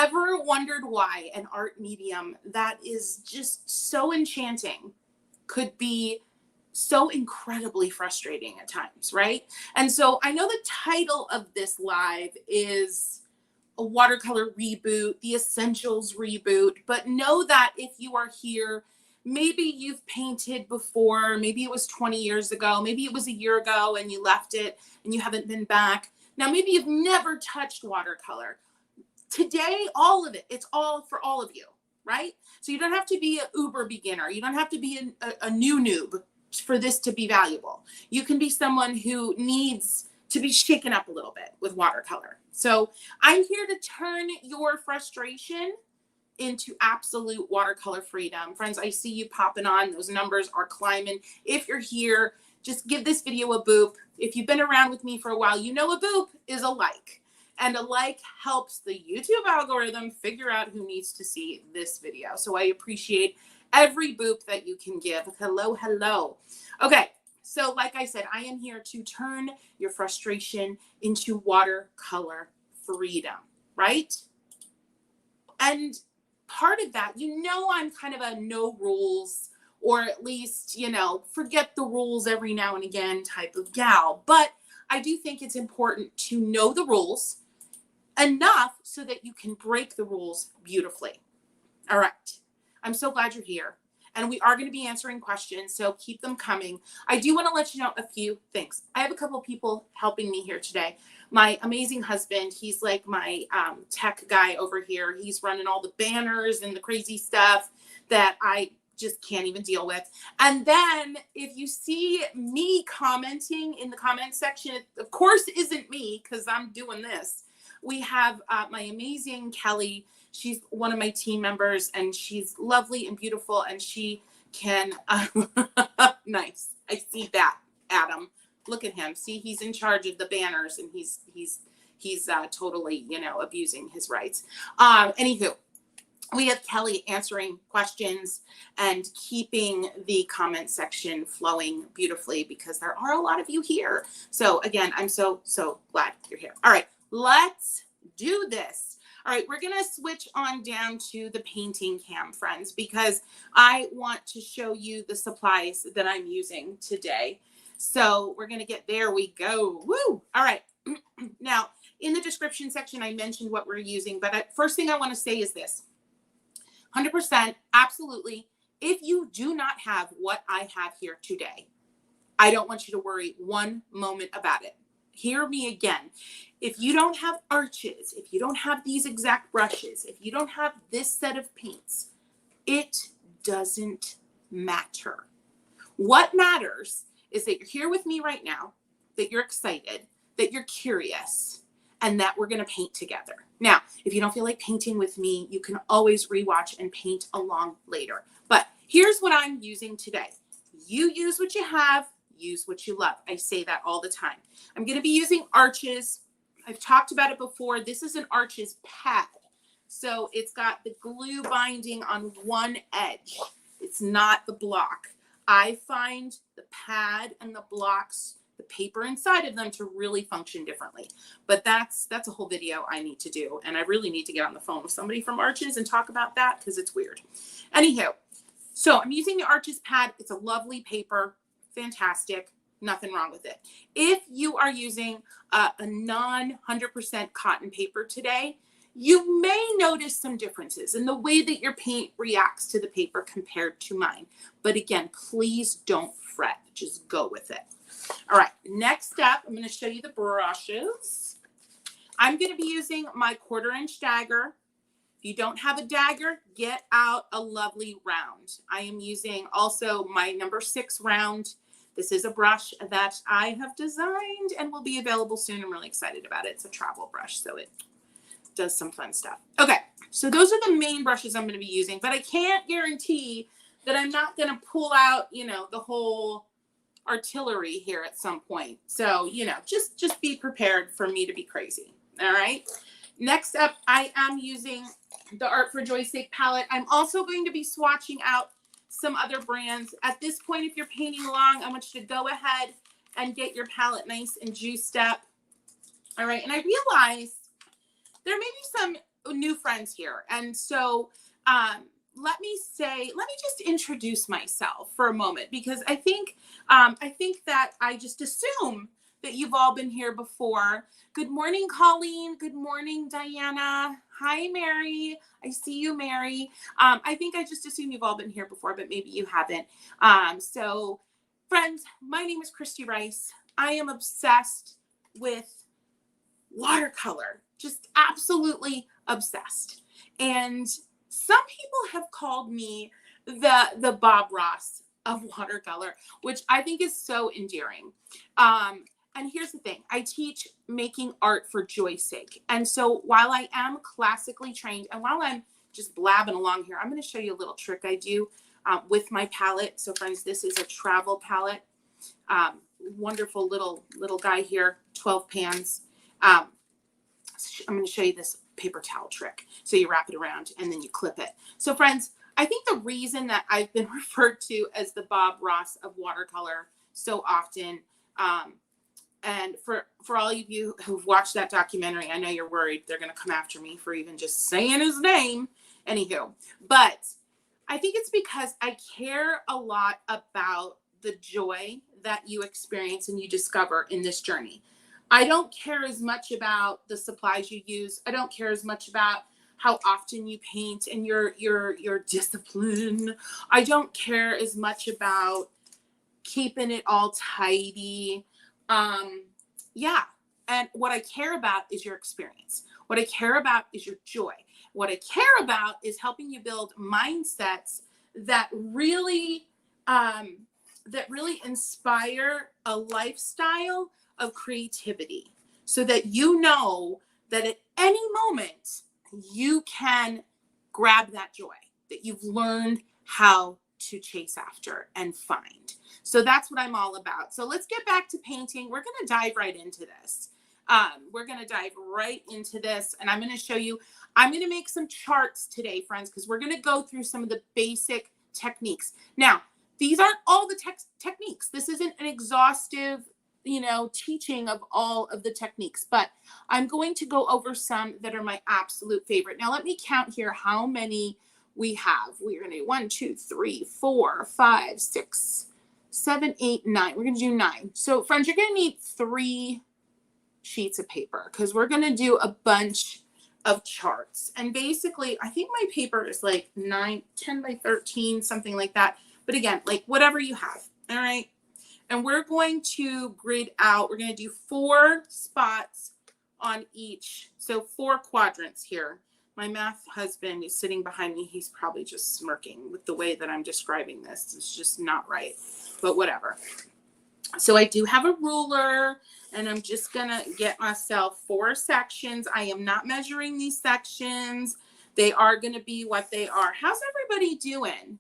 ever wondered why an art medium that is just so enchanting could be so incredibly frustrating at times, right? And so I know the title of this live is a watercolor reboot, the essentials reboot, but know that if you are here, maybe you've painted before, maybe it was 20 years ago, maybe it was a year ago and you left it and you haven't been back. Now, maybe you've never touched watercolor. Today, all of it, it's all for all of you, right? So you don't have to be an uber beginner. You don't have to be a new noob for this to be valuable. You can be someone who needs to be shaken up a little bit with watercolor. So I'm here to turn your frustration into absolute watercolor freedom. Friends, I see you popping on. Those numbers are climbing. If you're here, just give this video a boop. If you've been around with me for a while, you know a boop is a like. And a like helps the YouTube algorithm figure out who needs to see this video. So I appreciate every boop that you can give. Hello, hello. Okay, so like I said, I am here to turn your frustration into watercolor freedom, right? And part of that, you know, I'm kind of a no rules, or at least, you know, forget the rules every now and again type of gal. But I do think it's important to know the rules enough so that you can break the rules beautifully. All right. I'm so glad you're here. And we are going to be answering questions, so keep them coming. I do want to let you know a few things. I have a couple of people helping me here today. My amazing husband, he's like my tech guy over here. He's running all the banners and the crazy stuff that I just can't even deal with. And then if you see me commenting in the comment section, it of course isn't me because I'm doing this. We have my amazing Kelly. She's one of my team members, and she's lovely and beautiful, and she can, nice. I see that, Adam. Look at him. See, he's in charge of the banners, and he's totally, you know, abusing his rights. Anywho, we have Kelly answering questions and keeping the comment section flowing beautifully because there are a lot of you here. So again, I'm so glad you're here. All right, let's do this. All right, we're going to switch on down to the painting cam, friends, because I want to show you the supplies that I'm using today. So we're going to get, there we go. Woo! All right. Now, in the description section, I mentioned what we're using, but first thing I want to say is this. 100%, absolutely. If you do not have what I have here today, I don't want you to worry one moment about it. Hear me again. If you don't have arches, if you don't have these exact brushes, if you don't have this set of paints, it doesn't matter. What matters is that you're here with me right now, that you're excited, that you're curious, and that we're going to paint together. Now, if you don't feel like painting with me, you can always rewatch and paint along later. But here's what I'm using today. You use what you have. Use what you love. I say that all the time. I'm going to be using arches. I've talked about it before. This is an arches pad. So it's got the glue binding on one edge. It's not the block. I find the pad and the blocks, the paper inside of them, to really function differently. But that's a whole video I need to do. And I really need to get on the phone with somebody from Arches and talk about that because it's weird. Anyhow, so I'm using the Arches pad. It's a lovely paper. Fantastic. Nothing wrong with it. If you are using a non 100% cotton paper today, you may notice some differences in the way that your paint reacts to the paper compared to mine. But again, please don't fret. Just go with it. All right. Next up, I'm going to show you the brushes. I'm going to be using my 1/4-inch dagger. If you don't have a dagger, get out a lovely round. I am using also my number 6 round. This is a brush that I have designed and will be available soon. I'm really excited about it. It's a travel brush, so it does some fun stuff. Okay, so those are the main brushes I'm going to be using, but I can't guarantee that I'm not going to pull out, you know, the whole artillery here at some point. So, you know, just be prepared for me to be crazy. All right. Next up, I am using the Art for Joy's Sake palette. I'm also going to be swatching out some other brands. At this point, if you're painting along, I want you to go ahead and get your palette nice and juiced up. All right. And I realize there may be some new friends here. And so let me just introduce myself for a moment, because I think that I just assume that you've all been here before. Good morning, Colleen. Good morning, Diana. Hi, Mary. I see you, Mary. I think I just assume you've all been here before, but maybe you haven't. So friends, my name is Kristy Rice. I am obsessed with watercolor, just absolutely obsessed. And some people have called me the Bob Ross of watercolor, which I think is so endearing. And here's the thing, I teach making art for joy's sake. And so while I am classically trained, and while I'm just blabbing along here, I'm going to show you a little trick I do with my palette. So friends, this is a travel palette. Wonderful little guy here, 12 pans. I'm going to show you this paper towel trick. So you wrap it around and then you clip it. So friends, I think the reason that I've been referred to as the Bob Ross of watercolor so often, and for all of you who've watched that documentary, I know you're worried they're going to come after me for even just saying his name. Anywho, but I think it's because I care a lot about the joy that you experience and you discover in this journey. I don't care as much about the supplies you use. I don't care as much about how often you paint and your discipline. I don't care as much about keeping it all tidy. Yeah. And what I care about is your experience. What I care about is your joy. What I care about is helping you build mindsets that really inspire a lifestyle of creativity, so that you know that at any moment you can grab that joy that you've learned how to chase after and find. So that's what I'm all about. So let's get back to painting. We're going to dive right into this. We're going to dive right into this, and I'm going to show you, I'm going to make some charts today, friends, because we're going to go through some of the basic techniques. Now, these aren't all the techniques. This isn't an exhaustive, teaching of all of the techniques, but I'm going to go over some that are my absolute favorite. Now, let me count here how many we have. We're going to do 1, 2, 3, 4, 5, 6, 7, 8, 9. We're going to do 9. So friends, you're going to need 3 sheets of paper because we're going to do a bunch of charts. And basically, I think my paper is like 10 by 13, something like that. But again, like whatever you have. All right. And we're going to grid out, we're going to do 4 spots on each. So 4 quadrants here. My math husband is sitting behind me. He's probably just smirking with the way that I'm describing this. It's just not right, but whatever. So I do have a ruler, and I'm just going to get myself 4 sections. I am not measuring these sections. They are going to be what they are. How's everybody doing?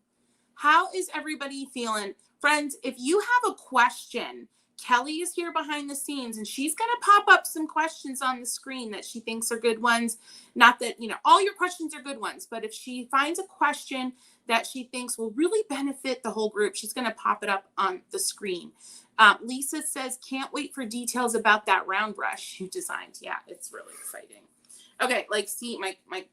How is everybody feeling? Friends, if you have a question, Kelly is here behind the scenes, and she's going to pop up some questions on the screen that she thinks are good ones. Not that, all your questions are good ones, but if she finds a question that she thinks will really benefit the whole group, she's going to pop it up on the screen. Lisa says, can't wait for details about that round brush you designed. Yeah, it's really exciting. Okay, see,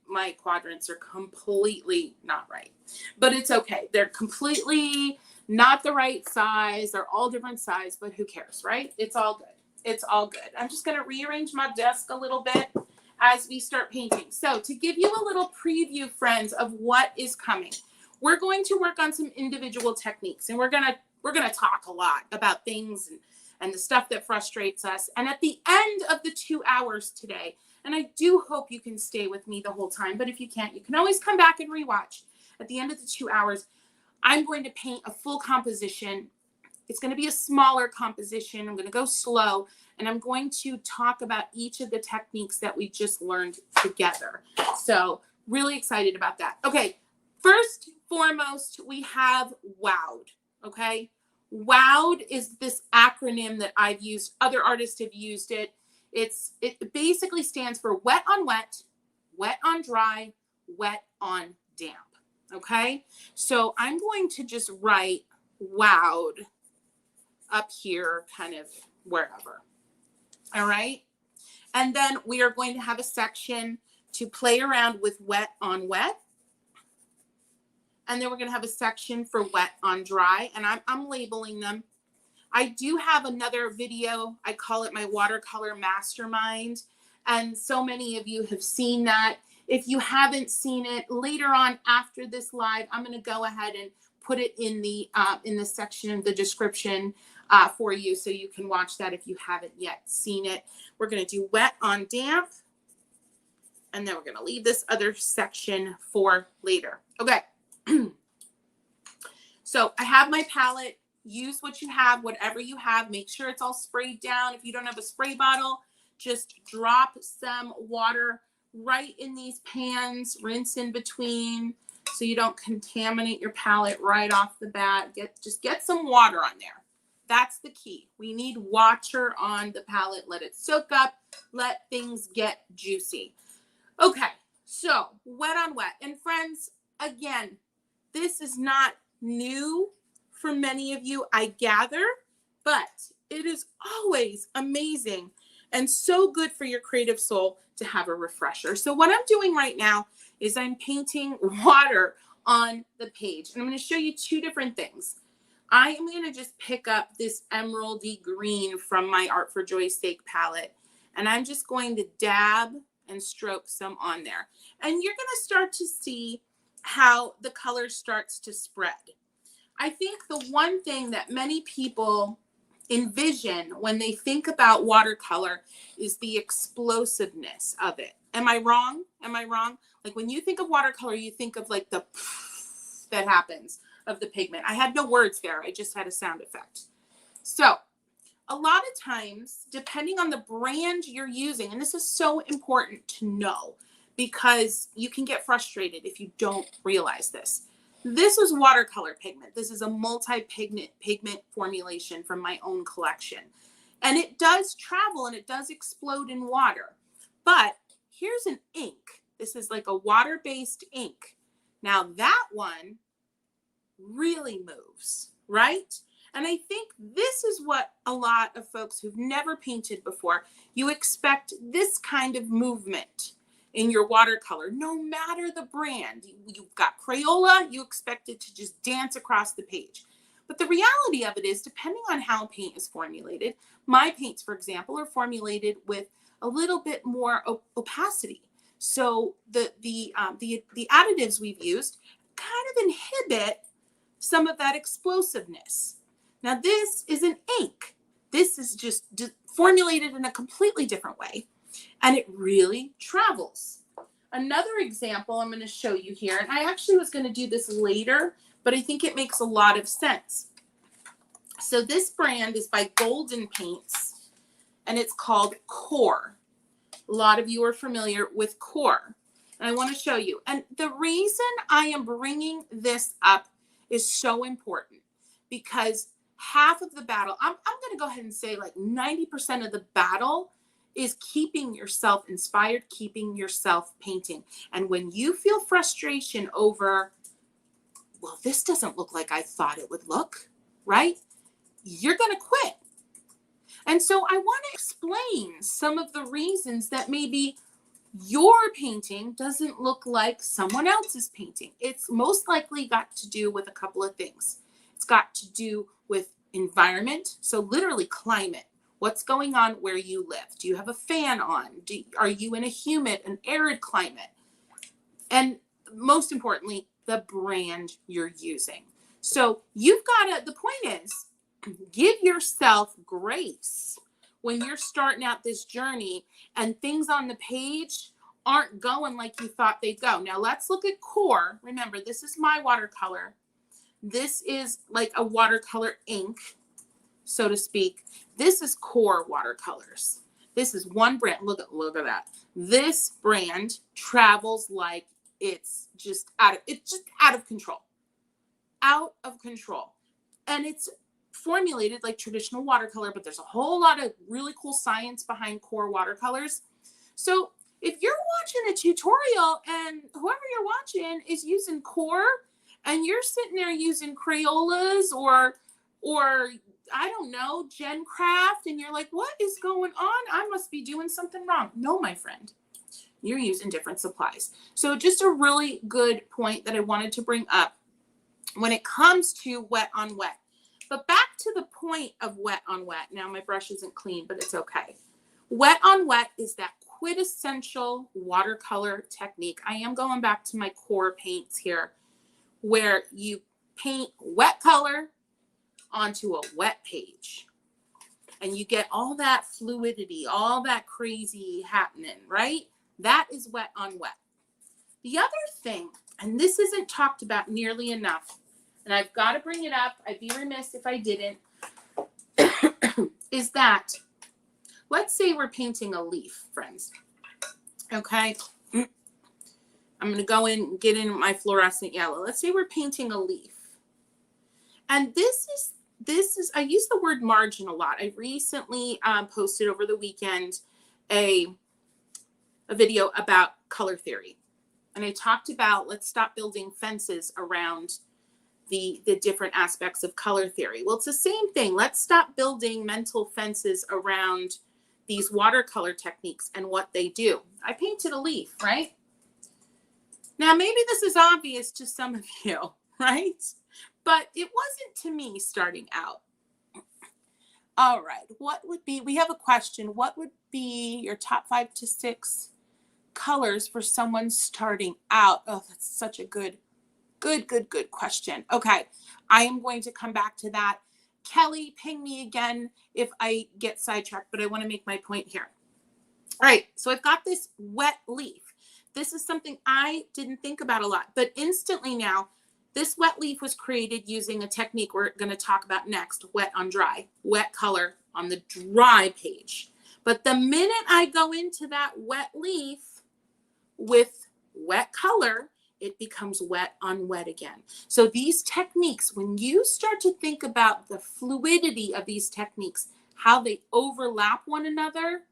my quadrants are completely not right, but it's okay. They're completely not the right size. They're all different size, but who cares, right? It's all good. It's all good. I'm just going to rearrange my desk a little bit as we start painting. So to give you a little preview, friends, of what is coming, we're going to work on some individual techniques, and we're going to talk a lot about things and the stuff that frustrates us. And at the end of the 2 hours today, and I do hope you can stay with me the whole time, but if you can't, you can always come back and rewatch. At the end of the 2 hours, I'm going to paint a full composition. It's going to be a smaller composition. I'm going to go slow, and I'm going to talk about each of the techniques that we just learned together. So really excited about that. Okay, first, foremost, we have WOWD, okay? WOWD is this acronym that I've used. Other artists have used it. It basically stands for wet on wet, wet on dry, wet on damp. Okay, so I'm going to just write WOWD up here, kind of wherever. All right, and then we are going to have a section to play around with wet on wet. And then we're going to have a section for wet on dry. And I'm labeling them. I do have another video. I call it my Watercolor Mastermind. And so many of you have seen that. If you haven't seen it, later on after this live, I'm going to go ahead and put it in the section of the description for you, so you can watch that if you haven't yet seen it. We're going to do wet on damp. And then we're going to leave this other section for later. Okay. So I have my palette. Use what you have, whatever you have. Make sure it's all sprayed down. If you don't have a spray bottle, just drop some water right in these pans. Rinse in between so you don't contaminate your palette right off the bat. Just get some water on there. That's the key. We need water on the palette. Let it soak up. Let things get juicy. Okay, so wet on wet. And friends, again, this is not new for many of you, I gather, but it is always amazing and so good for your creative soul to have a refresher. So what I'm doing right now is I'm painting water on the page. And I'm going to show you two different things. I am going to just pick up this emeraldy green from my Art for Joy's Sake palette. And I'm just going to dab and stroke some on there. And you're going to start to see how the color starts to spread. I think the one thing that many people envision when they think about watercolor is the explosiveness of it. Am I wrong? Am I wrong? Like when you think of watercolor, you think of like the that happens of the pigment. I had no words there. I just had a sound effect. So a lot of times, depending on the brand you're using, and this is so important to know because you can get frustrated if you don't realize this. This is watercolor pigment. This is a multi-pigment formulation from my own collection. And it does travel and it does explode in water. But here's an ink. This is like a water-based ink. Now that one really moves, right? And I think this is what a lot of folks who've never painted before, you expect this kind of movement in your watercolor, no matter the brand. You've got Crayola, you expect it to just dance across the page. But the reality of it is, depending on how paint is formulated, my paints, for example, are formulated with a little bit more opacity. So the additives we've used kind of inhibit some of that explosiveness. Now this is an ink. This is just formulated in a completely different way. And it really travels. Another example I'm going to show you here, and I actually was going to do this later, but I think it makes a lot of sense. So this brand is by Golden Paints, and it's called Core. A lot of you are familiar with Core, and I want to show you. And the reason I am bringing this up is so important because half of the battle, I'm going to go ahead and say like 90% of the battle is keeping yourself inspired, keeping yourself painting. And when you feel frustration over, well, this doesn't look like I thought it would look, right? You're going to quit. And so I want to explain some of the reasons that maybe your painting doesn't look like someone else's painting. It's most likely got to do with a couple of things. It's got to do with environment, so literally climate. What's going on where you live? Do you have a fan on? Are you in a humid and arid climate? And most importantly, the brand you're using. So you've got to, the point is, give yourself grace when you're starting out this journey and things on the page aren't going like you thought they'd go. Now let's look at Core. Remember, this is my watercolor. This is like a watercolor ink, so to speak. This is Core watercolors. This is one brand. Look at that. This brand travels like it's just out of control. Out of control. And it's formulated like traditional watercolor, but there's a whole lot of really cool science behind Core watercolors. So if you're watching a tutorial and whoever you're watching is using Core and you're sitting there using Crayolas or I don't know, GenCraft, and you're like, what is going on? I must be doing something wrong. No, my friend, you're using different supplies. So just a really good point that I wanted to bring up when it comes to wet on wet. But back to the point of wet on wet. Now my brush isn't clean, but it's okay. Wet on wet is that quintessential watercolor technique. I am going back to my core paints here, where you paint wet color onto a wet page. And you get all that fluidity, all that crazy happening, right? That is wet on wet. The other thing, and this isn't talked about nearly enough, and I've got to bring it up, I'd be remiss if I didn't, is that, let's say we're painting a leaf, friends. Okay? I'm going to go in and get in my fluorescent yellow. Let's say we're painting a leaf. And this is, I use the word margin a lot. I recently posted over the weekend a video about color theory. And I talked about, let's stop building fences around the different aspects of color theory. Well, it's the same thing. Let's stop building mental fences around these watercolor techniques and what they do. I painted a leaf, right? Now, maybe this is obvious to some of you, right? But it wasn't to me starting out. All right, what would be, we have a question. What would be your top 5 to 6 colors for someone starting out? Oh, that's such a good question. Okay, I am going to come back to that. Kelly, ping me again if I get sidetracked, but I want to make my point here. All right, so I've got this wet leaf. This is something I didn't think about a lot, but instantly now, this wet leaf was created using a technique we're going to talk about next, wet on dry, wet color on the dry page. But the minute I go into that wet leaf with wet color, it becomes wet on wet again. So these techniques, when you start to think about the fluidity of these techniques, how they overlap one another,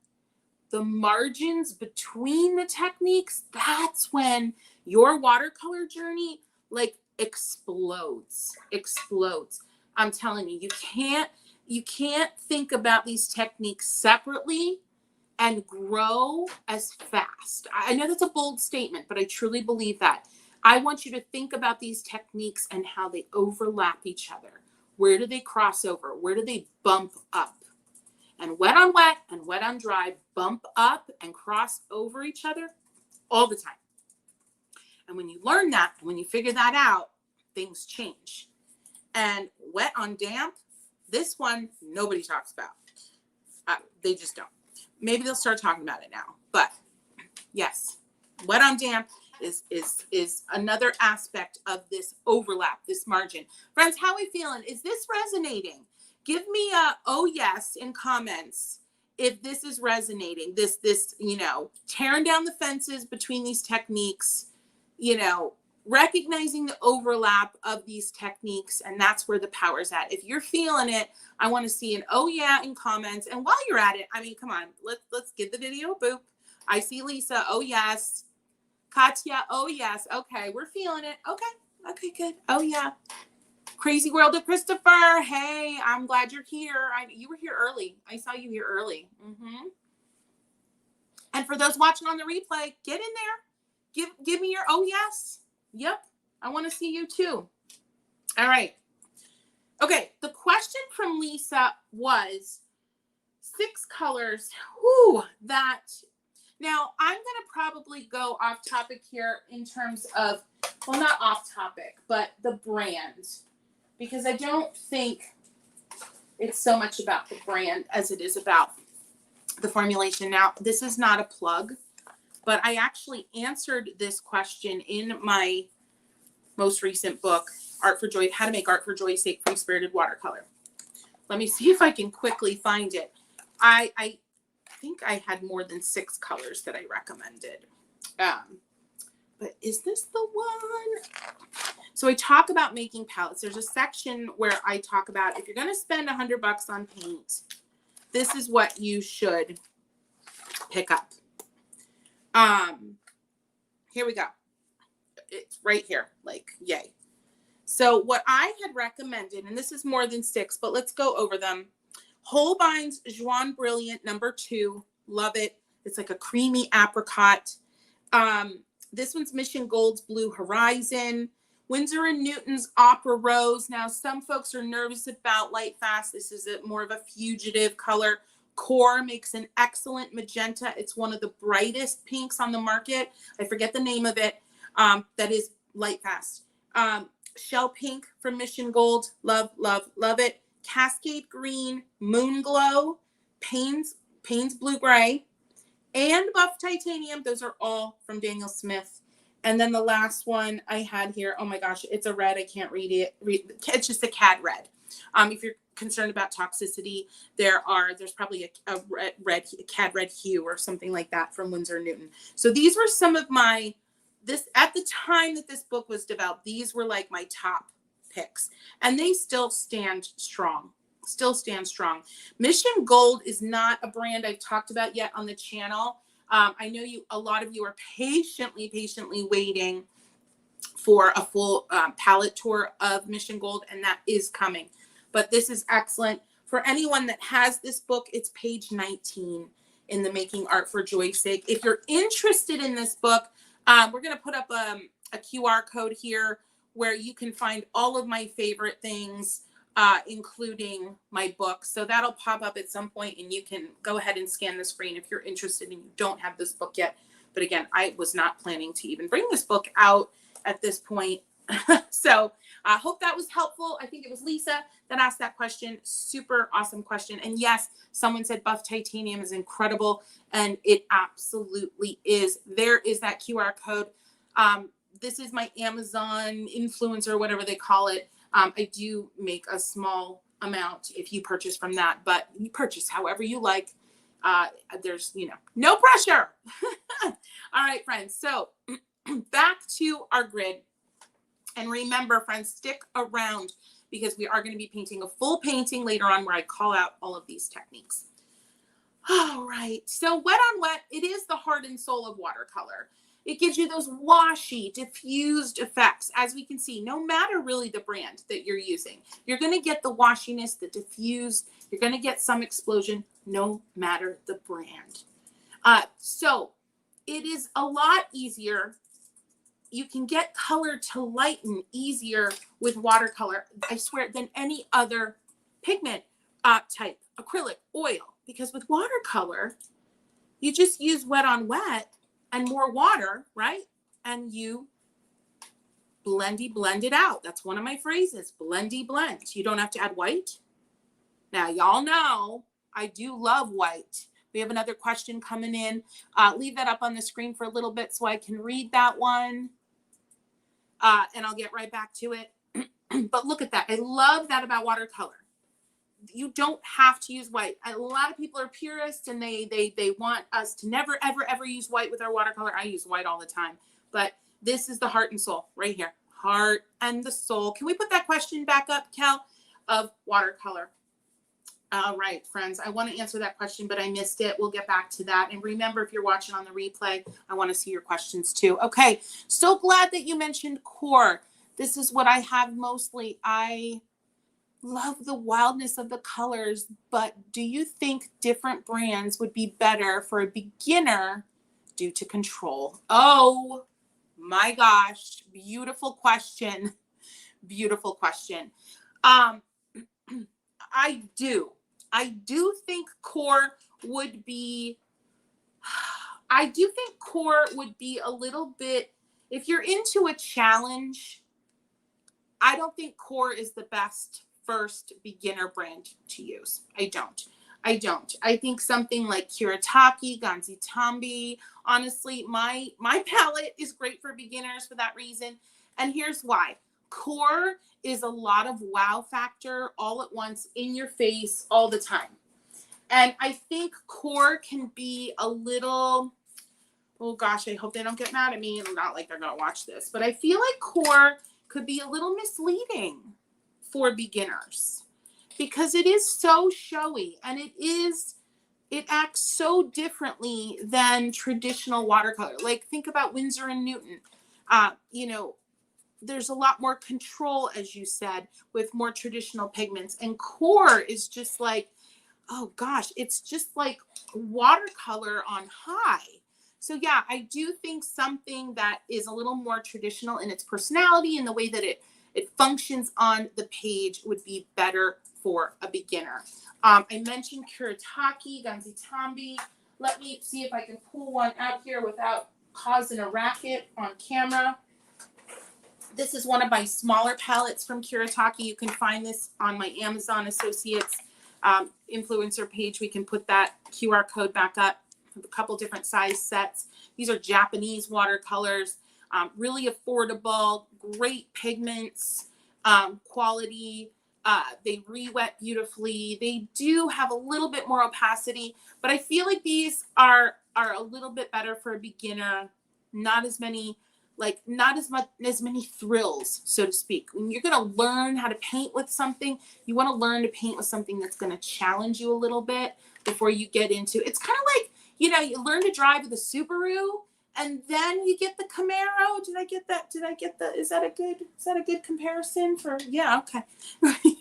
the margins between the techniques, that's when your watercolor journey explodes. I'm telling you, you can't think about these techniques separately and grow as fast. I know that's a bold statement, but I truly believe that. I want you to think about these techniques and how they overlap each other. Where do they cross over? Where do they bump up? And wet on dry bump up and cross over each other all the time. And when you learn that, and when you figure that out, things change. And wet on damp, this one, nobody talks about. They just don't. Maybe they'll start talking about it now. But yes, wet on damp is another aspect of this overlap, this margin. Friends, how are we feeling? Is this resonating? Give me a oh yes in comments if this is resonating. This tearing down the fences between these techniques, recognizing the overlap of these techniques, and that's where the power's at. If you're feeling it, I want to see an oh yeah in comments. And while you're at it, I mean, come on, let's give the video a boop. I see Lisa, oh yes. Katya, oh yes. Okay, we're feeling it. Okay, good. Oh yeah. Crazy World of Christopher. Hey, I'm glad you're here. You were here early. I saw you here early. And for those watching on the replay, get in there. Give me your oh yes. Yep. I want to see you too. All right. Okay. The question from Lisa was 6 colors. Now I'm going to probably go off topic here in terms of, well, not off topic, but the brand, because I don't think it's so much about the brand as it is about the formulation. Now, this is not a plug, but I actually answered this question in my most recent book, Art for Joy, How to Make Art for Joy's Sake, Free-Spirited Watercolor. Let me see if I can quickly find it. I think I had more than 6 colors that I recommended. But is this the one? So I talk about making palettes. There's a section where I talk about if you're going to spend $100 on paint, this is what you should pick up. Here we go. It's right here, yay. So what I had recommended, and this is more than 6, but let's go over them. Holbein's Joan Brilliant #2. Love it. It's like a creamy apricot. This one's Mission Gold's Blue Horizon. Winsor & Newton's Opera Rose. Now, some folks are nervous about Light Fast. This is more of a fugitive color. Core makes an excellent magenta. It's one of the brightest pinks on the market. I forget the name of it. That is Light Fast. Shell Pink from Mission Gold. Love, love, love it. Cascade Green, Moon Glow, Payne's Blue Gray, and Buff Titanium. Those are all from Daniel Smith. And then the last one I had here, oh my gosh, it's a red. I can't read it. It's just a cad red. If you're concerned about toxicity, there's probably a cad red hue or something like that from Winsor & Newton. So these were some of my, at the time that this book was developed, these were like my top picks, and they still stand strong. Mission Gold is not a brand I've talked about yet on the channel. I know a lot of you are patiently waiting for a full palette tour of Mission Gold, and that is coming. But this is excellent. For anyone that has this book, it's page 19 in the Making Art for Joy's Sake. If you're interested in this book, we're going to put up a QR code here where you can find all of my favorite things, including my books. So that'll pop up at some point, and you can go ahead and scan the screen if you're interested and you don't have this book yet. But again, I was not planning to even bring this book out at this point. So I hope that was helpful. I think it was Lisa that asked that question. Super awesome question. And yes, someone said Buff Titanium is incredible, and it absolutely is. There is that QR code. This is my Amazon influencer, whatever they call it. I do make a small amount if you purchase from that, but you purchase however you like. There's, no pressure. All right, friends. So back to our grid. And remember, friends, stick around because we are going to be painting a full painting later on where I call out all of these techniques. All right. So wet on wet, it is the heart and soul of watercolor. It gives you those washy, diffused effects. As we can see, no matter really the brand that you're using, you're going to get the washiness, the diffused. You're going to get some explosion, no matter the brand. So it is a lot easier. You can get color to lighten easier with watercolor, I swear, than any other pigment type, acrylic, oil. Because with watercolor, you just use wet on wet and more water, right? And you blendy blend it out. That's one of my phrases, blendy blend. You don't have to add white. Now, y'all know I do love white. We have another question coming in. Leave that up on the screen for a little bit so I can read that one. And I'll get right back to it. But look at that. I love that about watercolor. You don't have to use white. A lot of people are purists and they want us to never, ever, ever use white with our watercolor. I use white all the time. But this is the heart and soul right here. Heart and the soul. Can we put that question back up, Cal, of watercolor? All right, friends, I want to answer that question, but I missed it. We'll get back to that. And remember, if you're watching on the replay, I want to see your questions too. Okay, so glad that you mentioned core. This is what I have mostly. I love the wildness of the colors, but do you think different brands would be better for a beginner due to control? Oh my gosh, beautiful question. Beautiful question. I do think core would be a little bit, if you're into a challenge, I don't think core is the best first beginner brand to use. I don't. I think something like Kiritaki, Ganzitambi, honestly, my palette is great for beginners for that reason. And here's why. Core is a lot of wow factor all at once, in your face, all the time. And I think core can be a little, oh gosh, I hope they don't get mad at me. Not like they're going to watch this, but I feel like core could be a little misleading for beginners because it is so showy and it acts so differently than traditional watercolor. Like think about Winsor & Newton. There's a lot more control, as you said, with more traditional pigments. And core is just like, oh gosh, it's just like watercolor on high. So yeah, I do think something that is a little more traditional in its personality and the way that it functions on the page would be better for a beginner. I mentioned Kiritaki, Ganzitambi. Let me see if I can pull one out here without causing a racket on camera. This is one of my smaller palettes from Kiritaki. You can find this on my Amazon Associates influencer page. We can put that QR code back up. A couple different size sets. These are Japanese watercolors, really affordable, great pigments, quality. They re-wet beautifully. They do have a little bit more opacity, but I feel like these are a little bit better for a beginner. Not as many thrills, so to speak. When you're going to learn how to paint with something, you want to learn to paint with something that's going to challenge you a little bit before you get into it. It's kind of like, you know, you learn to drive with a Subaru and then you get the Camaro. Is that a good comparison for, yeah, okay.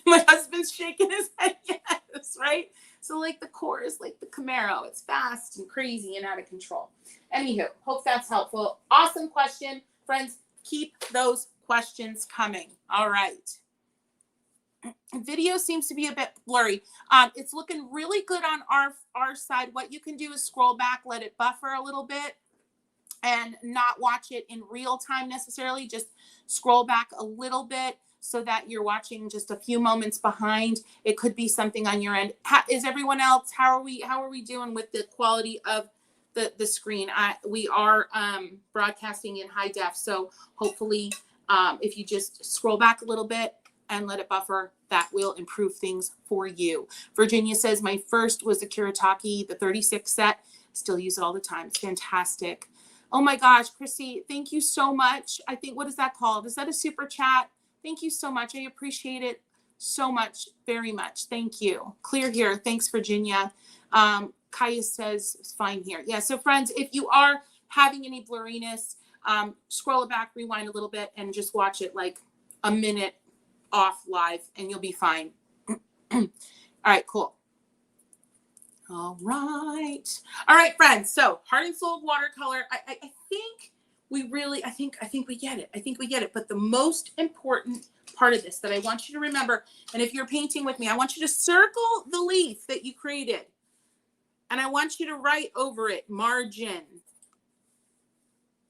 My husband's shaking his head, yes, right? So like the core is like the Camaro. It's fast and crazy and out of control. Anywho, hope that's helpful. Awesome question. Friends, keep those questions coming. All right. Video seems to be a bit blurry. It's looking really good on our side. What you can do is scroll back, let it buffer a little bit, and not watch it in real time necessarily. Just scroll back a little bit so that you're watching just a few moments behind. It could be something on your end. Is everyone else? How are we doing with the quality of the screen? We are broadcasting in high def, so hopefully if you just scroll back a little bit and let it buffer, that will improve things for you. Virginia says, my first was the Kiritaki, the 36 set. Still use it all the time. It's fantastic. Oh my gosh, Kristy, thank you so much. I think, what is that called? Is that a super chat? Thank you so much. I appreciate it so much, very much. Thank you. Clear here. Thanks, Virginia. Kaya says, it's fine here. Yeah, so friends, if you are having any blurriness, scroll it back, rewind a little bit, and just watch it like a minute off live, and you'll be fine. All right, cool. All right, friends. So Heart and Soul Watercolor. I think we really, I think we get it. I think we get it. But the most important part of this that I want you to remember, and if you're painting with me, I want you to circle the leaf that you created. And I want you to write over it, margin.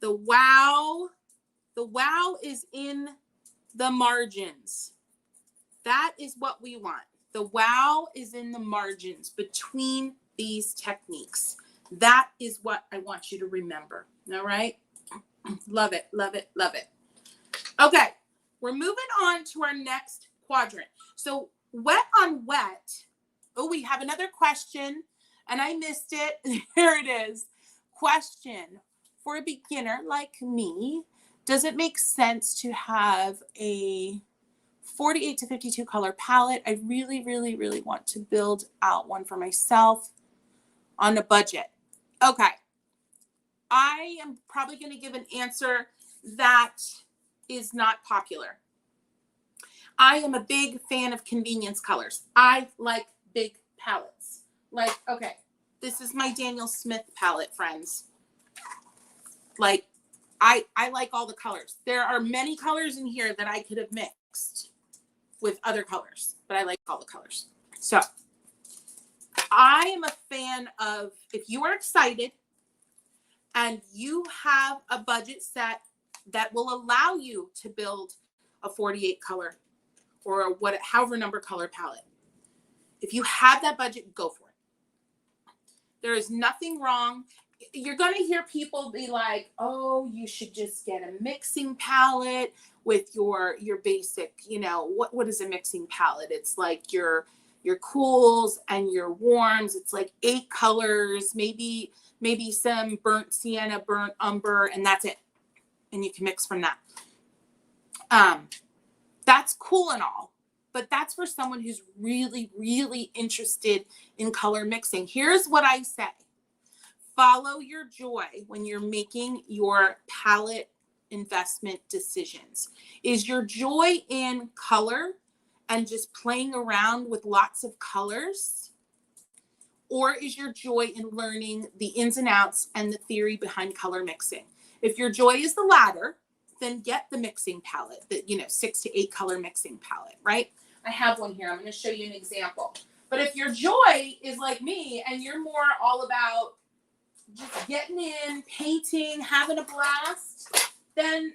The wow is in the margins. That is what we want. The wow is in the margins between these techniques. That is what I want you to remember. All right? Love it, love it, love it. Okay, we're moving on to our next quadrant. So wet on wet. Oh, we have another question, and I missed it. There it is. Question: for a beginner like me, does it make sense to have a 48 to 52 color palette? I really, really, really want to build out one for myself on a budget. Okay. I am probably going to give an answer that is not popular. I am a big fan of convenience colors. I like big palettes. Like, okay, this is my Daniel Smith palette, friends. Like, I like all the colors. There are many colors in here that I could have mixed with other colors, but I like all the colors. So I am a fan of, if you are excited and you have a budget set that will allow you to build a 48 color or a however number color palette, if you have that budget, go for it. There is nothing wrong. You're going to hear people be like, oh, you should just get a mixing palette with your basic, you know, what is a mixing palette? It's like your cools and your warms. It's like 8 colors, maybe some burnt sienna, burnt umber, and that's it. And you can mix from that. That's cool and all, but that's for someone who's really, really interested in color mixing. Here's what I say. Follow your joy when you're making your palette investment decisions. Is your joy in color and just playing around with lots of colors? Or is your joy in learning the ins and outs and the theory behind color mixing? If your joy is the latter, then get the mixing palette, the 6 to 8 color mixing palette, right? I have one here. I'm going to show you an example. But if your joy is like me and you're more all about just getting in, painting, having a blast, then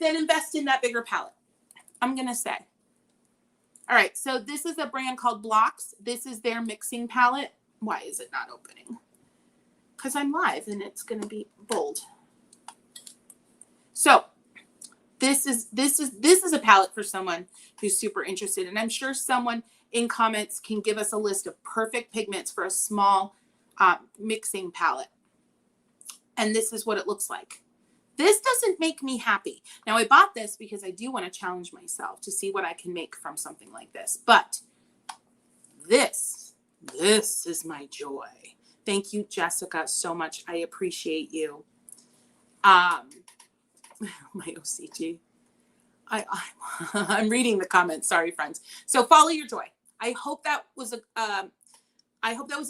invest in that bigger palette, I'm going to say. All right, so this is a brand called Blocks. This is their mixing palette. Why is it not opening? Because I'm live and it's going to be bold. So this is a palette for someone who's super interested, and I'm sure someone in comments can give us a list of perfect pigments for a small mixing palette. And this is what it looks like. This doesn't make me happy. Now, I bought this because I do want to challenge myself to see what I can make from something like this. But this is my joy. Thank you, Jessica, so much. I appreciate you. My OCG. I'm reading the comments. Sorry, friends. So follow your joy. I hope that was a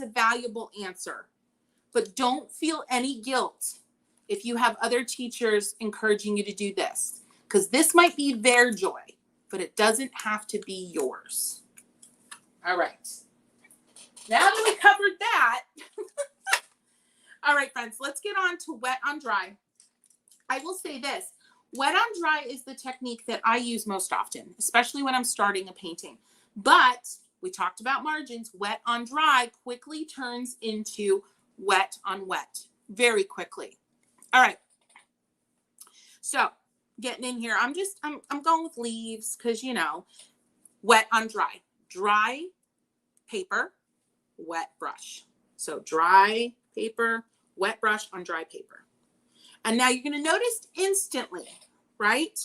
valuable answer. But don't feel any guilt if you have other teachers encouraging you to do this, because this might be their joy, but it doesn't have to be yours. All right. Now that we covered that, all right, friends, let's get on to wet on dry. I will say this, wet on dry is the technique that I use most often, especially when I'm starting a painting. But we talked about margins. Wet on dry quickly turns into wet on wet very quickly. All right, so getting in here, I'm going with leaves because, wet on dry. Dry paper, wet brush. So dry paper, wet brush on dry paper. And now you're going to notice instantly, right?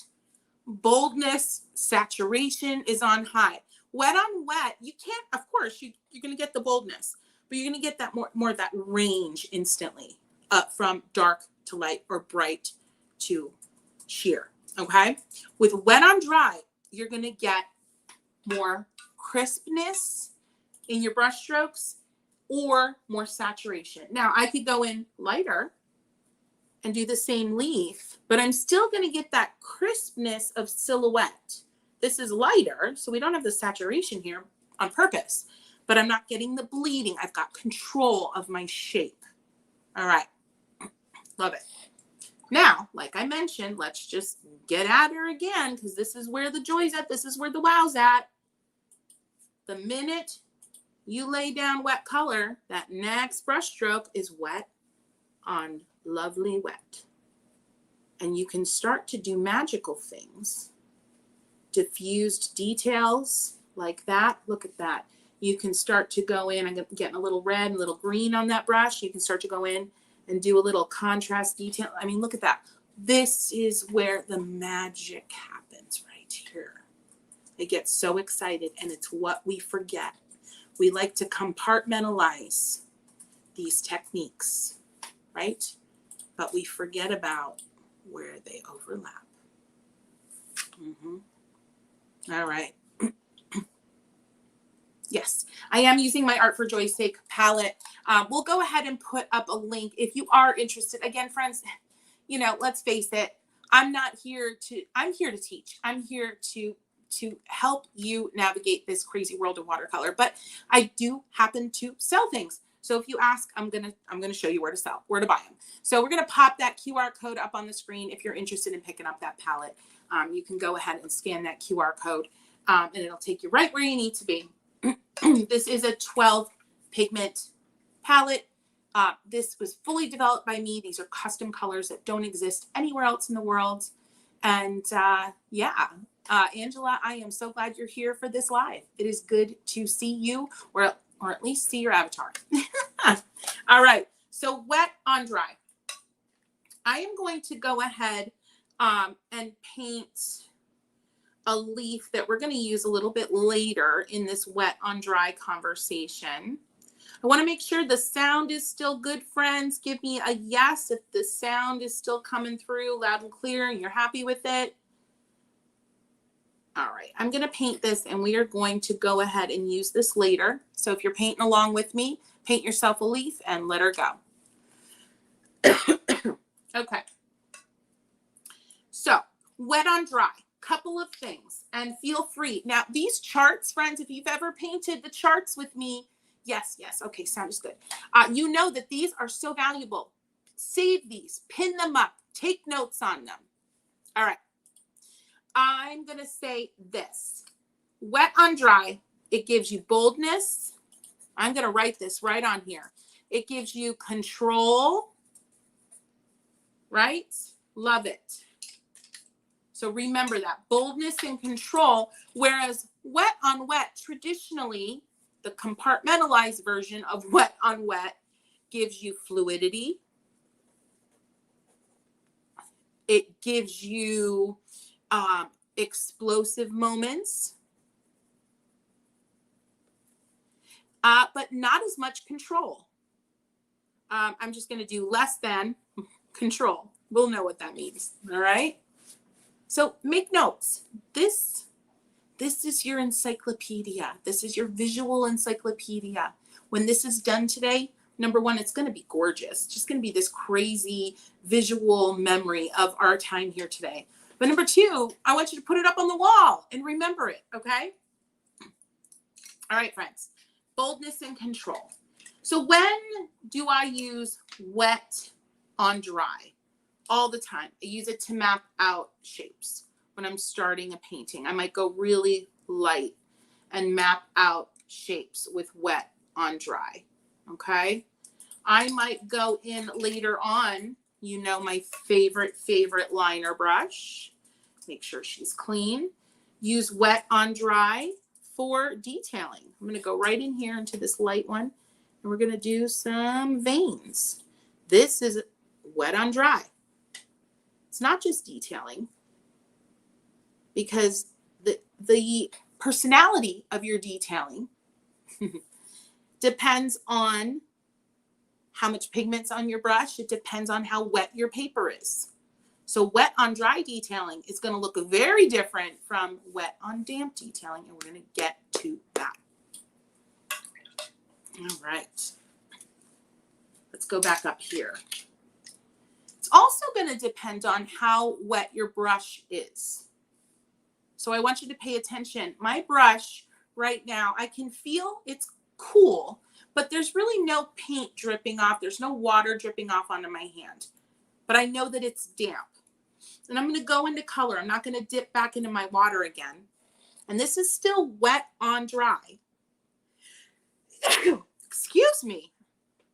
Boldness, saturation is on high. Wet on wet, you can't, of course, you're going to get the boldness, but you're going to get that more of that range instantly from dark to light or bright to sheer, okay? With wet on dry, you're going to get more crispness in your brush strokes or more saturation. Now, I could go in lighter and do the same leaf, but I'm still going to get that crispness of silhouette. This is lighter, so we don't have the saturation here on purpose, but I'm not getting the bleeding. I've got control of my shape. All right. Love it. Now, like I mentioned, let's just get at her again, because this is where the joy's at. This is where the wow's at. The minute you lay down wet color, that next brush stroke is wet on lovely wet. And you can start to do magical things. Diffused details like that. Look at that. You can start to go in. I'm getting a little red and a little green on that brush. You can start to go in and do a little contrast detail. I mean, look at that. This is where the magic happens right here. I get so excited, and it's what we forget. We like to compartmentalize these techniques, right? But we forget about where they overlap. All right. Yes, I am using my Art for Joy's Sake palette. We'll go ahead and put up a link if you are interested. Again, friends, let's face it, I'm here to teach. I'm here to help you navigate this crazy world of watercolor, but I do happen to sell things. So if you ask, I'm gonna show you where to buy them. So we're gonna pop that QR code up on the screen. If you're interested in picking up that palette, you can go ahead and scan that QR code, and it'll take you right where you need to be. This is a 12 pigment palette. This was fully developed by me. These are custom colors that don't exist anywhere else in the world. And Angela, I am so glad you're here for this live. It is good to see you, or at least see your avatar. All right, so wet on dry. I am going to go ahead and paint a leaf that we're going to use a little bit later in this wet on dry conversation. I want to make sure the sound is still good, friends. Give me a yes if the sound is still coming through loud and clear and you're happy with it. All right, I'm going to paint this and we are going to go ahead and use this later. So if you're painting along with me, paint yourself a leaf and let her go. Okay. So wet on dry, couple of things, and feel free. Now these charts, friends, if you've ever painted the charts with me, yes. Okay, sounds good. You know that these are so valuable. Save these, pin them up, take notes on them. All right. I'm going to say this. Wet on dry, it gives you boldness. I'm going to write this right on here. It gives you control, right? Love it. So remember that, boldness and control, whereas wet on wet, traditionally, the compartmentalized version of wet on wet gives you fluidity. It gives you explosive moments, but not as much control. I'm just going to do less than control. We'll know what that means. All right. So make notes. This is your encyclopedia. This is your visual encyclopedia. When this is done today, number one, it's going to be gorgeous. It's just going to be this crazy visual memory of our time here today. But number two, I want you to put it up on the wall and remember it, okay? All right, friends. Boldness and control. So when do I use wet on dry? All the time. I use it to map out shapes. When I'm starting a painting, I might go really light and map out shapes with wet on dry, okay? I might go in later on, you know, my favorite liner brush. Make sure she's clean. Use wet on dry for detailing. I'm going to go right in here into this light one, and we're going to do some veins. This is wet on dry. It's not just detailing, because the personality of your detailing depends on how much pigment's on your brush. It depends on how wet your paper is. So wet on dry detailing is going to look very different from wet on damp detailing, and we're going to get to that. All right. Let's go back up here. It's also going to depend on how wet your brush is. So I want you to pay attention. My brush right now, I can feel it's cool, but there's really no paint dripping off. There's no water dripping off onto my hand, but I know that it's damp. And I'm going to go into color. I'm not going to dip back into my water again. And this is still wet on dry. Excuse me.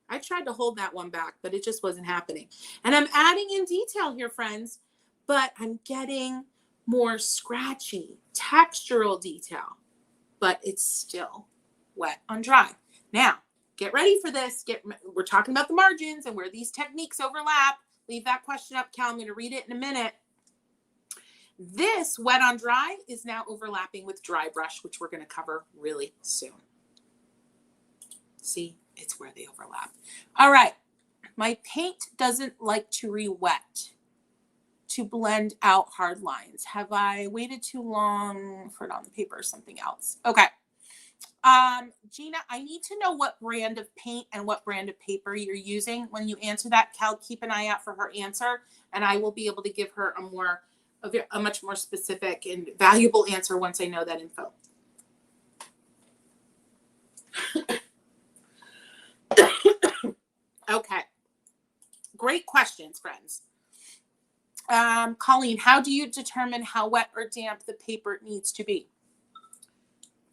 I tried to hold that one back, but it just wasn't happening. And I'm adding in detail here, friends, but I'm getting more scratchy, textural detail, but it's still wet on dry. Now, get ready for this. We're talking about the margins and where these techniques overlap. Leave that question up, Cal. I'm going to read it in a minute. This wet on dry is now overlapping with dry brush, which we're going to cover really soon. See, it's where they overlap. All right. My paint doesn't like to re-wet to blend out hard lines. Have I waited too long for it on the paper or something else? Okay. Gina, I need to know what brand of paint and what brand of paper you're using. When you answer that, Cal, keep an eye out for her answer, and I will be able to give her a much more specific and valuable answer once I know that info. Okay. Great questions, friends. Colleen, how do you determine how wet or damp the paper needs to be?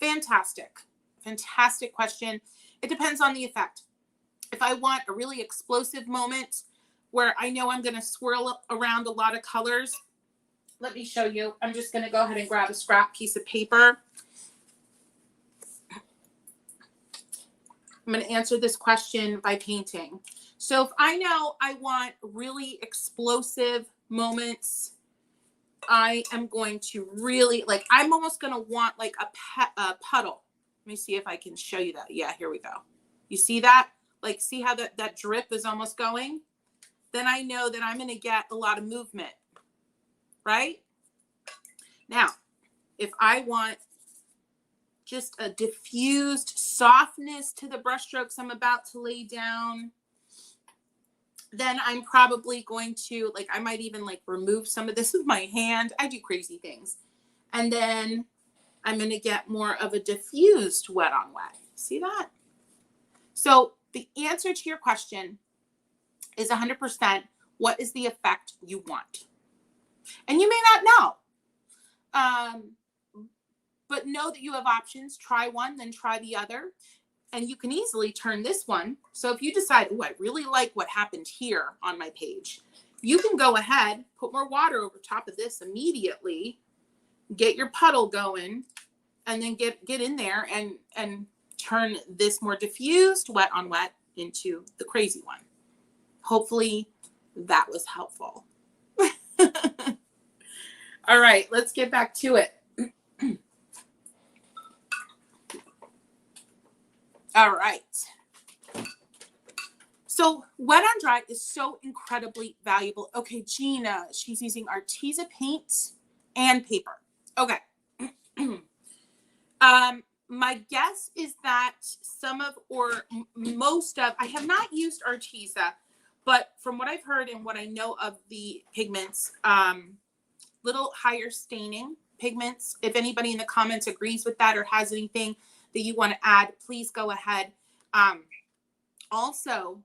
Fantastic question. It depends on the effect. If I want a really explosive moment where I know I'm going to swirl around a lot of colors, let me show you. I'm just going to go ahead and grab a scrap piece of paper. I'm going to answer this question by painting. So if I know I want really explosive moments, I am going to really, I'm almost going to want like a puddle. Let me see if I can show you that. Yeah, here we go. You see that? Like, see how that drip is almost going? Then I know that I'm going to get a lot of movement, right? Now, if I want just a diffused softness to the brush strokes I'm about to lay down, then I'm probably going to, like, I might even like remove some of this with my hand. I do crazy things. And then I'm going to get more of a diffused wet on wet. See that? So the answer to your question is 100%. What is the effect you want? And you may not know, but know that you have options. Try one, then try the other. And you can easily turn this one. So if you decide, oh, I really like what happened here on my page, you can go ahead, put more water over top of this immediately, get your puddle going, and then get in there and turn this more diffused wet on wet into the crazy one. Hopefully that was helpful. All right, let's get back to it. All right. So wet on dry is so incredibly valuable. Okay, Gina, she's using Arteza paint and paper. Okay. My guess is that some of, or most of, I have not used Arteza, but from what I've heard and what I know of the pigments, little higher staining pigments. If anybody in the comments agrees with that or has anything that you want to add, please go ahead. Also,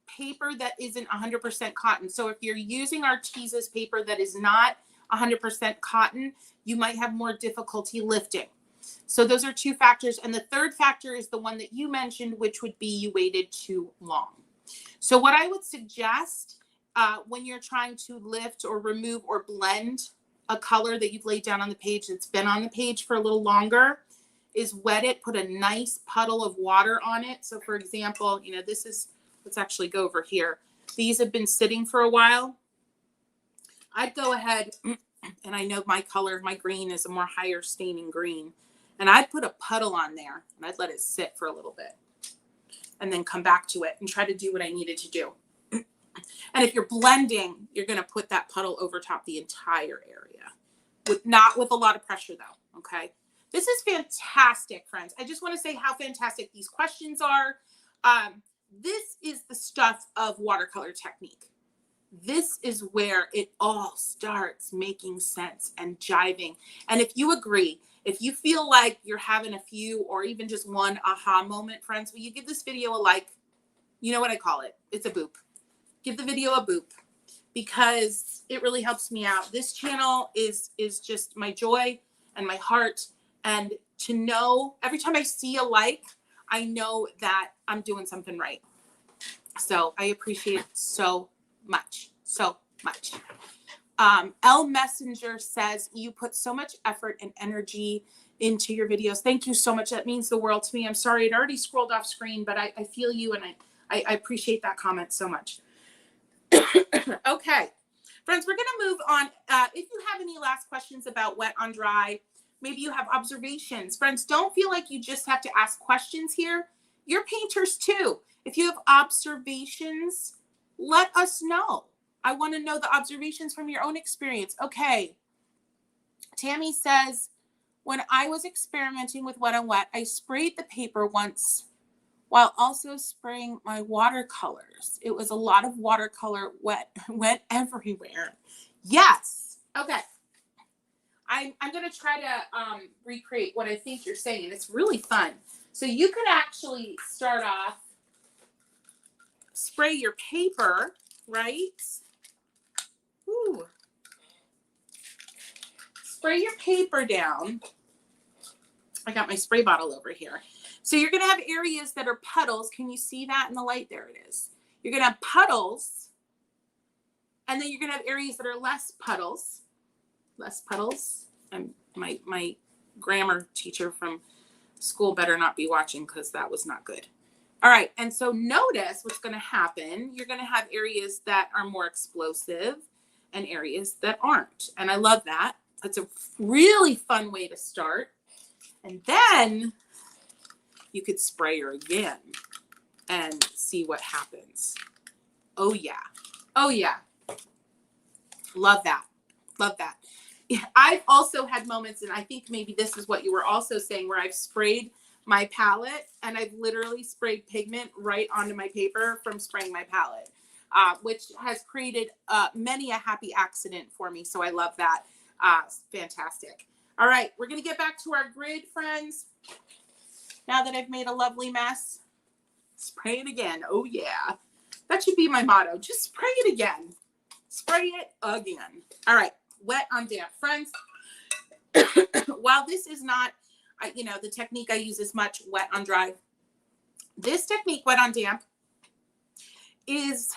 paper that isn't 100% cotton. So if you're using Arteza's paper that is not 100% cotton, you might have more difficulty lifting. So those are two factors. And the third factor is the one that you mentioned, which would be you waited too long. So what I would suggest when you're trying to lift or remove or blend a color that you've laid down on the page that's been on the page for a little longer is wet it, put a nice puddle of water on it. So for example, you know, this is, let's actually go over here. These have been sitting for a while. I'd go ahead, and I know my color, my green is a more higher staining green. And I'd put a puddle on there and I'd let it sit for a little bit and then come back to it and try to do what I needed to do. And if you're blending, you're going to put that puddle over top the entire area, not with a lot of pressure though. Okay. This is fantastic, friends. I just want to say how fantastic these questions are. This is the stuff of watercolor technique. This is where it all starts making sense and jiving. And if you agree, if you feel like you're having a few or even just one aha moment, friends, will you give this video a like? You know what I call it? It's a boop. Give the video a boop because it really helps me out. This channel is just my joy and my heart. And to know every time I see a like, I know that I'm doing something right. So I appreciate it so much, so much. L Messenger says, you put so much effort and energy into your videos. Thank you so much. That means the world to me. I'm sorry, it already scrolled off screen, but I feel you and I appreciate that comment so much. Okay, friends, we're going to move on. If you have any last questions about wet on dry, maybe you have observations. Friends, don't feel like you just have to ask questions here. You're painters too. If you have observations, let us know. I want to know the observations from your own experience. Okay. Tammy says, when I was experimenting with wet on wet, I sprayed the paper once while also spraying my watercolors. It was a lot of watercolor wet everywhere. Yes. Okay. I'm going to try to recreate what I think you're saying. It's really fun. So you could actually start off, spray your paper, right? Ooh. Spray your paper down. I got my spray bottle over here. So you're going to have areas that are puddles. Can you see that in the light? There it is. You're going to have puddles. And then you're going to have areas that are less puddles. Less puddles. And my grammar teacher from school better not be watching because that was not good. All right. And so notice what's going to happen. You're going to have areas that are more explosive and areas that aren't. And I love that. That's a really fun way to start. And then you could spray her again and see what happens. Oh, yeah. Oh, yeah. Love that. Love that. I've also had moments, and I think maybe this is what you were also saying, where I've sprayed my palette and I've literally sprayed pigment right onto my paper from spraying my palette, which has created many a happy accident for me. So I love that. Fantastic. All right, we're going to get back to our grid, friends. Now that I've made a lovely mess, spray it again. Oh, yeah. That should be my motto. Just spray it again. Spray it again. All right, wet on damp. Friends, while this is not, the technique I use as much wet on dry, this technique, wet on damp, is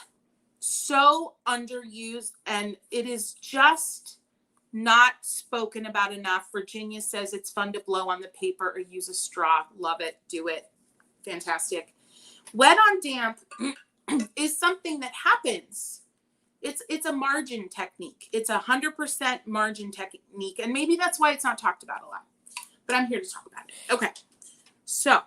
so underused, and it is just not spoken about enough. Virginia says it's fun to blow on the paper or use a straw. Love it. Do it. Fantastic. Wet on damp is something that happens. It's a margin technique. It's 100% margin technique. And maybe that's why it's not talked about a lot. But I'm here to talk about it. Okay. So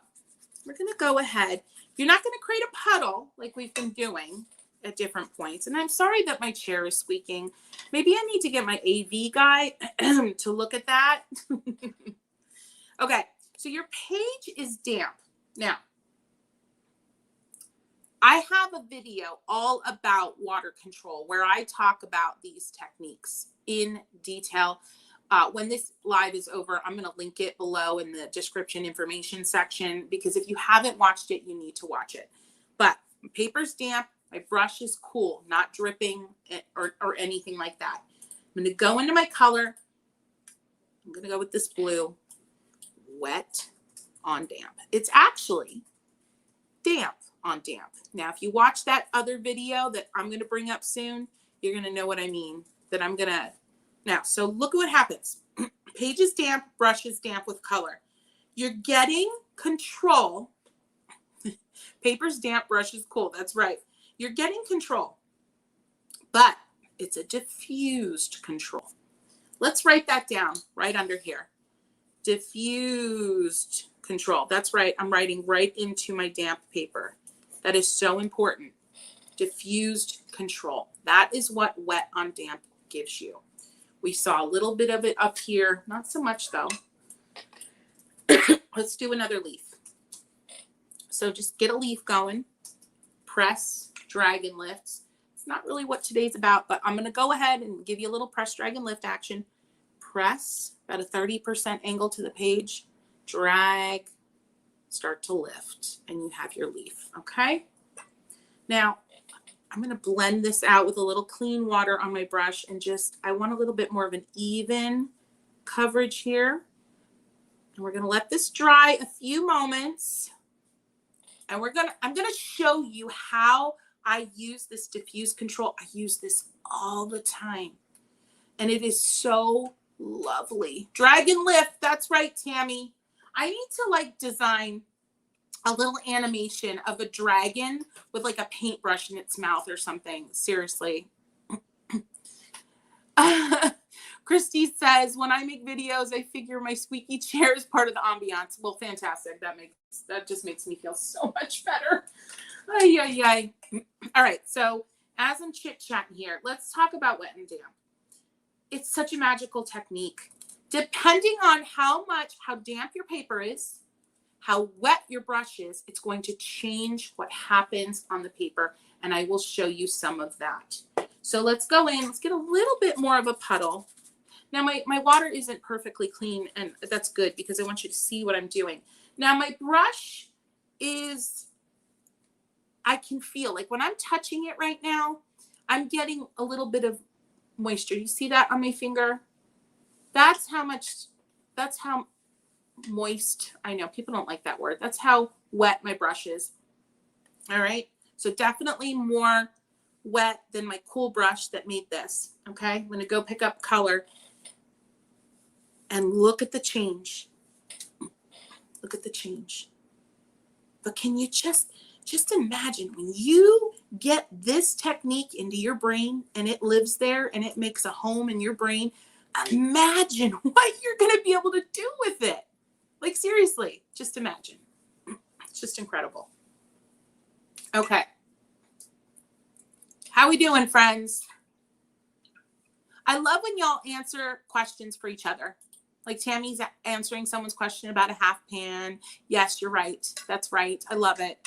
we're going to go ahead. You're not going to create a puddle like we've been doing at different points. And I'm sorry that my chair is squeaking. Maybe I need to get my AV guy to look at that. Okay. So your page is damp. Now, I have a video all about water control where I talk about these techniques in detail. When this live is over, I'm going to link it below in the description information section, because if you haven't watched it, you need to watch it. But paper's damp. My brush is cool, not dripping or anything like that. I'm going to go into my color. I'm going to go with this blue. Wet on damp. It's actually damp on damp. Now, if you watch that other video that I'm going to bring up soon, you're going to know what I mean. Now, so look at what happens. Page is damp, brush is damp with color. You're getting control. Paper's damp, brush is cool. That's right. You're getting control, but it's a diffused control. Let's write that down right under here. Diffused control. That's right. I'm writing right into my damp paper. That is so important. Diffused control. That is what wet on damp gives you. We saw a little bit of it up here. Not so much though. Let's do another leaf. So just get a leaf going. Press, drag, and lift. It's not really what today's about, but I'm going to go ahead and give you a little press, drag, and lift action. Press, about a 30% angle to the page. Drag, start to lift, and you have your leaf, okay? Now, I'm going to blend this out with a little clean water on my brush, and I want a little bit more of an even coverage here. And we're going to let this dry a few moments. And I'm going to show you how I use this diffuse control. I use this all the time. And it is so lovely. Drag and lift. That's right, Tammy. I need to design a little animation of a dragon with a paintbrush in its mouth or something. Seriously. Kristy says, when I make videos, I figure my squeaky chair is part of the ambiance. Well, fantastic. That just makes me feel so much better. Ay, ay, ay. All right. So as I'm chit-chatting here, let's talk about wet and damp. It's such a magical technique. Depending on how damp your paper is, how wet your brush is, it's going to change what happens on the paper. And I will show you some of that. So let's go in. Let's get a little bit more of a puddle. Now, my water isn't perfectly clean, and that's good because I want you to see what I'm doing. Now, my brush I can feel, when I'm touching it right now, I'm getting a little bit of moisture. You see that on my finger? That's how moist, I know people don't like that word. That's how wet my brush is. All right. So definitely more wet than my cool brush that made this. Okay. I'm going to go pick up color and look at the change. Look at the change. But can you just imagine when you get this technique into your brain and it lives there and it makes a home in your brain, imagine what you're going to be able to do with it. Seriously, just imagine. It's just incredible. Okay. How we doing, friends? I love when y'all answer questions for each other. Like Tammy's answering someone's question about a half pan. Yes, you're right. That's right. I love it.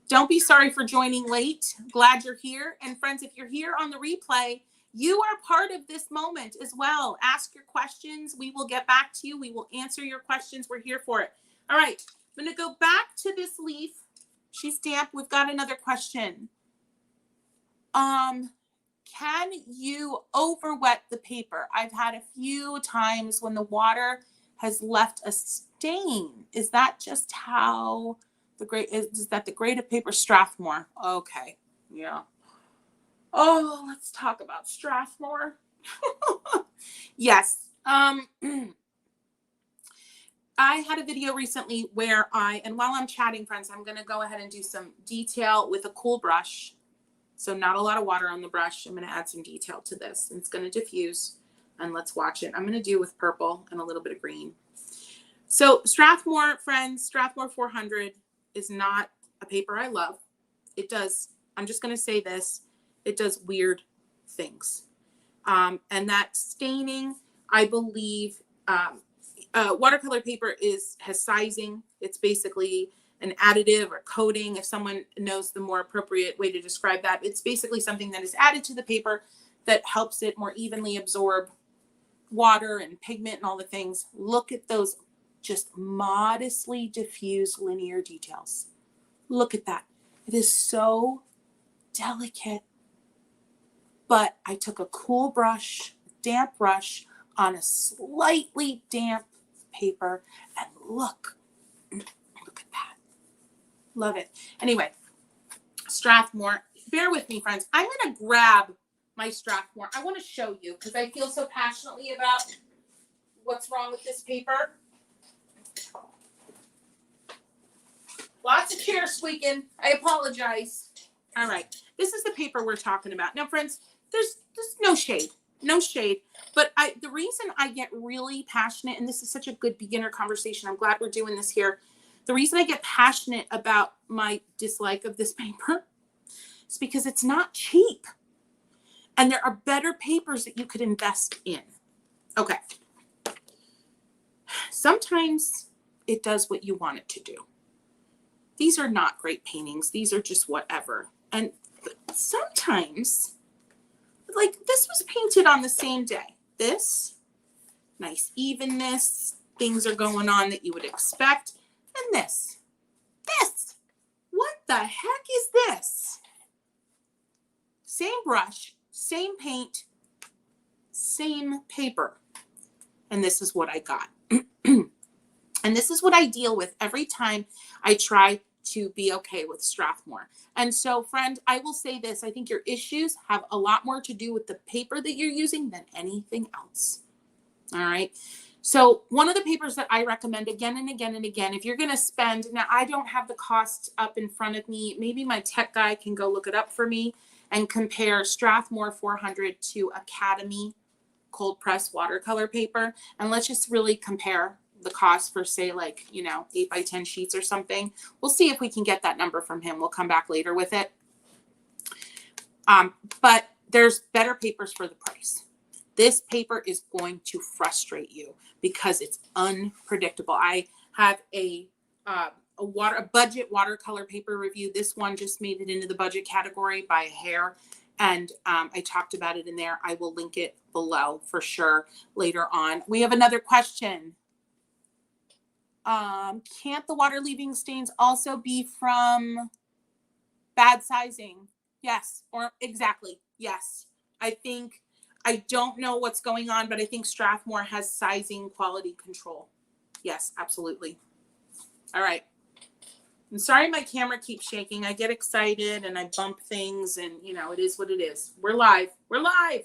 Don't be sorry for joining late. Glad you're here. And friends, if you're here on the replay, you are part of this moment as well. Ask your questions. We will get back to you. We will answer your questions. We're here for it. All right. I'm going to go back to this leaf. She's damp. We've got another question. Can you overwet the paper? I've had a few times when the water has left a stain. Is that just how the grade is that the grade of paper Strathmore? Okay. Yeah. Oh, let's talk about Strathmore. Yes. I had a video recently where and while I'm chatting, friends, I'm going to go ahead and do some detail with a cool brush. So not a lot of water on the brush. I'm going to add some detail to this. And it's going to diffuse. And let's watch it. I'm going to do with purple and a little bit of green. So Strathmore, friends, Strathmore 400 is not a paper I love. It does, I'm just going to say this, it does weird things. And that staining, I believe, watercolor paper has sizing. It's basically an additive or coating, if someone knows the more appropriate way to describe that. It's basically something that is added to the paper that helps it more evenly absorb water and pigment and all the things. Look at those just modestly diffused linear details. Look at that. It is so delicate. But I took a cool brush, damp brush, on a slightly damp paper, and look at that. Love it. Anyway, Strathmore, bear with me, friends. I'm going to grab my Strathmore. I want to show you because I feel so passionately about what's wrong with this paper. Lots of chairs squeaking. I apologize. All right. This is the paper we're talking about. Now, friends, there's no shade. No shade. But the reason I get really passionate, and this is such a good beginner conversation, I'm glad we're doing this here. The reason I get passionate about my dislike of this paper is because it's not cheap. And there are better papers that you could invest in. Okay. Sometimes it does what you want it to do. These are not great paintings. These are just whatever. And sometimes, like this was painted on the same day. This, nice evenness, things are going on that you would expect. And this, what the heck is this? Same brush, same paint, same paper. And this is what I got. And this is what I deal with every time I try to be okay with Strathmore. And so, friend, I will say this. I think your issues have a lot more to do with the paper that you're using than anything else. All right. So one of the papers that I recommend again and again and again, if you're going to spend, now I don't have the cost up in front of me. Maybe my tech guy can go look it up for me and compare Strathmore 400 to Academy cold press watercolor paper. And let's just really compare the cost for, say, like, 8 by 10 sheets or something. We'll see if we can get that number from him. We'll come back later with it. But there's better papers for the price. This paper is going to frustrate you because it's unpredictable. I have a budget watercolor paper review. This one just made it into the budget category by a hair. And I talked about it in there. I will link it below for sure later on. We have another question. Can't the water leaving stains also be from bad sizing? Yes, or exactly. Yes. I don't know what's going on, but I think Strathmore has sizing quality control. Yes, absolutely. All right. I'm sorry my camera keeps shaking. I get excited and I bump things and, it is what it is. We're live. We're live.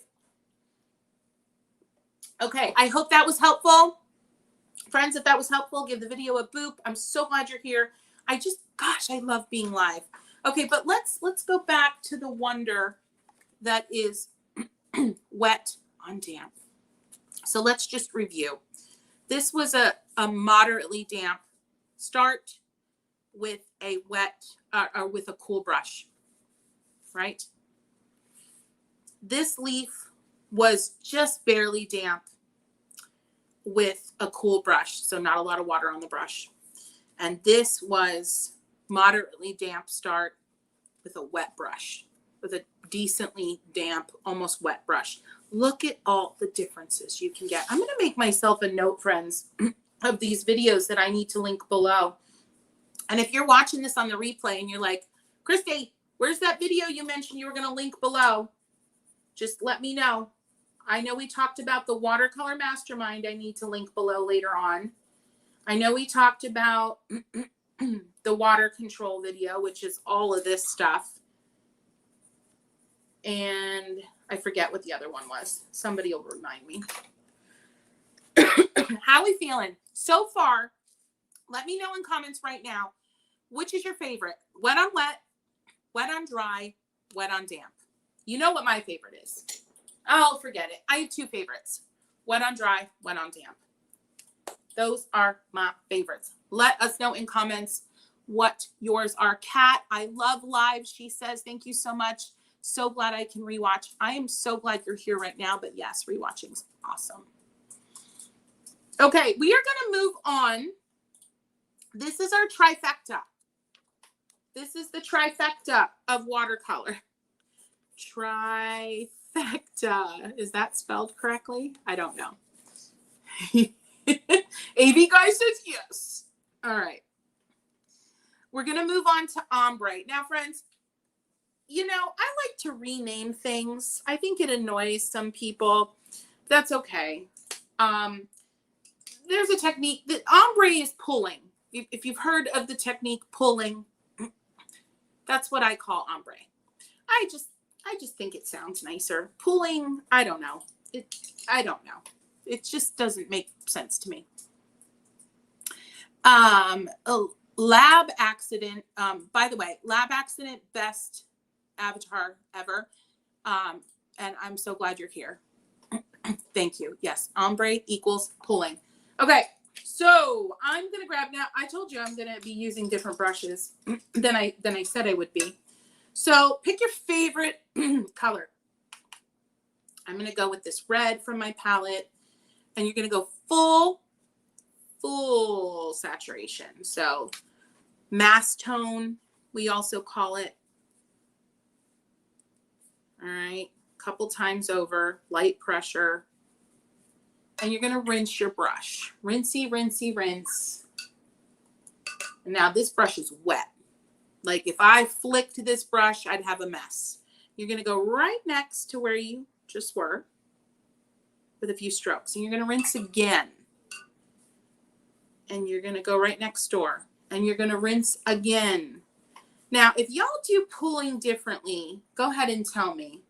Okay. I hope that was helpful. Friends, if that was helpful, give the video a boop. I'm so glad you're here. I love being live. Okay, but let's go back to the wonder that is wet on damp. So let's just review. This was a moderately damp start with a wet or with a cool brush, right? This leaf was just barely damp with a cool brush. So not a lot of water on the brush. And this was moderately damp start with a wet brush, with a decently damp, almost wet brush. Look at all the differences you can get. I'm going to make myself a note, friends, of these videos that I need to link below. And if you're watching this on the replay and you're like, Kristy, where's that video you mentioned you were going to link below? Just let me know. I know we talked about the Watercolor Mastermind I need to link below later on. I know we talked about the water control video, which is all of this stuff. And I forget what the other one was. Somebody will remind me. How are we feeling? So far, let me know in comments right now, which is your favorite? Wet on wet, wet on dry, wet on damp. You know what my favorite is. Oh, forget it. I have two favorites. Wet on dry, wet on damp. Those are my favorites. Let us know in comments what yours are. Kat, I love live. She says, thank you so much. So glad I can rewatch. I am so glad you're here right now, but yes, rewatching is awesome. Okay, we are going to move on. This is our trifecta. This is the trifecta of watercolor. Trifecta. Is that spelled correctly? I don't know. AV guy says yes. All right. We're going to move on to ombre. Now, friends, you know, I like to rename things. I think it annoys some people. That's okay. There's a technique that ombre is pulling. If you've heard of the technique pulling, that's what I call ombre. I just think it sounds nicer. Pulling, I don't know. I don't know. It just doesn't make sense to me. A lab accident. By the way, lab accident, best avatar ever. And I'm so glad you're here. Thank you. Yes, ombre equals pulling. Okay, so I'm gonna grab now. I told you I'm gonna be using different brushes than I said I would be. So pick your favorite color. I'm gonna go with this red from my palette, and you're gonna go full saturation. So mass tone, we also call it. All right, a couple times over, light pressure. And you're going to rinse your brush. Rinsey, rinsey, rinse. And now this brush is wet. Like if I flicked this brush, I'd have a mess. You're going to go right next to where you just were with a few strokes. And you're going to rinse again. And you're going to go right next door. And you're going to rinse again. Now, if y'all do pulling differently, go ahead and tell me.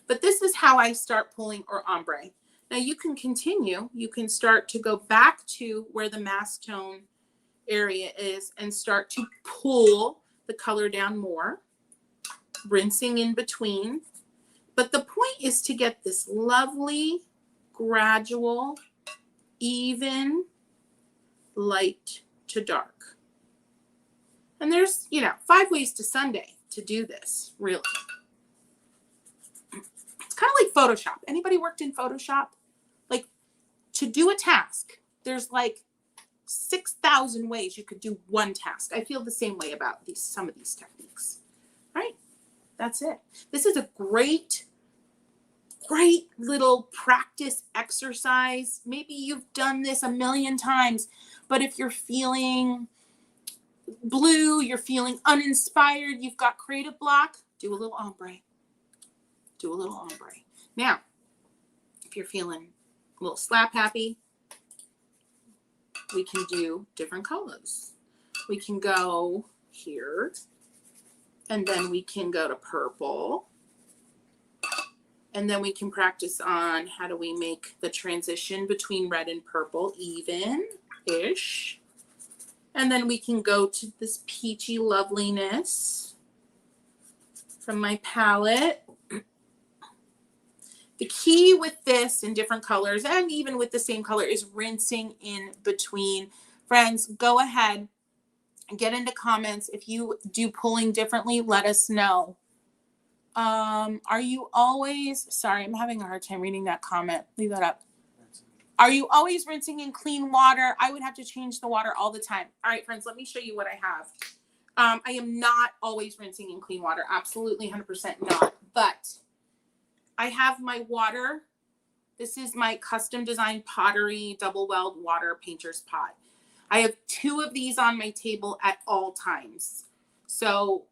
But this is how I start pulling or ombre. Now you can continue. You can start to go back to where the mass tone area is and start to pull the color down more, rinsing in between. But the point is to get this lovely, gradual, even light to dark. And there's, you know, 5 ways to Sunday to do this, really. It's kind of like Photoshop. Anybody worked in Photoshop? Like, to do a task, there's like 6,000 ways you could do one task. I feel the same way about some of these techniques. All right, that's it. This is a great little practice exercise. Maybe you've done this a million times, but if you're feeling blue, you're feeling uninspired, you've got creative block, do a little ombre. Do a little ombre. Now, if you're feeling a little slap happy, we can do different colors. We can go here, and then we can go to purple, and then we can practice on how do we make the transition between red and purple even-ish. And then we can go to this peachy loveliness from my palette. The key with this in different colors and even with the same color is rinsing in between. Friends, go ahead and get into comments. If you do pulling differently, let us know. Are you always, sorry, I'm having a hard time reading that comment. Leave that up. Are you always rinsing in clean water? I would have to change the water all the time. All right, friends, let me show you what I have. I am not always rinsing in clean water. Absolutely 100% not. But I have my water. This is my custom designed pottery double weld water painter's pot. I have 2 of these on my table at all times. So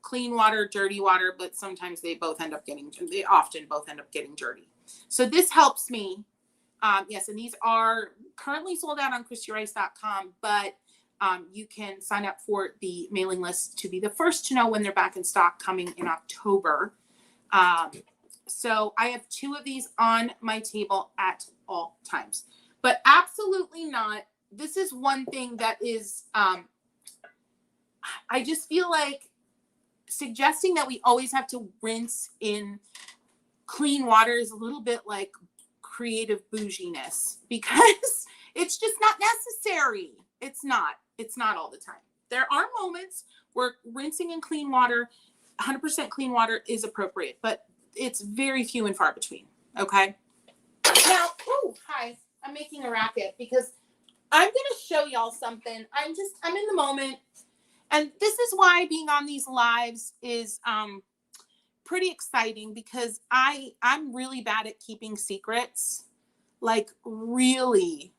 clean water, dirty water, but sometimes they often both end up getting dirty. So this helps me. Yes, and these are currently sold out on KristyRice.com, but you can sign up for the mailing list to be the first to know when they're back in stock coming in October. So I have 2 of these on my table at all times, but absolutely not. This is one thing that is, I just feel like suggesting that we always have to rinse in clean water is a little bit like creative bouginess, because it's just not necessary. It's not all the time. There are moments where rinsing in clean water, 100% clean water, is appropriate, but it's very few and far between. Okay. Now, hi, I'm making a racket because I'm going to show y'all something. I'm in the moment. And this is why being on these lives is, pretty exciting, because I'm really bad at keeping secrets, like really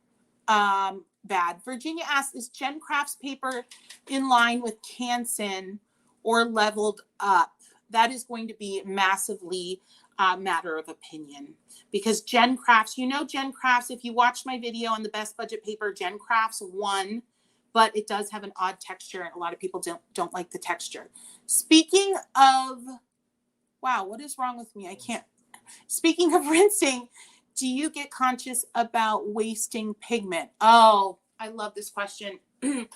bad. Virginia asked, is Jen Craft's paper in line with Canson or leveled up? That is going to be massively a matter of opinion, because Jen Crafts, Jen Crafts, if you watched my video on the best budget paper, Jen Crafts won, but it does have an odd texture and a lot of people don't like the texture. Speaking of, wow, what is wrong with me? Speaking of rinsing, do you get conscious about wasting pigment? Oh, I love this question. There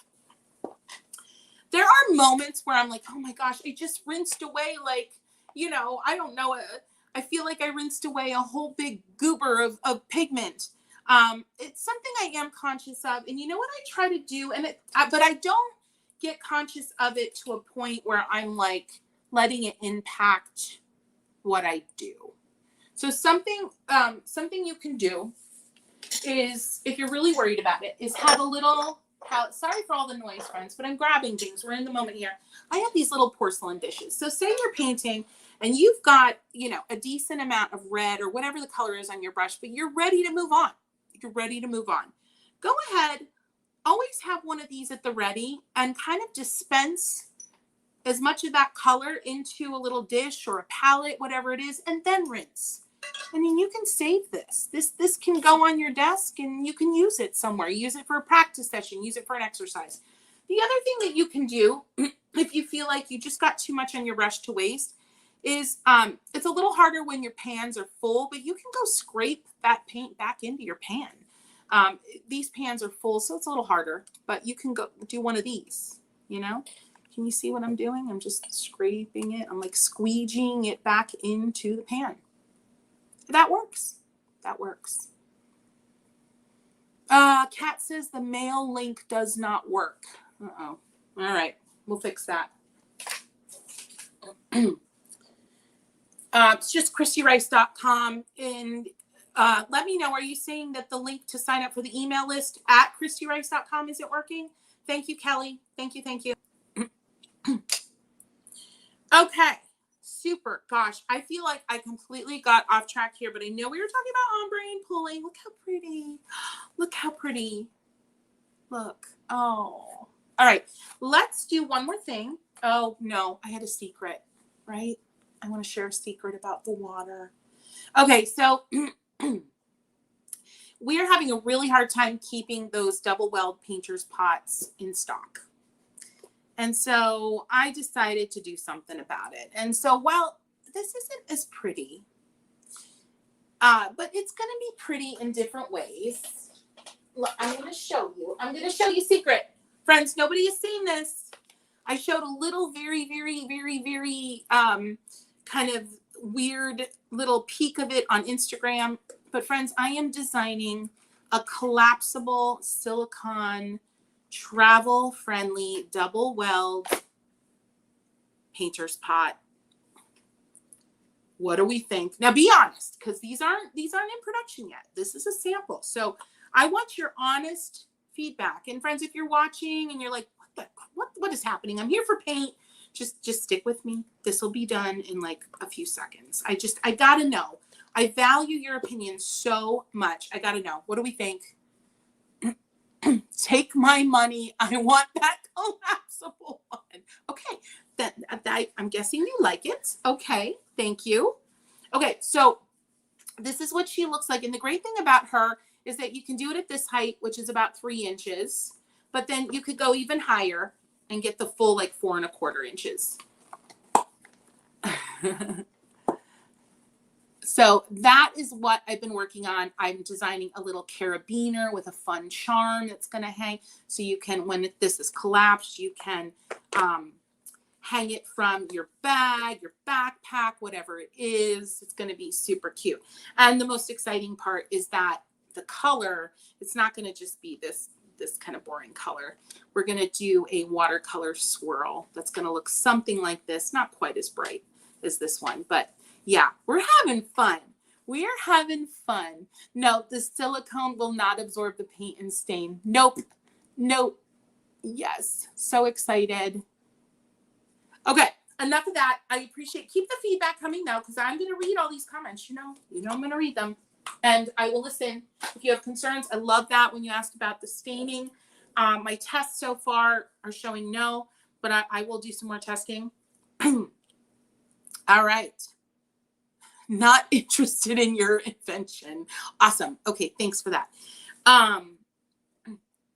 are moments where I'm like, oh my gosh, I just rinsed away, like, I don't know. I feel like I rinsed away a whole big goober of pigment. It's something I am conscious of. And you know what I try to do? But I don't get conscious of it to a point where I'm like letting it impact what I do. So something you can do is, if you're really worried about it, is have a little palette. Sorry for all the noise, friends, but I'm grabbing things. We're in the moment here. I have these little porcelain dishes. So say you're painting and you've got, a decent amount of red or whatever the color is on your brush, but you're ready to move on. Go ahead. Always have one of these at the ready and kind of dispense as much of that color into a little dish or a palette, whatever it is, and then rinse. I mean, you can save this. This can go on your desk and you can use it somewhere. Use it for a practice session. Use it for an exercise. The other thing that you can do, if you feel like you just got too much on your brush to waste, is it's a little harder when your pans are full, but you can go scrape that paint back into your pan. These pans are full, so it's a little harder, but you can go do one of these, Can you see what I'm doing? I'm just scraping it. I'm like squeegeeing it back into the pan. That works. Kat says the mail link does not work. Uh-oh. All right. We'll fix that. It's just KristyRice.com. And let me know, are you saying that the link to sign up for the email list at KristyRice.com isn't working? Thank you, Kelly. Thank you. Okay, super. Gosh, I feel like I completely got off track here, but I know we were talking about ombre and pulling. Look how pretty. Look. Oh. All right, let's do one more thing. Oh, no, I had a secret, right? I want to share a secret about the water. Okay, so we are having a really hard time keeping those double weld painter's pots in stock. And so I decided to do something about it. And so while this isn't as pretty, but it's going to be pretty in different ways. Look, I'm going to show you secret. Friends, nobody has seen this. I showed a little very, very, very, very kind of weird little peek of it on Instagram. But friends, I am designing a collapsible silicone travel-friendly double weld painter's pot. What do we think? Now be honest, because these aren't in production yet. This is a sample. So I want your honest feedback. And friends, if you're watching and you're like, what is happening? I'm here for paint. Just stick with me. This will be done in like a few seconds. I gotta know. I value your opinion so much. I gotta know. What do we think? Take my money. I want that collapsible one. Okay. I'm guessing you like it. Okay. Thank you. Okay. So this is what she looks like. And the great thing about her is that you can do it at this height, which is about 3 inches, but then you could go even higher and get the full like 4 1/4 inches. So that is what I've been working on. I'm designing a little carabiner with a fun charm that's going to hang. So you can, when this is collapsed, you can hang it from your bag, your backpack, whatever it is. It's going to be super cute. And the most exciting part is that the color, it's not going to just be this kind of boring color. We're going to do a watercolor swirl that's going to look something like this. Not quite as bright as this one, but yeah, we're having fun. We are having fun. No, the silicone will not absorb the paint and stain. Nope. Yes. So excited. Okay. Enough of that. I appreciate, keep the feedback coming now, because I'm going to read all these comments. You know, I'm going to read them and I will listen if you have concerns. I love that when you asked about the staining. My tests so far are showing no, but I will do some more testing. All right. Not interested in your invention. Awesome. Okay. Thanks for that.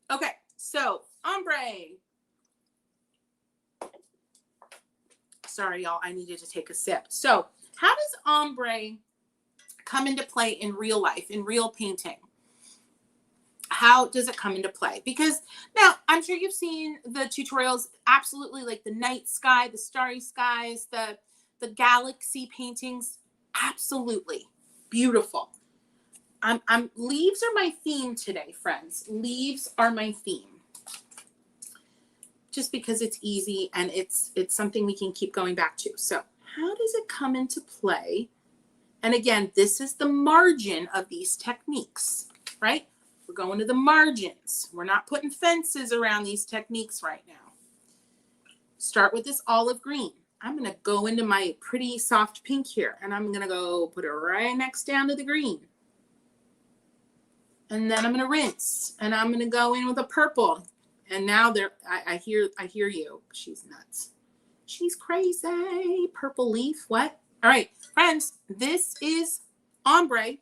Okay. So ombre. Sorry, y'all. I needed to take a sip. So how does ombre come into play in real life, in real painting? How does it come into play? Because now I'm sure you've seen the tutorials, absolutely, like the night sky, the starry skies, the galaxy paintings. Absolutely beautiful. Leaves are my theme today, friends. Leaves are my theme. Just because it's easy and it's something we can keep going back to. So how does it come into play? And again, this is the margin of these techniques, right? We're going to the margins. We're not putting fences around these techniques right now. Start with this olive green. I'm going to go into my pretty soft pink here, and I'm going to go put it right next down to the green. And then I'm going to rinse, and I'm going to go in with a purple. And now I hear you. She's nuts. She's crazy. Purple leaf. What? All right, friends, this is ombre.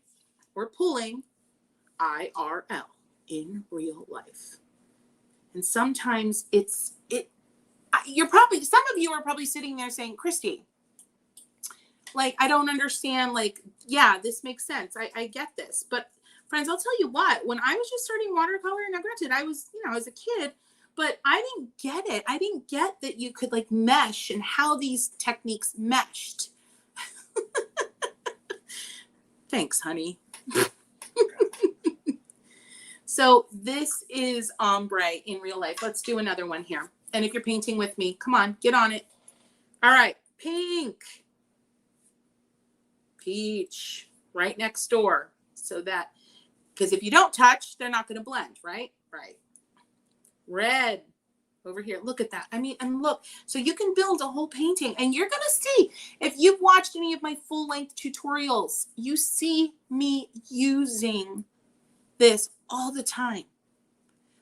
We're pulling IRL, in real life. And sometimes some of you are probably sitting there saying, Kristy, like, I don't understand. Like, yeah, this makes sense. I get this. But friends, I'll tell you what, when I was just starting watercolor, now granted, I was a kid, but I didn't get it. I didn't get that you could like mesh and how these techniques meshed. Thanks, honey. So this is ombre in real life. Let's do another one here. And if you're painting with me, come on, get on it. All right, pink. Peach, right next door. So that, because if you don't touch, they're not going to blend, right? Right. Red over here. Look at that. I mean, and look, so you can build a whole painting, and you're going to see, if you've watched any of my full-length tutorials, you see me using this all the time.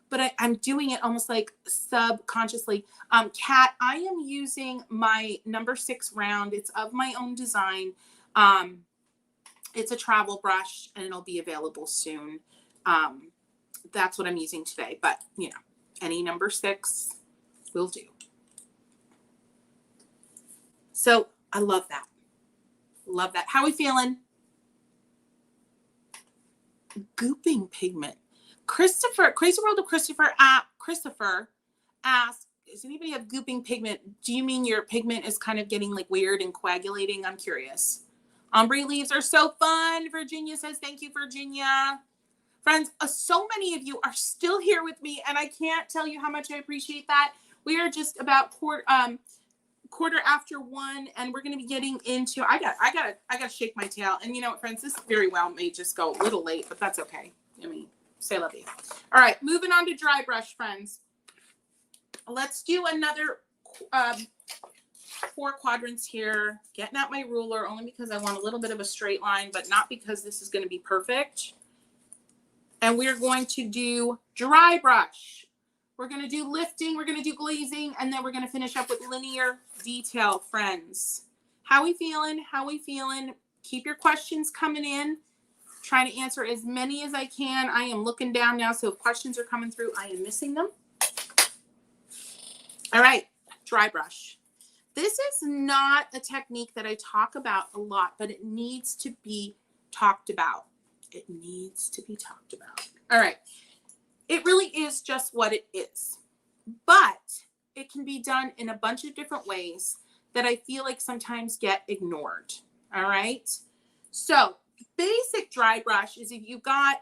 But I'm doing it almost like subconsciously. Kat, I am using my number 6 round. It's of my own design. It's a travel brush, and it'll be available soon. That's what I'm using today. But, any number 6 will do. So I love that. Love that. How are we feeling? Gooping pigment. Christopher, Crazy World of Christopher asked, does anybody have gooping pigment? Do you mean your pigment is kind of getting like weird and coagulating? I'm curious. Ombre leaves are so fun. Virginia says, thank you, Virginia. Friends, so many of you are still here with me, and I can't tell you how much I appreciate that. We are just about 1:15, and we're going to be getting into, I gotta shake my tail. And you know what, friends, this very well may just go a little late, but that's okay. I mean, say love you. All right, moving on to dry brush, friends. Let's do another 4 quadrants here. Getting out my ruler only because I want a little bit of a straight line, but not because this is going to be perfect. And we're going to do dry brush. We're going to do lifting, we're going to do glazing, and then we're going to finish up with linear detail, friends. How we feeling? How we feeling? Keep your questions coming in. Trying to answer as many as I can. I am looking down now, so if questions are coming through, I am missing them. All right, dry brush. This is not a technique that I talk about a lot, but it needs to be talked about. It needs to be talked about. All right. It really is just what it is, but it can be done in a bunch of different ways that I feel like sometimes get ignored. All right. So basic dry brush is if you've got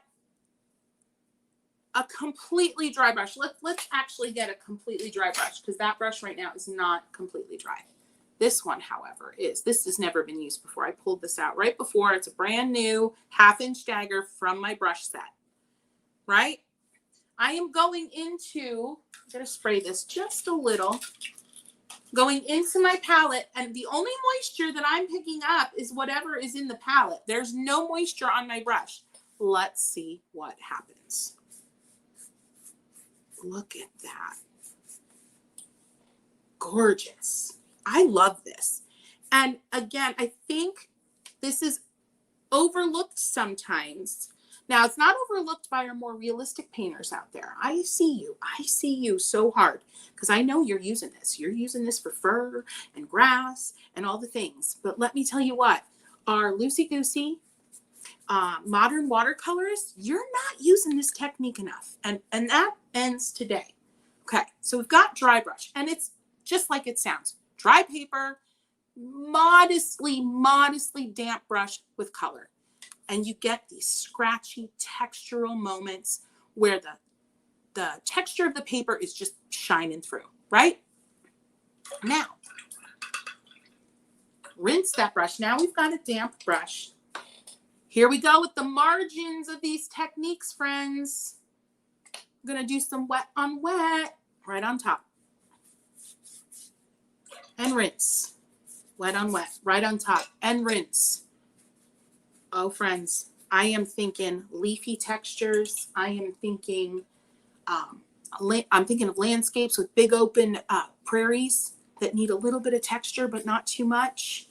a completely dry brush. Let's actually get a completely dry brush because that brush right now is not completely dry. This one, however, is. This has never been used before. I pulled this out right before. It's a brand new 1/2-inch dagger from my brush set, right? I am going into, I'm going to spray this just a little, going into my palette, and the only moisture that I'm picking up is whatever is in the palette. There's no moisture on my brush. Let's see what happens. Look at that. Gorgeous. I love this. And again, I think this is overlooked sometimes. Now, it's not overlooked by our more realistic painters out there. I see you. I see you so hard because I know you're using this. You're using this for fur and grass and all the things. But let me tell you what, our loosey-goosey modern watercolorists, you're not using this technique enough. And that ends today. Okay, so we've got dry brush, and it's just like it sounds. Dry paper, modestly damp brush with color. And you get these scratchy textural moments where the texture of the paper is just shining through, right? Now, rinse that brush. Now we've got a damp brush. Here we go with the margins of these techniques, friends. I'm going to do some wet on wet right on top. And rinse. Wet on wet right on top. And rinse. Oh, friends, I am thinking leafy textures. I am thinking, I'm thinking of landscapes with big open prairies that need a little bit of texture, but not too much.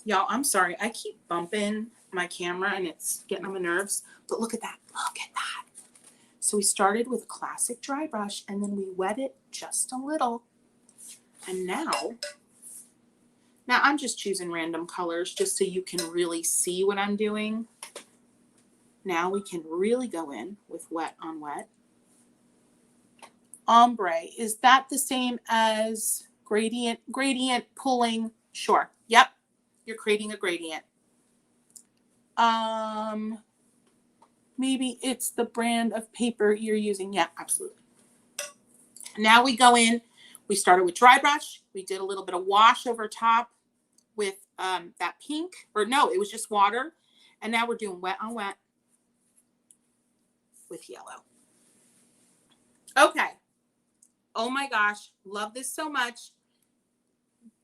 Y'all, I'm sorry. I keep bumping my camera and it's getting on my nerves, but look at that. Look at that. So we started with a classic dry brush and then we wet it just a little. And now I'm just choosing random colors just so you can really see what I'm doing. Now we can really go in with wet on wet. Ombre, is that the same as gradient? Gradient pulling, sure. Yep, you're creating a gradient. Maybe it's the brand of paper you're using. Yeah, absolutely. Now we go in, we started with dry brush. We did a little bit of wash over top with that pink, or no, it was just water. And now we're doing wet on wet with yellow. Okay. Oh my gosh, love this so much.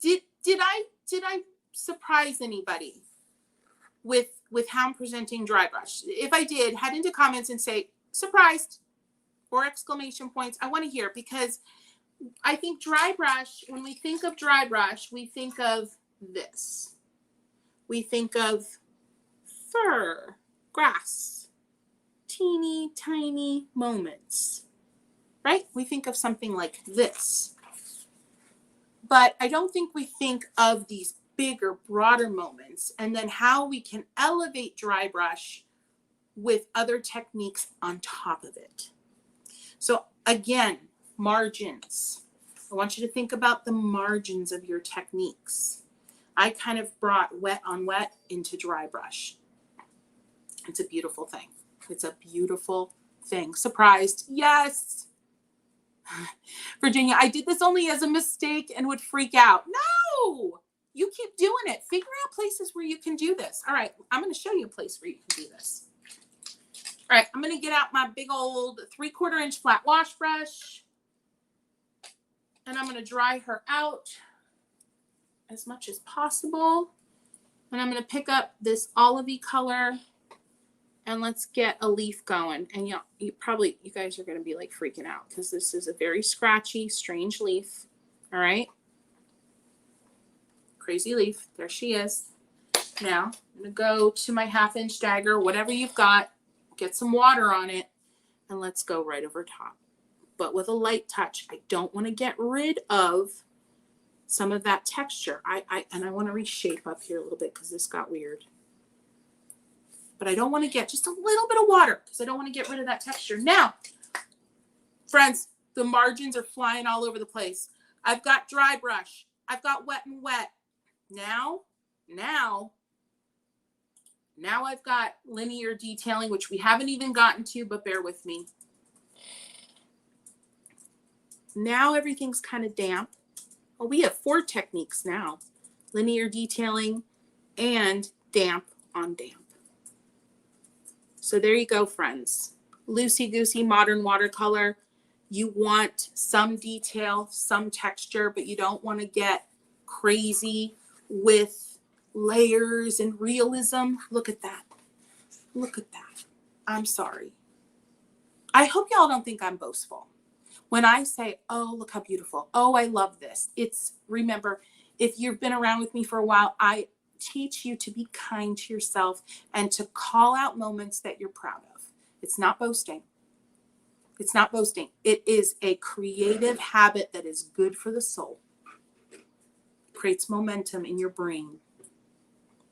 Did I surprise anybody with how I'm presenting dry brush? If I did, head into comments and say surprised or exclamation points. I want to hear, because I think dry brush, when we think of dry brush, we think of this. We think of fur, grass, teeny tiny moments, right? We think of something like this. But I don't think we think of these bigger, broader moments, and then how we can elevate dry brush with other techniques on top of it. So again, margins. I want you to think about the margins of your techniques. I kind of brought wet on wet into dry brush. It's a beautiful thing. It's a beautiful thing. Surprised? Yes. Virginia, I did this only as a mistake and would freak out. No, you keep doing it. Figure out places where you can do this. All right, I'm going to show you a place where you can do this. All right, I'm going to get out my big old 3/4 inch flat wash brush. And I'm going to dry her out as much as possible. And I'm going to pick up this olivey color. And let's get a leaf going. And you guys are going to be like freaking out because this is a very scratchy, strange leaf. All right. Crazy leaf. There she is. Now I'm going to go to my 1/2 inch dagger, whatever you've got, get some water on it, and let's go right over top. But with a light touch. I don't want to get rid of some of that texture. And I want to reshape up here a little bit because this got weird. But I don't want to get just a little bit of water because I don't want to get rid of that texture. Now, friends, the margins are flying all over the place. I've got dry brush. I've got wet and wet. Now I've got linear detailing, which we haven't even gotten to, but bear with me. Now everything's kind of damp. Well, we have 4 techniques now. Linear detailing and damp on damp. So there you go, friends. Loosey-goosey modern watercolor. You want some detail, some texture, but you don't want to get crazy with layers and realism. Look at that. Look at that. I'm sorry. I hope y'all don't think I'm boastful. When I say, oh, look how beautiful. Oh, I love this. Remember, if you've been around with me for a while, I teach you to be kind to yourself and to call out moments that you're proud of. It's not boasting. It's not boasting. It is a creative habit that is good for the soul. It creates momentum in your brain.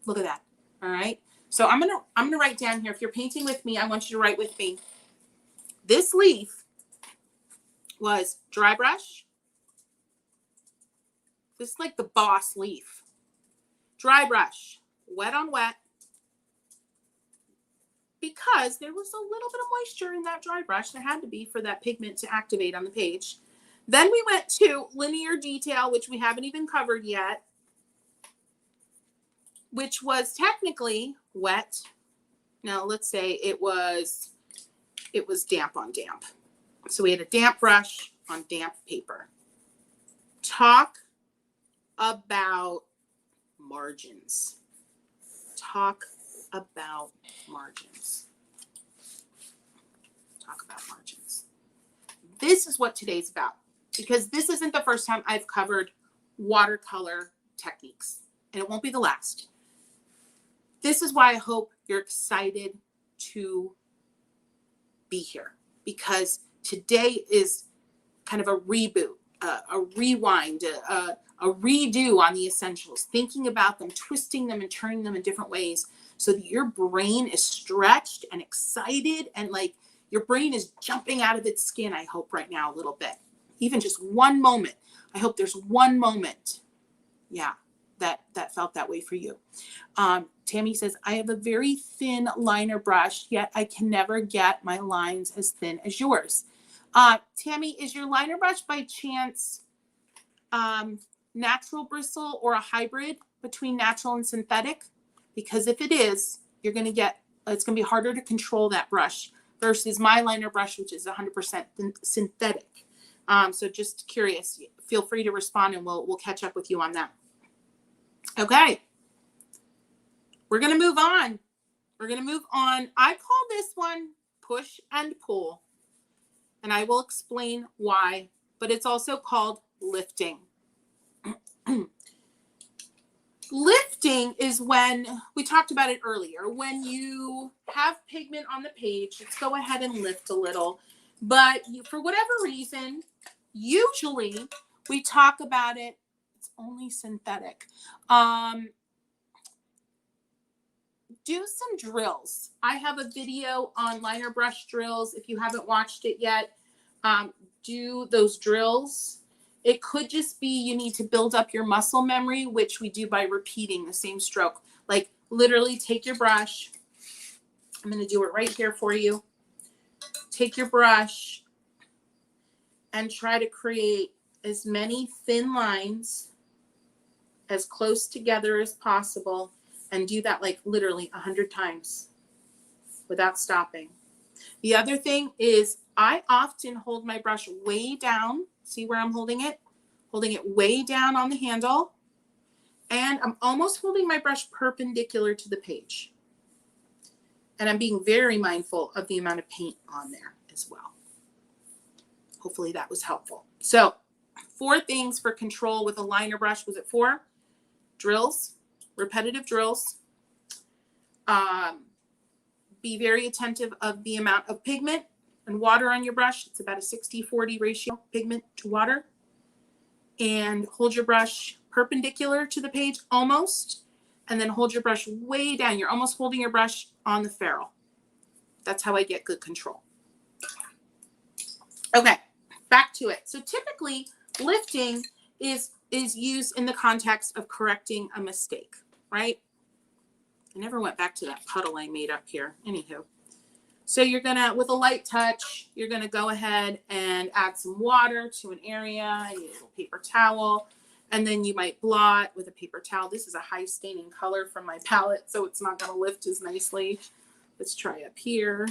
Look at that. All right. So I'm gonna write down here. If you're painting with me, I want you to write with me. This leaf was dry brush. This is like the boss leaf. Dry brush, wet on wet, because there was a little bit of moisture in that dry brush. There had to be for that pigment to activate on the page. Then we went to linear detail, which we haven't even covered yet, which was technically wet. Now let's say it was damp on damp. So we had a damp brush on damp paper. Talk about margins. Talk about margins. Talk about margins. This is what today's about, because this isn't the first time I've covered watercolor techniques, and it won't be the last. This is why I hope you're excited to be here, because today is kind of a reboot, a rewind, a redo on the essentials, thinking about them, twisting them and turning them in different ways so that your brain is stretched and excited, and like your brain is jumping out of its skin, I hope right now a little bit. Even just one moment. I hope there's one moment, yeah, that felt that way for you. Tammy says, I have a very thin liner brush, yet I can never get my lines as thin as yours. Tammy, is your liner brush by chance natural bristle or a hybrid between natural and synthetic? Because if it is, it's going to be harder to control that brush versus my liner brush, which is 100% synthetic. So just curious, feel free to respond and we'll catch up with you on that. Okay. We're going to move on. I call this one push and pull, and I will explain why, but it's also called lifting. Lifting is when, we talked about it earlier, when you have pigment on the page, let's go ahead and lift a little, but for whatever reason, usually we talk about it, it's only synthetic. Do some drills. I have a video on liner brush drills. If you haven't watched it yet, do those drills. It could just be you need to build up your muscle memory, which we do by repeating the same stroke. Like literally take your brush. I'm going to do it right here for you. Take your brush and try to create as many thin lines as close together as possible, and do that like literally 100 times without stopping. The other thing is I often hold my brush way down. See where I'm holding it? Holding it way down on the handle. And I'm almost holding my brush perpendicular to the page. And I'm being very mindful of the amount of paint on there as well. Hopefully that was helpful. So 4 things for control with a liner brush. Was it 4? Drills, repetitive drills. Be very attentive of the amount of pigment and water on your brush. It's about a 60-40 ratio, pigment to water. And hold your brush perpendicular to the page almost, and then hold your brush way down. You're almost holding your brush on the ferrule. That's how I get good control. Okay, back to it. So typically lifting is used in the context of correcting a mistake, right? I never went back to that puddle I made up here. Anywho. So you're gonna, with a light touch, you're gonna go ahead and add some water to an area. I need a little paper towel. And then you might blot with a paper towel. This is a high staining color from my palette, so it's not gonna lift as nicely. Let's try up here.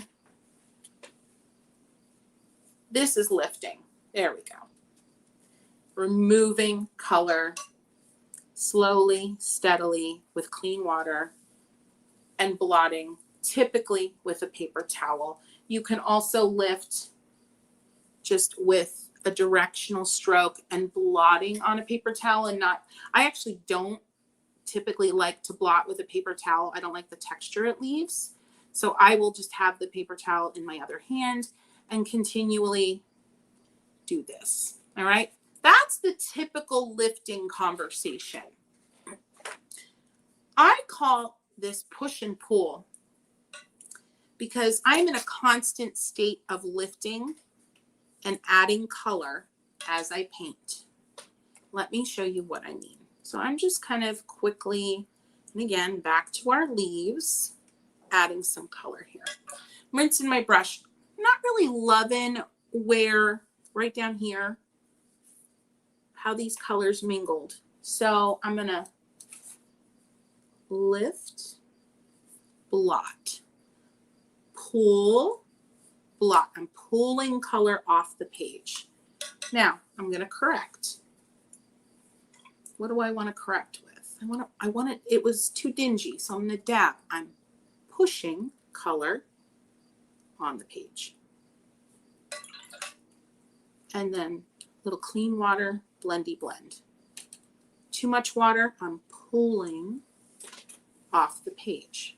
This is lifting. There we go. Removing color slowly, steadily with clean water and blotting, typically with a paper towel. You can also lift just with a directional stroke and blotting on a paper towel, and not, I actually don't typically like to blot with a paper towel. I don't like the texture it leaves. So I will just have the paper towel in my other hand and continually do this. All right. That's the typical lifting conversation. I call this push and pull because I'm in a constant state of lifting and adding color as I paint. Let me show you what I mean. So I'm just kind of quickly, and again, back to our leaves, adding some color here. I'm rinsing my brush. I'm not really loving where, right down here, how these colors mingled. So I'm gonna lift, blot, pull, blot. I'm pulling color off the page. Now I'm going to correct. What do I want to correct with? I want it, it was too dingy, so I'm going to dab. I'm pushing color on the page. And then a little clean water, blendy blend. Too much water, I'm pulling off the page.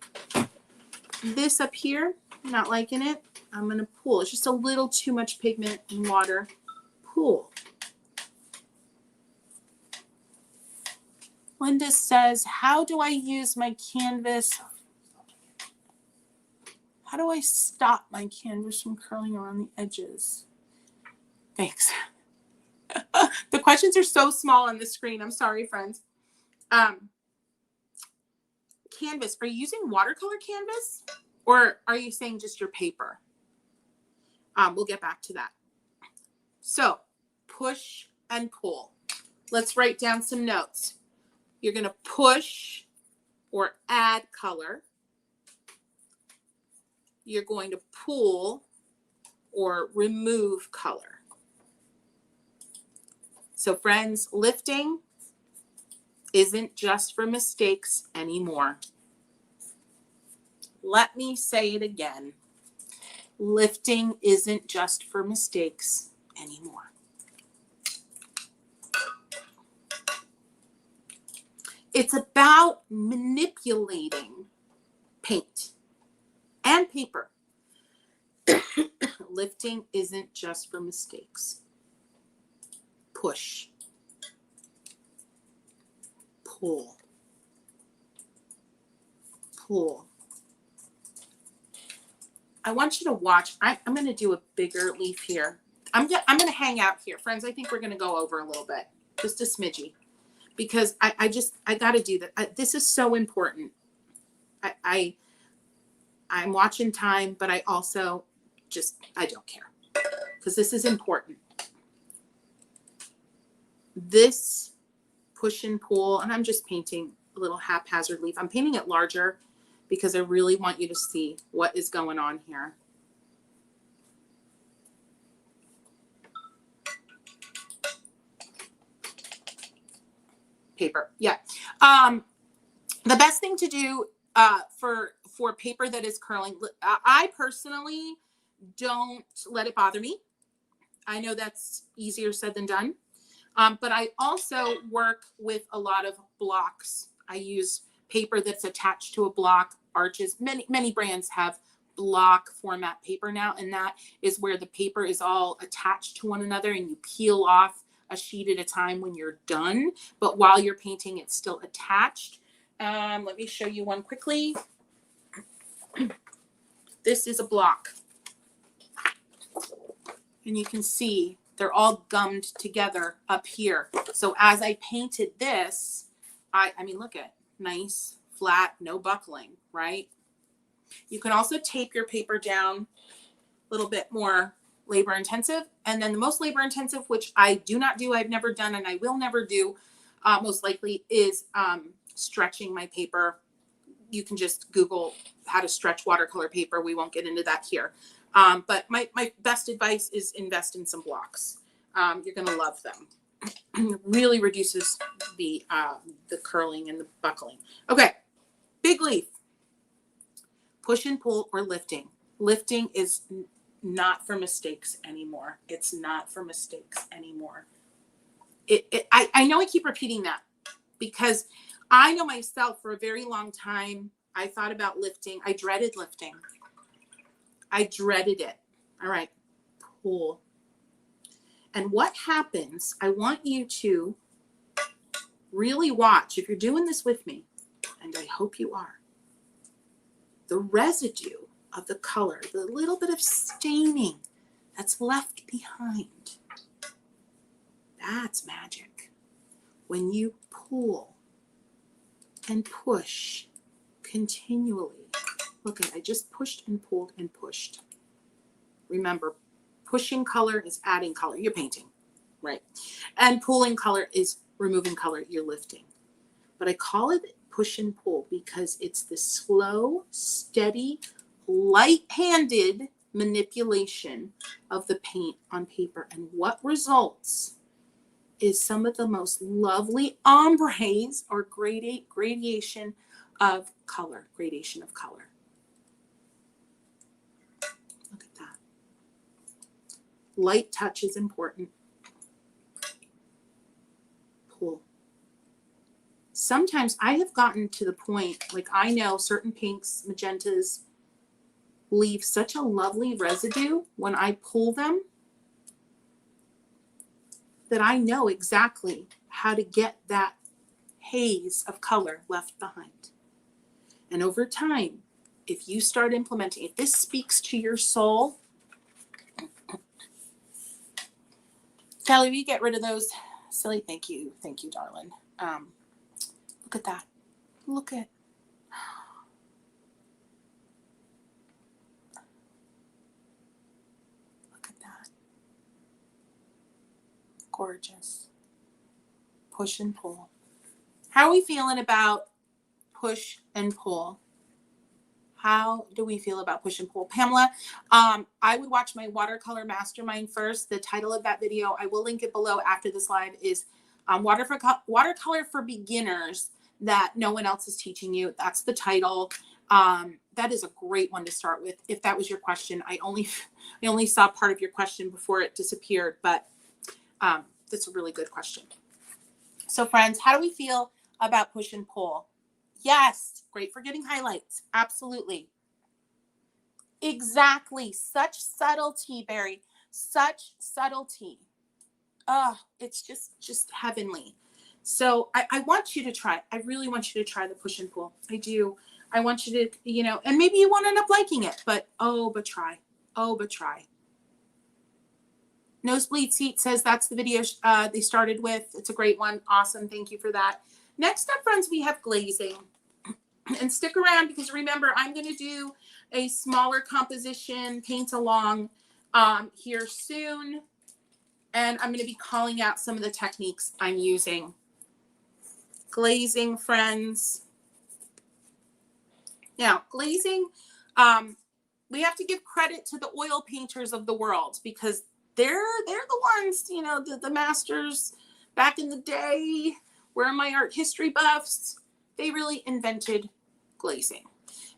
This up here, not liking it. I'm going to pull. It's just a little too much pigment and water. Pull. Linda says, how do I use my canvas? How do I stop my canvas from curling around the edges? Thanks. The questions are so small on the screen. I'm sorry, friends. Canvas, are you using watercolor canvas or are you saying just your paper? We'll get back to that. So push and pull. Let's write down some notes. You're going to push or add color. You're going to pull or remove color. So friends, lifting isn't just for mistakes anymore. Let me say it again. Lifting isn't just for mistakes anymore. It's about manipulating paint and paper. Lifting isn't just for mistakes. Push. Pull. Pull. I want you to watch. I'm going to do a bigger leaf here. I'm going to hang out here. Friends, I think we're going to go over a little bit. Just a smidgy. Because I got to do that. This is so important. I'm watching time, but I also I don't care. Because this is important. this push and pull, and I'm just painting a little haphazard leaf. I'm painting it larger because I really want you to see what is going on here. Paper, yeah. The best thing to do for paper that is curling, I personally don't let it bother me. I know that's easier said than done. But I also work with a lot of blocks. I use paper that's attached to a block, arches. Many brands have block format paper now, and that is where the paper is all attached to one another and you peel off a sheet at a time when you're done. But while you're painting, it's still attached. Let me show you one quickly. This is a block. And you can see they're all gummed together up here. So as I painted this, I mean, look at nice, flat, no buckling, right? You can also tape your paper down a little bit more labor intensive. And then the most labor intensive, which I do not do, I've never done, and I will never do, most likely is stretching my paper. You can just Google how to stretch watercolor paper. We won't get into that here. But my best advice is invest in some blocks. You're going to love them. It really reduces the curling and the buckling. Okay, big leaf. Push and pull or lifting. Lifting is not for mistakes anymore. It's not for mistakes anymore. I know I keep repeating that because I know myself for a very long time, I thought about lifting. I dreaded lifting. I dreaded it. All right, pull. And what happens, I want you to really watch, if you're doing this with me, and I hope you are, the residue of the color, the little bit of staining that's left behind, that's magic. When you pull and push continually, look at, I just pushed and pulled and pushed. Remember, pushing color is adding color. You're painting, right? And pulling color is removing color. You're lifting. But I call it push and pull because it's the slow, steady, light-handed manipulation of the paint on paper. And what results is some of the most lovely ombres or gradation of color. Gradation of color. Look at that. Light touch is important. Pull. Sometimes I have gotten to the point, like I know certain pinks, magentas leave such a lovely residue when I pull them that I know exactly how to get that haze of color left behind. And over time, if you start implementing, if this speaks to your soul, Kelly, will you get rid of those silly? Thank you, darling. Look at that. Look at. Look at that. Gorgeous. Push and pull. How are we feeling about push and pull? How do we feel about push and pull? Pamela, I would watch my Watercolor Mastermind first. The title of that video, I will link it below after this live, is Watercolor for Beginners that no one else is teaching you. That's the title. That is a great one to start with. If that was your question, I only saw part of your question before it disappeared, but that's a really good question. So friends, how do we feel about push and pull? Yes, great for getting highlights. Absolutely. Exactly. Such subtlety, Barry. Such subtlety. Oh, it's just heavenly. So I want you to try. I really want you to try the push and pull. I do. I want you to, and maybe you won't end up liking it, but try. Oh, but try. Nosebleed Seat says that's the video they started with. It's a great one. Awesome. Thank you for that. Next up, friends, we have glazing. And stick around because remember, I'm going to do a smaller composition paint along here soon. And I'm going to be calling out some of the techniques I'm using. Glazing friends. Now, glazing, we have to give credit to the oil painters of the world because they're the ones, you know, the masters back in the day. Where are my art history buffs? They really invented glazing.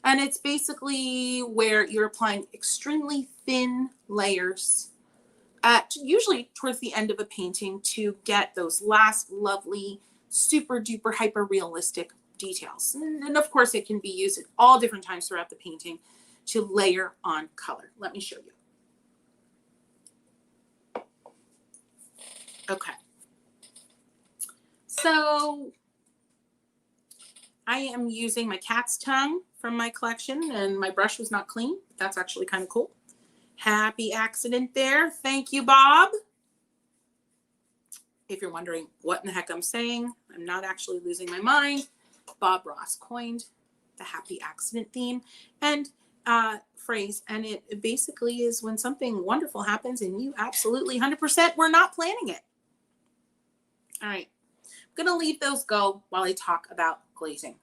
And it's basically where you're applying extremely thin layers usually towards the end of a painting to get those last lovely, super duper hyper realistic details. And of course it can be used at all different times throughout the painting to layer on color. Let me show you. Okay. So I am using my cat's tongue from my collection and my brush was not clean. That's actually kind of cool. Happy accident there. Thank you, Bob. If you're wondering what in the heck I'm saying, I'm not actually losing my mind. Bob Ross coined the happy accident theme and phrase. And it basically is when something wonderful happens and you absolutely 100% were not planning it. All right. I'm going to leave those go while I talk about glazing.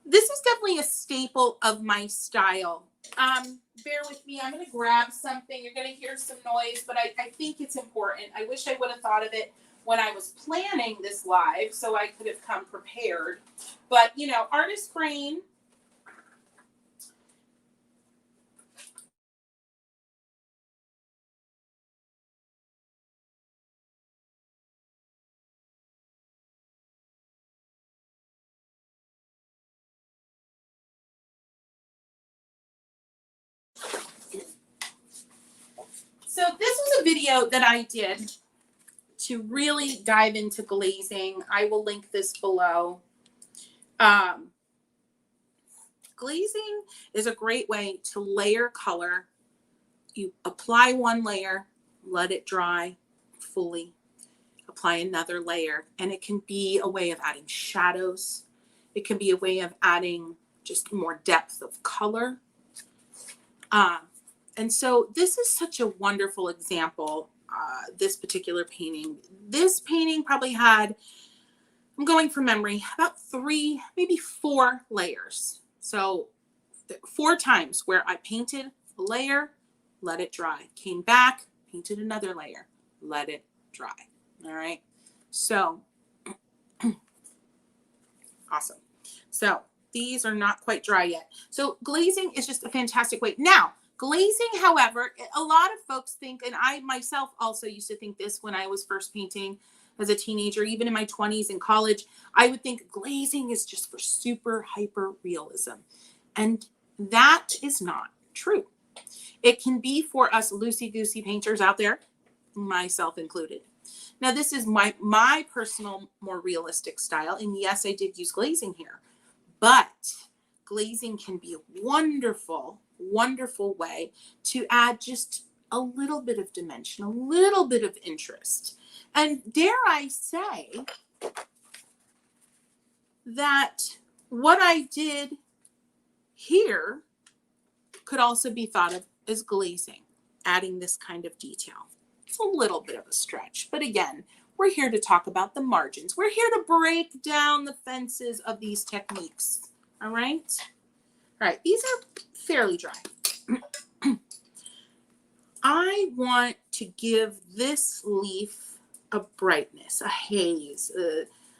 This is definitely a staple of my style. Bear with me. I'm going to grab something. You're going to hear some noise, but I think it's important. I wish I would have thought of it when I was planning this live so I could have come prepared. But, you know, artist brain. So this was a video that I did to really dive into glazing. I will link this below. Glazing is a great way to layer color. You apply one layer, let it dry fully, apply another layer, and it can be a way of adding shadows. It can be a way of adding just more depth of color. And so this is such a wonderful example, this particular painting. This painting probably had, I'm going from memory, about 3, maybe 4 layers. So 4 times where I painted a layer, let it dry, came back, painted another layer, let it dry. All right. So awesome. So these are not quite dry yet. So glazing is just a fantastic way. Now, glazing, however, a lot of folks think, and I myself also used to think this when I was first painting as a teenager, even in my 20s in college, I would think glazing is just for super hyper realism. And that is not true. It can be for us loosey-goosey painters out there, myself included. Now, this is my personal, more realistic style. And yes, I did use glazing here. But glazing can be a wonderful, wonderful way to add just a little bit of dimension, a little bit of interest. And dare I say that what I did here could also be thought of as glazing, adding this kind of detail. It's a little bit of a stretch, but again, we're here to talk about the margins. We're here to break down the fences of these techniques. All right? All right, these are fairly dry. I want to give this leaf a brightness, a haze,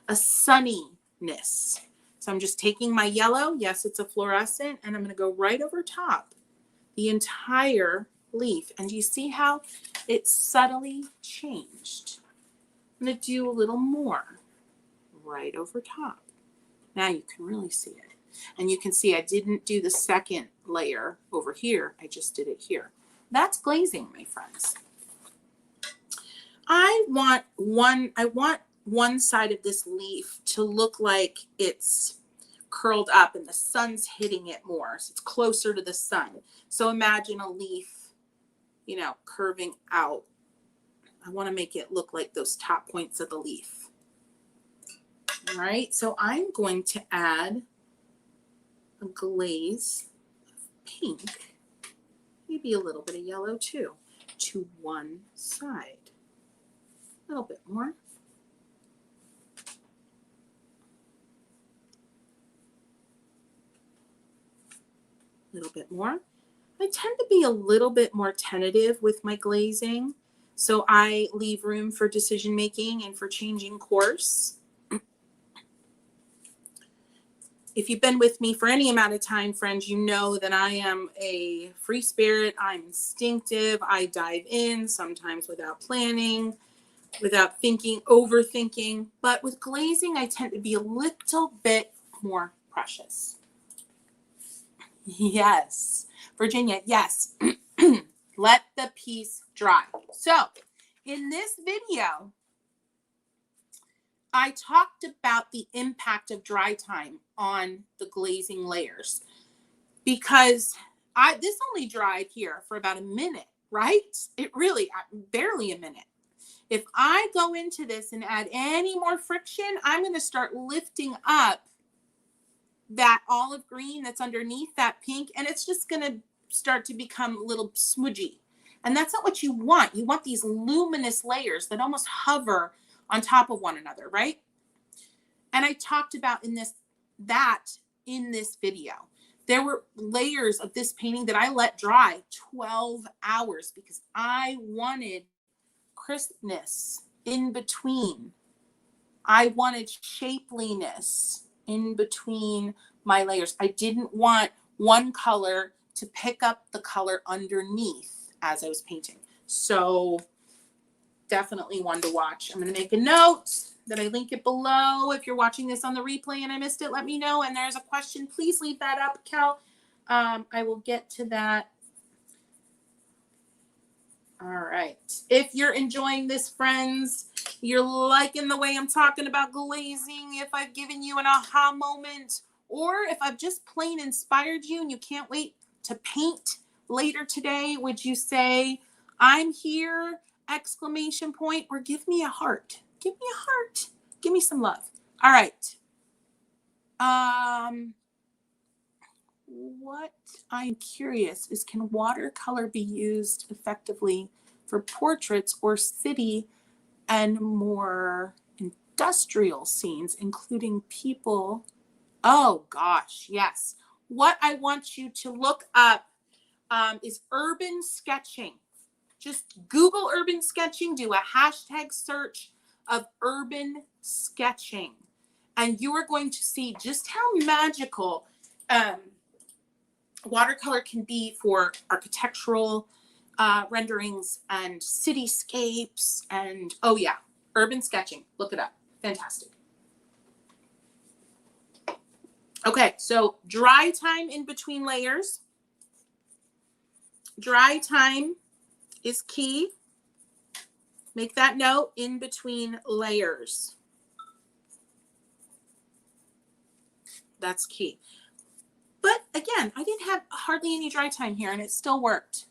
a sunniness. So I'm just taking my yellow. Yes, it's a fluorescent, and I'm going to go right over top the entire leaf. And you see how it subtly changed? I'm going to do a little more right over top. Now you can really see it. And you can see I didn't do the second layer over here. I just did it here. That's glazing, my friends. I want one side of this leaf to look like it's curled up and the sun's hitting it more. So it's closer to the sun. So imagine a leaf, you know, curving out. I want to make it look like those top points of the leaf. All right, so I'm going to add a glaze of pink, maybe a little bit of yellow too. to one side. A little bit more. A little bit more. I tend to be a little bit more tentative with my glazing, so I leave room for decision making and for changing course. If you've been with me for any amount of time, friends, you know that I am a free spirit. I'm instinctive. I dive in, sometimes without planning, without thinking, overthinking. But with glazing, I tend to be a little bit more precious. Yes. Virginia, yes. Let the piece dry. So in this video, I talked about the impact of dry time on the glazing layers, because this only dried here for about a minute, right? It really, barely a minute. If I go into this and add any more friction, I'm going to start lifting up that olive green that's underneath that pink, and it's just going to start to become a little smudgy. And that's not what you want. You want these luminous layers that almost hover on top of one another, right? And I talked about in this video. There were layers of this painting that I let dry 12 hours because I wanted crispness in between. I wanted shapeliness in between my layers. I didn't want one color to pick up the color underneath as I was painting. So definitely one to watch. I'm going to make a note that I link it below. If you're watching this on the replay and I missed it, let me know. And there's a question, please leave that up, Cal. I will get to that. All right. If you're enjoying this, friends, you're liking the way I'm talking about glazing, if I've given you an aha moment, or if I've just plain inspired you and you can't wait to paint later today, would you say, I'm here, exclamation point, or give me a heart? Give me a heart. Give me some love. All right. What I'm curious is, can watercolor be used effectively for portraits or city and more industrial scenes, including people? Oh gosh, yes. What I want you to look up is urban sketching. Just Google urban sketching, do a hashtag search of urban sketching, and you are going to see just how magical watercolor can be for architectural renderings and cityscapes. And oh yeah, urban sketching, look it up. Fantastic. Okay, so dry time in between layers. Dry time is key. Make that note, in between layers. That's key. But again, I didn't have hardly any dry time here and it still worked.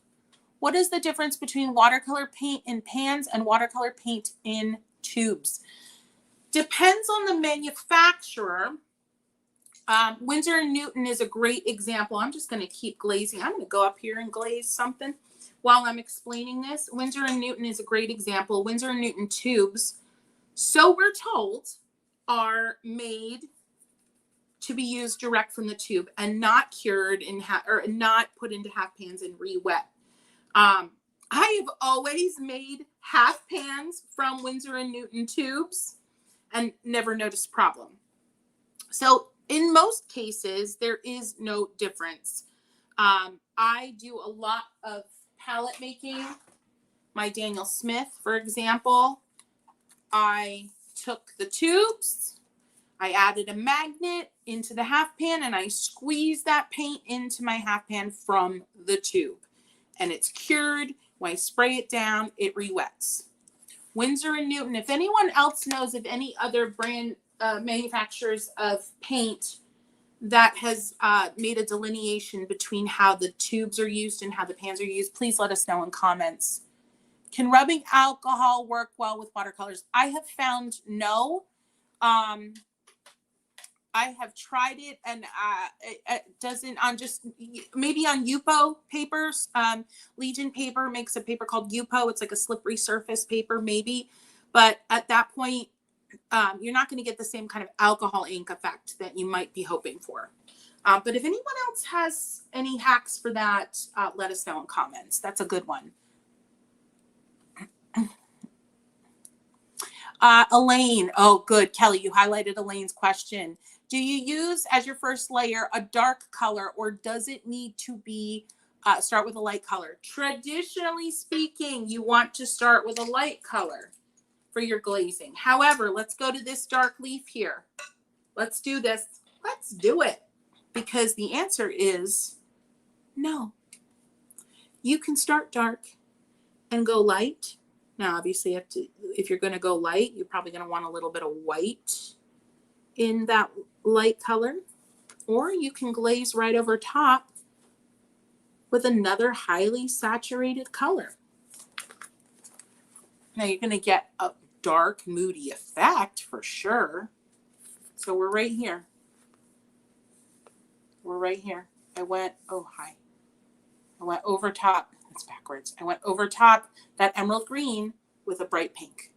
What is the difference between watercolor paint in pans and watercolor paint in tubes? Depends on the manufacturer. Winsor & Newton is a great example. I'm just going to keep glazing. I'm going to go up here and glaze something while I'm explaining this. Winsor & Newton is a great example. Winsor & Newton tubes, so we're told, are made to be used direct from the tube and not cured in or not put into half pans and re-wet. I have always made half pans from Winsor & Newton tubes and never noticed a problem. So in most cases, there is no difference. I do a lot of palette making. My Daniel Smith, for example, I took the tubes, I added a magnet into the half pan, and I squeezed that paint into my half pan from the tube. And it's cured. When I spray it down, it re-wets. Winsor & Newton, if anyone else knows of any other brand manufacturers of paint that has made a delineation between how the tubes are used and how the pans are used, please let us know in comments. Can rubbing alcohol work well with watercolors? I have found no. I have tried it, and it doesn't, on just maybe on INSPO papers. Legion paper makes a paper called INSPO. It's like a slippery surface paper, maybe. But at that point, you're not going to get the same kind of alcohol ink effect that you might be hoping for. But if anyone else has any hacks for that, let us know in comments. That's a good one. Elaine, oh good, Kelly, you highlighted Elaine's question. Do you use as your first layer a dark color, or does it need to be start with a light color? Traditionally speaking, you want to start with a light color for your glazing. However, let's go to this dark leaf here. Let's do this. Let's do it. Because the answer is no. You can start dark and go light. Now, obviously, if you're going to go light, you're probably going to want a little bit of white in that light color. Or you can glaze right over top with another highly saturated color. Now, you're going to get a dark, moody effect for sure. So we're right here. We're right here. I went over top. That's backwards. I went over top that emerald green with a bright pink.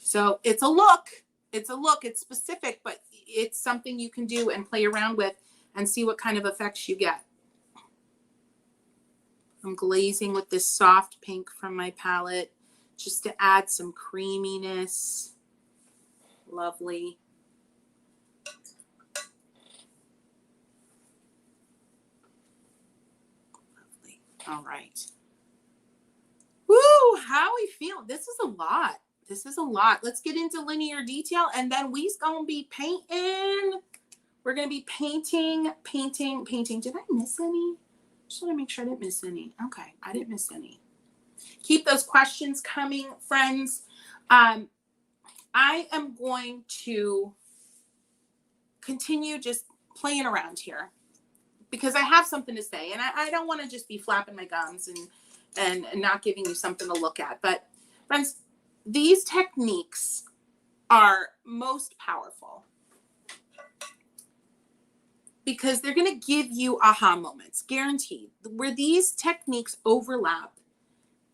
So it's a look. It's a look. It's specific, but it's something you can do and play around with and see what kind of effects you get. I'm glazing with this soft pink from my palette just to add some creaminess. Lovely. Lovely. All right. Woo, how we feel. This is a lot. This is a lot. Let's get into linear detail, and then we's gonna be painting. We're gonna be painting. Did I miss any? Just want to make sure I didn't miss any. Okay, I didn't miss any. Keep those questions coming, friends. I am going to continue just playing around here because I have something to say, and I don't want to just be flapping my gums and not giving you something to look at. But friends, these techniques are most powerful because they're going to give you aha moments, guaranteed, where these techniques overlap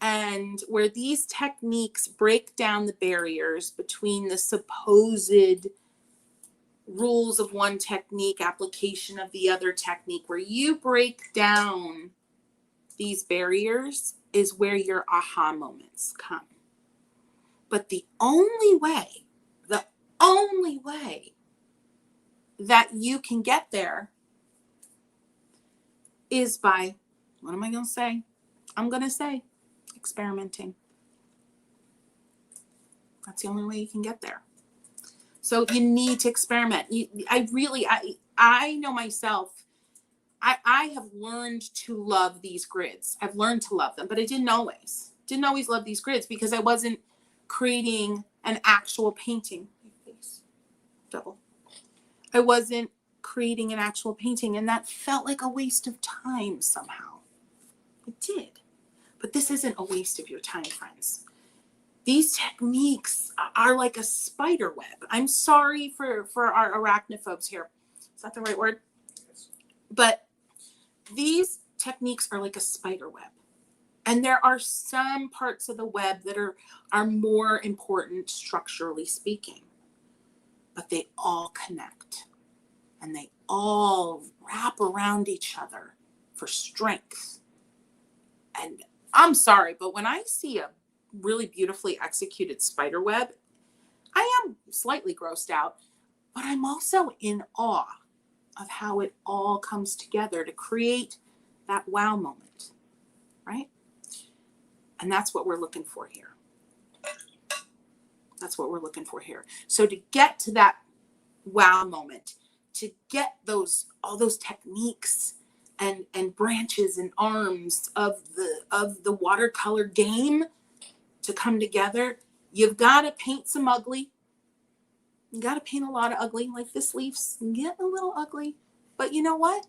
and where these techniques break down the barriers between the supposed rules of one technique, application of the other technique, where you break down these barriers is where your aha moments come. But the only way that you can get there is by, what am I going to say? I'm going to say experimenting. That's the only way you can get there. So you need to experiment. I know myself, I have learned to love these grids. I've learned to love them, but I didn't always love these grids because I wasn't creating an actual painting. Double. I wasn't creating an actual painting, and that felt like a waste of time somehow. It did. But this isn't a waste of your time, friends. These techniques are like a spider web. I'm sorry for our arachnophobes here. Is that the right word? Yes. But these techniques are like a spider web. And there are some parts of the web that are more important structurally speaking. But they all connect. And they all wrap around each other for strength. And I'm sorry, but when I see a really beautifully executed spider web, I am slightly grossed out, but I'm also in awe of how it all comes together to create that wow moment, right? And that's what we're looking for here. That's what we're looking for here. So to get to that wow moment, to get all those techniques and branches and arms of the watercolor game to come together, you've got to paint some ugly. You got to paint a lot of ugly, like this leaf's getting a little ugly. But you know what?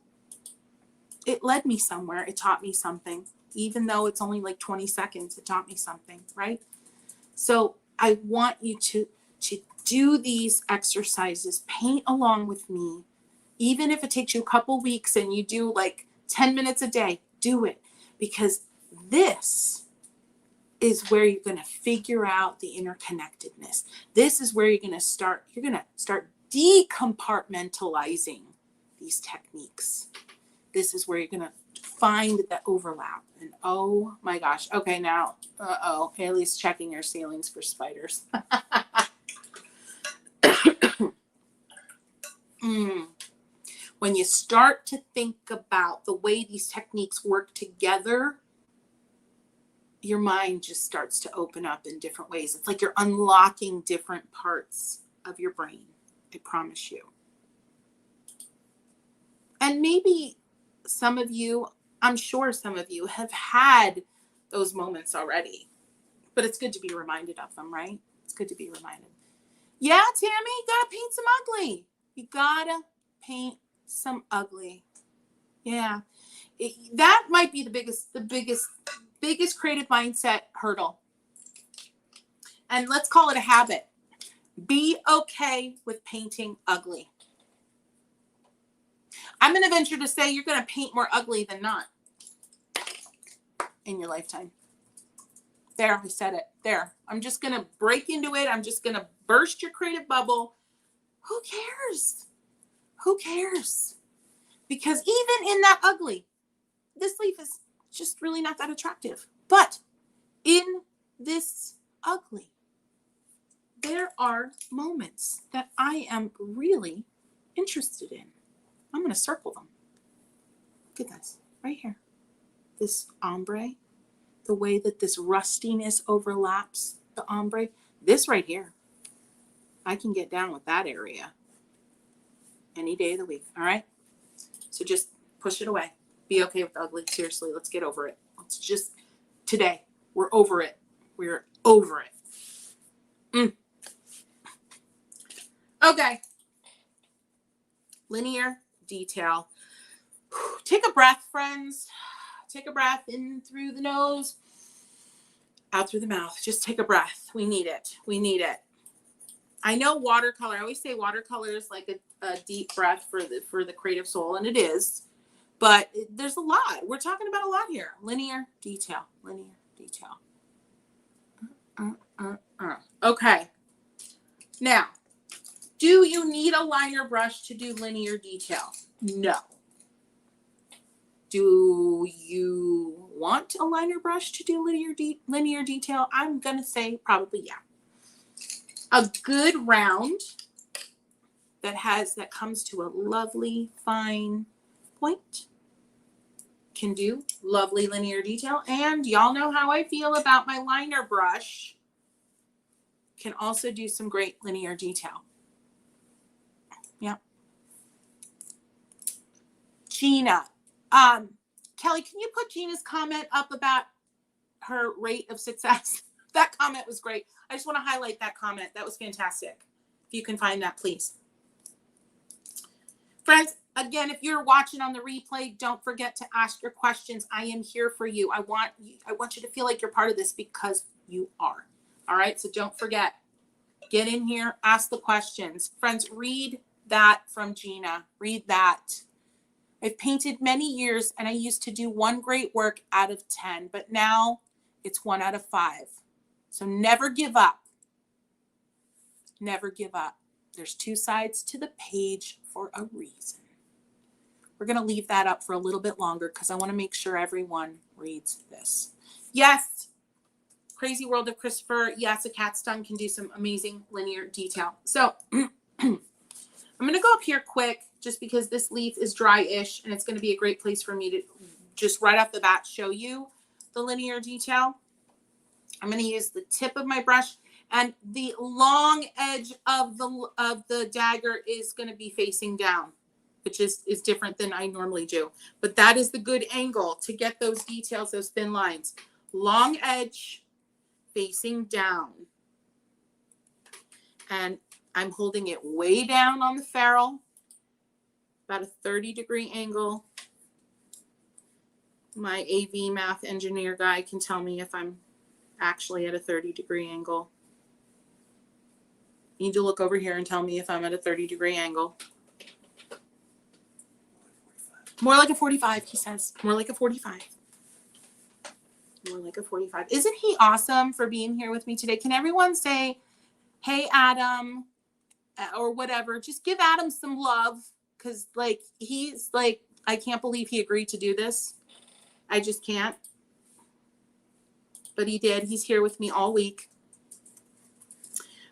It led me somewhere. It taught me something. Even though it's only like 20 seconds, it taught me something, right? So I want you to do these exercises, paint along with me. Even if it takes you a couple weeks and you do like 10 minutes a day, do it. Because this is where you're going to figure out the interconnectedness. This is where you're going to start de-compartmentalizing these techniques. This is where you're going to find the overlap. And oh my gosh. Okay, now, Haley's checking your ceilings for spiders. When you start to think about the way these techniques work together, your mind just starts to open up in different ways. It's like you're unlocking different parts of your brain. I promise you. And maybe some of you, I'm sure some of you have had those moments already, but it's good to be reminded of them, right? It's good to be reminded. Yeah, Tammy, you gotta paint some ugly. You gotta paint some ugly. Yeah. That might be the biggest creative mindset hurdle. And let's call it a habit. Be okay with painting ugly. I'm going to venture to say you're going to paint more ugly than not in your lifetime. There, I said it. There. I'm just going to break into it. I'm just going to burst your creative bubble. Who cares? Who cares? Because even in that ugly, this leaf is just really not that attractive. But in this ugly, there are moments that I am really interested in. I'm going to circle them. Look at this right here. This ombre, the way that this rustiness overlaps the ombre. This right here, I can get down with that area any day of the week. All right. So just push it away. Be okay with the ugly. Seriously, let's get over it. Let's just, today, we're over it. We're over it. Okay. Linear detail. Take a breath, friends. Take a breath in through the nose, out through the mouth. Just take a breath. We need it. We need it. I know watercolor. I always say watercolor is like a deep breath for the creative soul, and it is. But there's a lot. We're talking about a lot here. Linear detail. Linear detail. Okay. Now, do you need a liner brush to do linear detail? No. Do you want a liner brush to do linear detail? I'm going to say probably yeah. A good round that comes to a lovely fine point can do lovely linear detail. And y'all know how I feel about my liner brush. Can also do some great linear detail. Yeah. Gina. Kelly, can you put Gina's comment up about her rate of success? That comment was great. I just want to highlight that comment. That was fantastic. If you can find that, please. Friends, again, if you're watching on the replay, don't forget to ask your questions. I am here for you. I want you to feel like you're part of this because you are. All right, so don't forget. Get in here, ask the questions. Friends, read that from Gina. Read that. I've painted many years and I used to do one great work out of 10, but now it's 1 out of 5. So never give up. Never give up. There's 2 sides to the page for a reason. We're going to leave that up for a little bit longer because I want to make sure everyone reads this. Yes. Crazy World of Christopher. Yes, a cat's tongue can do some amazing linear detail. So I'm going to go up here quick just because this leaf is dry-ish and it's going to be a great place for me to just right off the bat show you the linear detail. I'm going to use the tip of my brush and the long edge of the dagger is going to be facing down, which is different than I normally do. But that is the good angle to get those details, those thin lines. Long edge facing down. And I'm holding it way down on the ferrule, about a 30-degree angle. My AV math engineer guy can tell me if I'm actually at a 30-degree angle. You need to look over here and tell me if I'm at a 30-degree angle. More like a 45, he says. More like a 45. More like a 45. Isn't he awesome for being here with me today? Can everyone say, hey, Adam, or whatever? Just give Adam some love, because, like, he's like, I can't believe he agreed to do this. I just can't. But he did. He's here with me all week.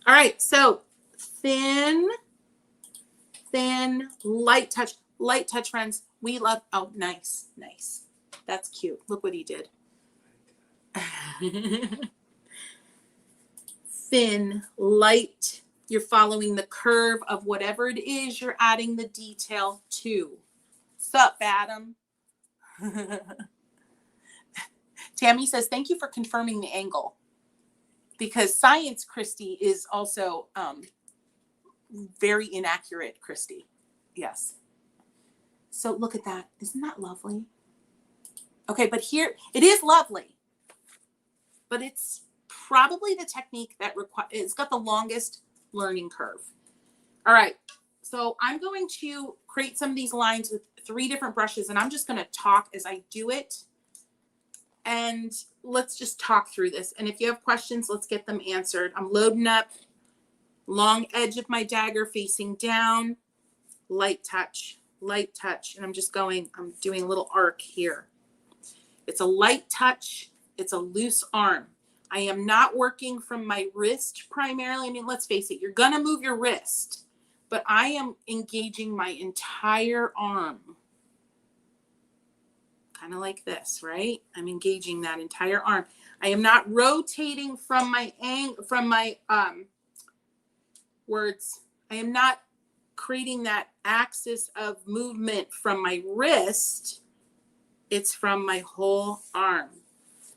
All right, so thin, light touch, friends. We love, oh, nice. That's cute. Look what he did. Thin, light. You're following the curve of whatever it is you're adding the detail to. Sup, Adam? Tammy says, thank you for confirming the angle. Because science, Kristy, is also very inaccurate, Kristy. Yes. So look at that. Isn't that lovely? Okay, but here, it is lovely. But it's probably the technique that it's got the longest learning curve. All right. So I'm going to create some of these lines with 3 different brushes, and I'm just going to talk as I do it. And let's just talk through this. And if you have questions, let's get them answered. I'm loading up. Long edge of my dagger facing down. Light touch. And I'm doing a little arc here. It's a light touch. It's a loose arm. I am not working from my wrist primarily. I mean, let's face it, you're going to move your wrist, but I am engaging my entire arm. Kind of like this, right? I'm engaging that entire arm. I am not rotating from my words. I am not creating that axis of movement from my wrist. It's from my whole arm.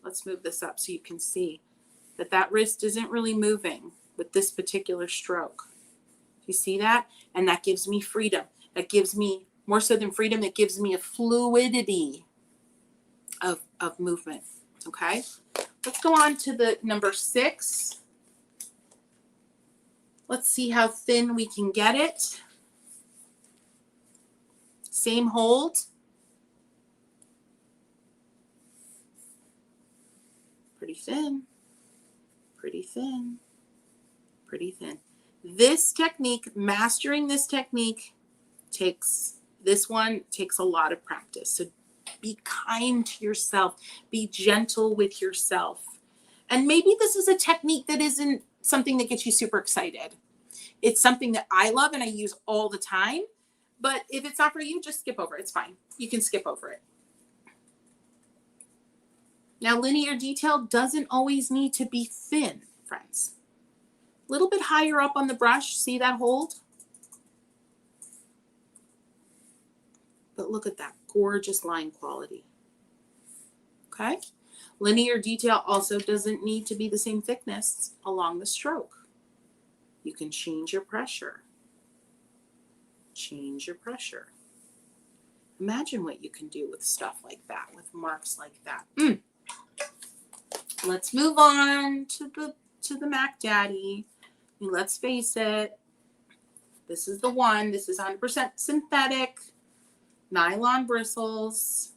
Let's move this up so you can see that wrist isn't really moving with this particular stroke. You see that? And that gives me freedom. That gives me, more so than freedom, it gives me a fluidity of movement. Okay? Let's go on to the number 6. Let's see how thin we can get it. Same hold. Pretty thin. This technique, mastering this technique, takes a lot of practice. So be kind to yourself. Be gentle with yourself. And maybe this is a technique that isn't something that gets you super excited. It's something that I love and I use all the time. But if it's not for you, just skip over it. It's fine. You can skip over it. Now, linear detail doesn't always need to be thin, friends. A little bit higher up on the brush. See that hold? But look at that gorgeous line quality. Okay? Linear detail also doesn't need to be the same thickness along the stroke. You can change your pressure. Change your pressure. Imagine what you can do with stuff like that, with marks like that. Let's move on to the Mac Daddy. Let's face it, this is the one. This is 100% synthetic, nylon bristles,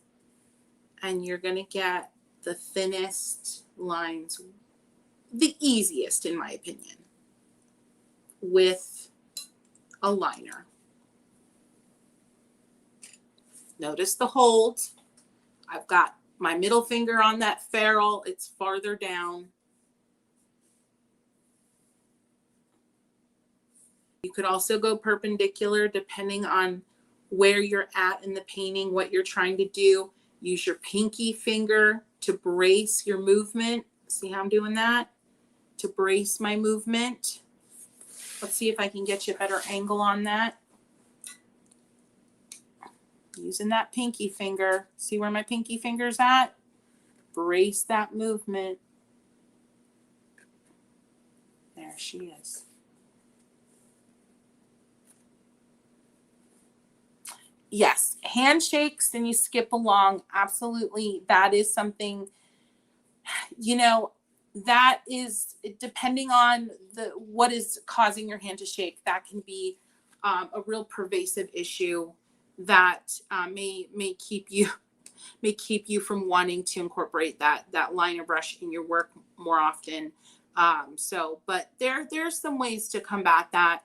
and you're going to get the thinnest lines, the easiest in my opinion, with a liner. Notice the hold. I've got my middle finger on that ferrule. It's farther down. You could also go perpendicular depending on where you're at in the painting, what you're trying to do. Use your pinky finger to brace your movement. See how I'm doing that? To brace my movement. Let's see if I can get you a better angle on that. Using that pinky finger. See where my pinky finger's at? Brace that movement. There she is. Yes, handshakes and you skip along. Absolutely. That is something, you know, that is, depending on what is causing your hand to shake, that can be a real pervasive issue that may keep you from wanting to incorporate that liner brush in your work more often. But there's some ways to combat that.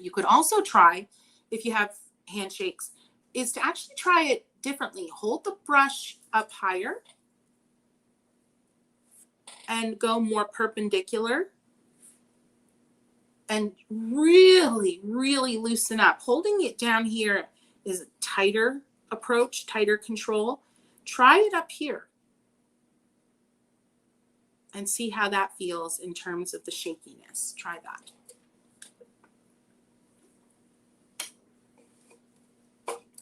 You could also try, if you have handshakes, is to actually try it differently. Hold the brush up higher and go more perpendicular, and really, really loosen up. Holding it down here is a tighter approach, tighter control. Try it up here and see how that feels in terms of the shakiness. Try that.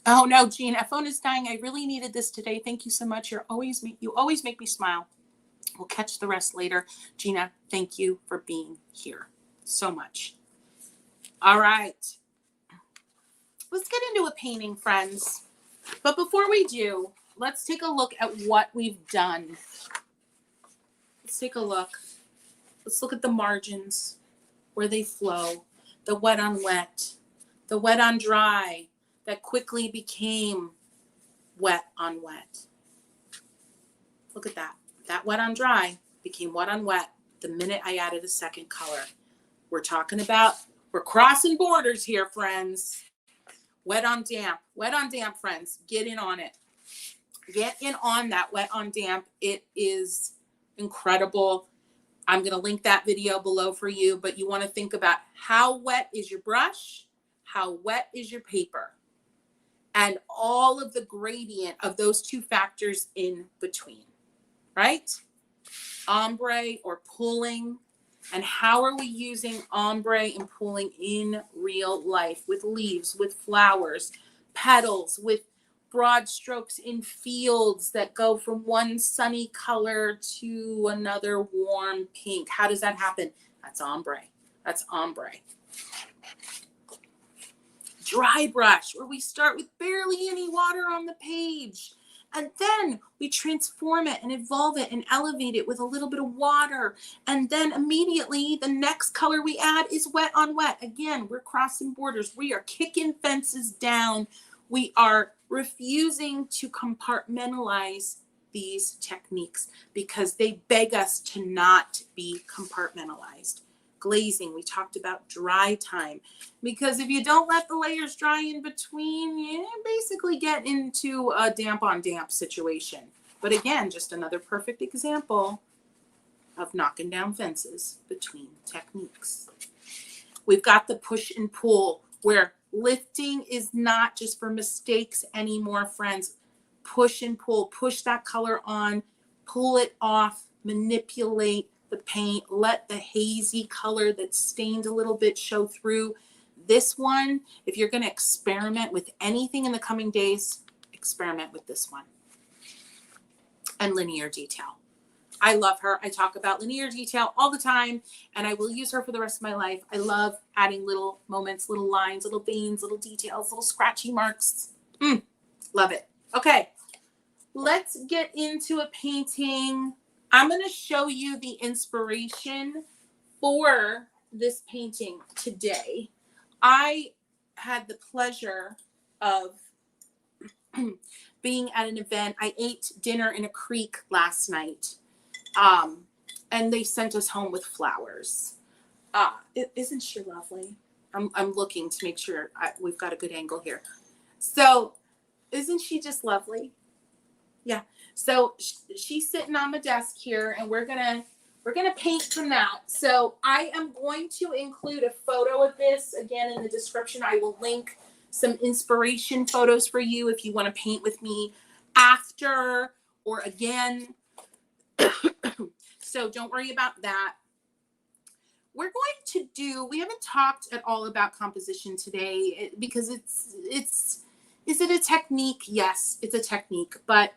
Oh no, Gina, phone is dying. I really needed this today. Thank you so much. You always make me smile. We'll catch the rest later. Gina, thank you for being here so much. All right. Let's get into a painting, friends. But before we do, let's take a look at what we've done. Let's take a look. Let's look at the margins, where they flow, the wet on wet, the wet on dry that quickly became wet on wet. Look at that. That wet on dry became wet on wet the minute I added a second color. We're crossing borders here, friends. Wet on damp, friends. Get in on it. Get in on that wet on damp. It is incredible. I'm going to link that video below for you, but you want to think about how wet is your brush, how wet is your paper, and all of the gradient of those two factors in between, right? Ombre or pulling, and how are we using ombre and pulling in real life with leaves, with flowers, petals, with broad strokes in fields that go from one sunny color to another warm pink. How does that happen? That's ombre. That's ombre. Dry brush, where we start with barely any water on the page, and then we transform it and evolve it and elevate it with a little bit of water, and then immediately the next color we add is wet on wet. Again, we're crossing borders. We are kicking fences down. We are refusing to compartmentalize these techniques because they beg us to not be compartmentalized. Glazing, we talked about dry time, because if you don't let the layers dry in between, you basically get into a damp on damp situation. But again, just another perfect example of knocking down fences between techniques. We've got the push and pull, where lifting is not just for mistakes anymore, friends. Push and pull, push that color on, pull it off, manipulate the paint, let the hazy color that's stained a little bit show through. This one, if you're going to experiment with anything in the coming days, experiment with this one. And linear detail. I love her. I talk about linear detail all the time, and I will use her for the rest of my life. I love adding little moments, little lines, little veins, little details, little scratchy marks. Love it. Okay, let's get into a painting. I'm going to show you the inspiration for this painting today. I had the pleasure of being at an event. I ate dinner in a creek last night, and they sent us home with flowers. Isn't she lovely? I'm looking to make sure we've got a good angle here. So isn't she just lovely? Yeah. So she's sitting on the desk here, and we're gonna paint from that. So I am going to include a photo of this again in the description. I will link some inspiration photos for you if you want to paint with me after or again. So don't worry about that. We're going to we haven't talked at all about composition today because is it a technique? Yes, it's a technique, but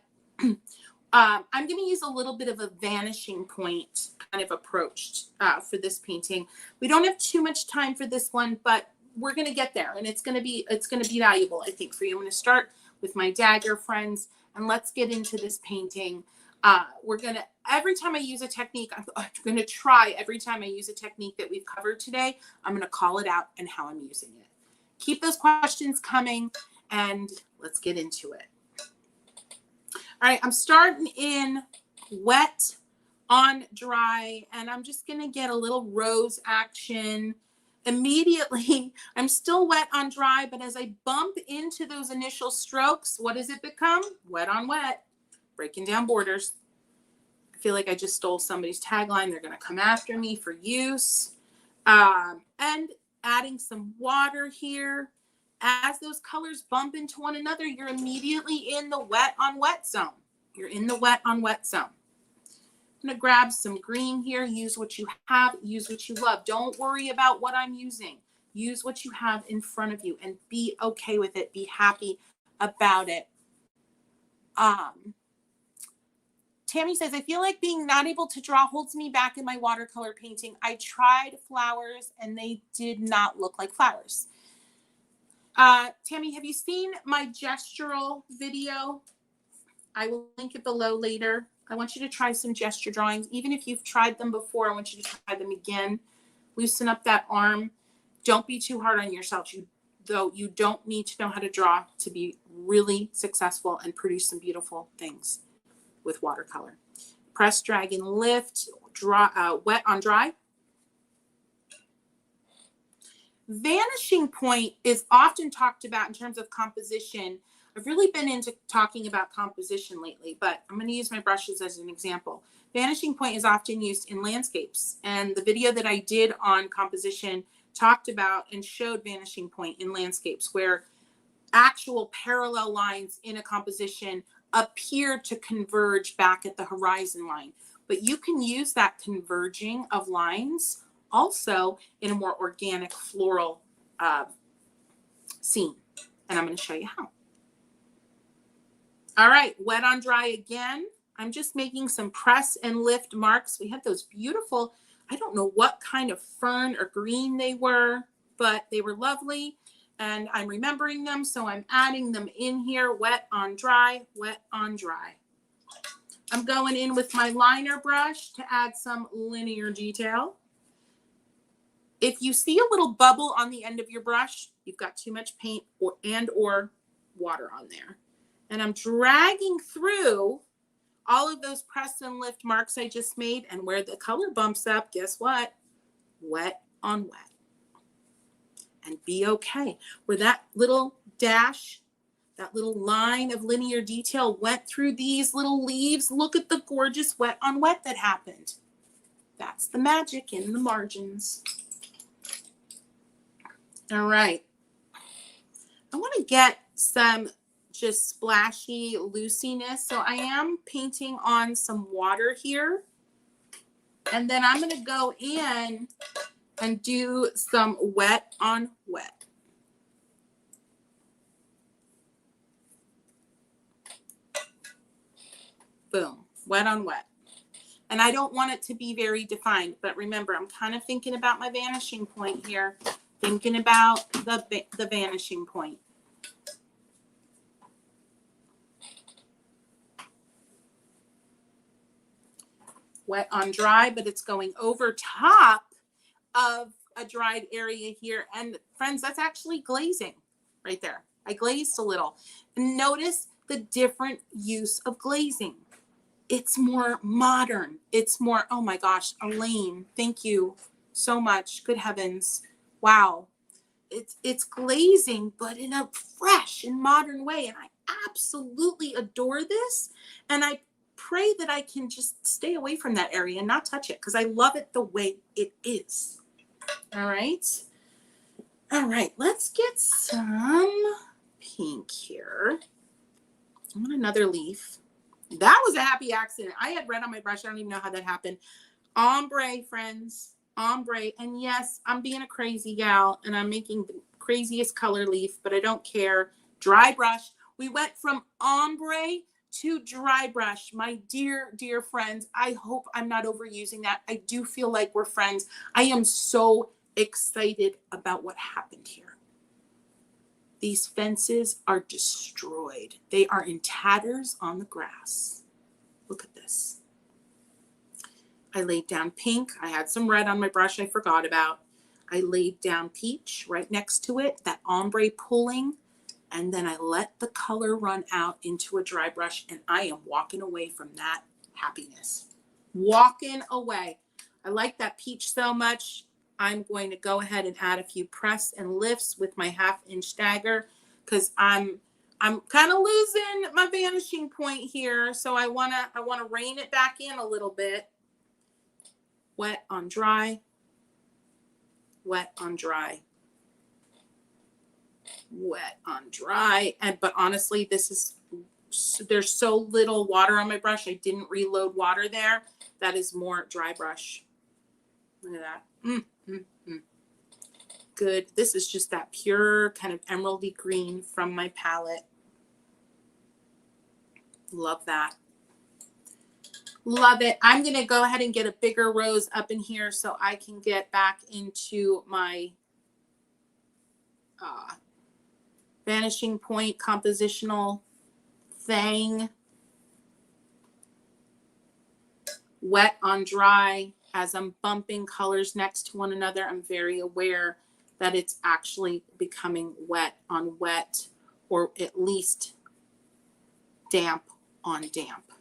I'm going to use a little bit of a vanishing point kind of approach for this painting. We don't have too much time for this one, but we're going to get there, and it's going to be valuable, I think, for you. I'm going to start with my dagger, friends, and let's get into this painting. We're gonna, every time I use a technique, I'm gonna try every time I use a technique that we've covered today, I'm gonna call it out and how I'm using it. Keep those questions coming and let's get into it. All right, I'm starting in wet on dry, and I'm just gonna get a little rose action. Immediately, I'm still wet on dry, but as I bump into those initial strokes, what does it become? Wet on wet, breaking down borders. I feel like I just stole somebody's tagline. They're gonna come after me for use. And adding some water here. As those colors bump into one another, you're immediately in the wet on wet zone. You're in the wet on wet zone. I'm going to grab some green here. Use what you have. Use what you love. Don't worry about what I'm using. Use what you have in front of you and be okay with it. Be happy about it. Tammy says, I feel like being not able to draw holds me back in my watercolor painting. I tried flowers and they did not look like flowers. Tammy, have you seen my gestural video? I will link it below later. I want you to try some gesture drawings. Even if you've tried them before, I want you to try them again. Loosen up that arm. Don't be too hard on yourself. You don't need to know how to draw to be really successful and produce some beautiful things with watercolor. Press, drag, and lift. Draw, wet on dry. Vanishing point is often talked about in terms of composition. I've really been into talking about composition lately, but I'm going to use my brushes as an example. Vanishing point is often used in landscapes, and the video that I did on composition talked about and showed vanishing point in landscapes where actual parallel lines in a composition appear to converge back at the horizon line. But you can use that converging of lines also in a more organic floral scene. And I'm going to show you how. All right, wet on dry again. I'm just making some press and lift marks. We had those beautiful, I don't know what kind of fern or green they were, but they were lovely. And I'm remembering them, so I'm adding them in here. Wet on dry, wet on dry. I'm going in with my liner brush to add some linear detail. If you see a little bubble on the end of your brush, you've got too much paint or water on there. And I'm dragging through all of those press and lift marks I just made, and where the color bumps up, guess what? Wet on wet. And be okay. Where that little dash, that little line of linear detail went through these little leaves, look at the gorgeous wet on wet that happened. That's the magic in the margins. All right. I want to get some just splashy loosiness. So I am painting on some water here. And then I'm going to go in and do some wet on wet. Boom, wet on wet. And I don't want it to be very defined, but remember, I'm kind of thinking about my vanishing point here, thinking about the vanishing point. Wet on dry, but it's going over top of a dried area here. And friends, that's actually glazing right there. I glazed a little. And notice the different use of glazing. It's more modern. It's more, oh my gosh, Elaine, thank you so much. Good heavens. Wow. It's glazing, but in a fresh and modern way. And I absolutely adore this. And I pray that I can just stay away from that area and not touch it because I love it the way it is. All right. All right. Let's get some pink here. I want another leaf. That was a happy accident. I had red on my brush. I don't even know how that happened. Ombre, friends. Ombre. And yes, I'm being a crazy gal and I'm making the craziest color leaf, but I don't care. Dry brush. We went from ombre to dry brush. My dear, dear friends, I hope I'm not overusing that. I do feel like we're friends. I am so excited about what happened here. These fences are destroyed. They are in tatters on the grass. Look at this. this. I laid down pink. I had some red on my brush I forgot about. I laid down peach right next to it, that ombre pulling, and then I let the color run out into a dry brush, and I am walking away from that happiness. Walking away. I like that peach so much. I'm going to go ahead and add a few press and lifts with my 1/2-inch dagger because I'm kind of losing my vanishing point here. So I wanna rein it back in a little bit. Wet on dry, wet on dry, wet on dry. But honestly, there's so little water on my brush. I didn't reload water there. That is more dry brush. Look at that. Good. This is just that pure kind of emeraldy green from my palette. Love that. Love it. I'm going to go ahead and get a bigger rose up in here so I can get back into my vanishing point compositional thing. Wet on dry. As I'm bumping colors next to one another, I'm very aware that it's actually becoming wet on wet, or at least damp on damp.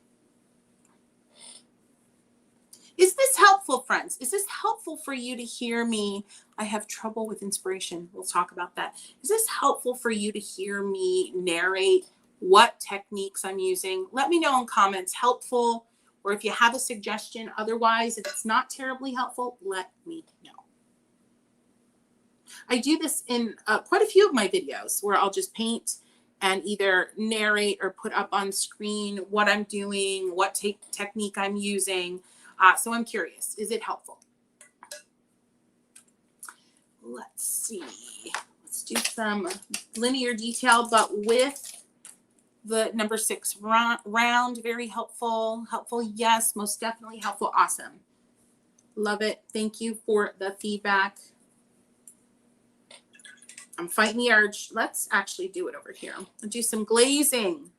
Is this helpful, friends? Is this helpful for you to hear me? I have trouble with inspiration. We'll talk about that. Is this helpful for you to hear me narrate what techniques I'm using? Let me know in comments, helpful, or if you have a suggestion. Otherwise, if it's not terribly helpful, let me know. I do this in quite a few of my videos where I'll just paint and either narrate or put up on screen what I'm doing, what technique I'm using. So I'm curious, is it helpful? Let's see. Let's do some linear detail, but with the number 6 round. Very helpful. Helpful, yes, most definitely helpful. Awesome. Love it. Thank you for the feedback. I'm fighting the urge. Let's actually do it over here. I'll do some glazing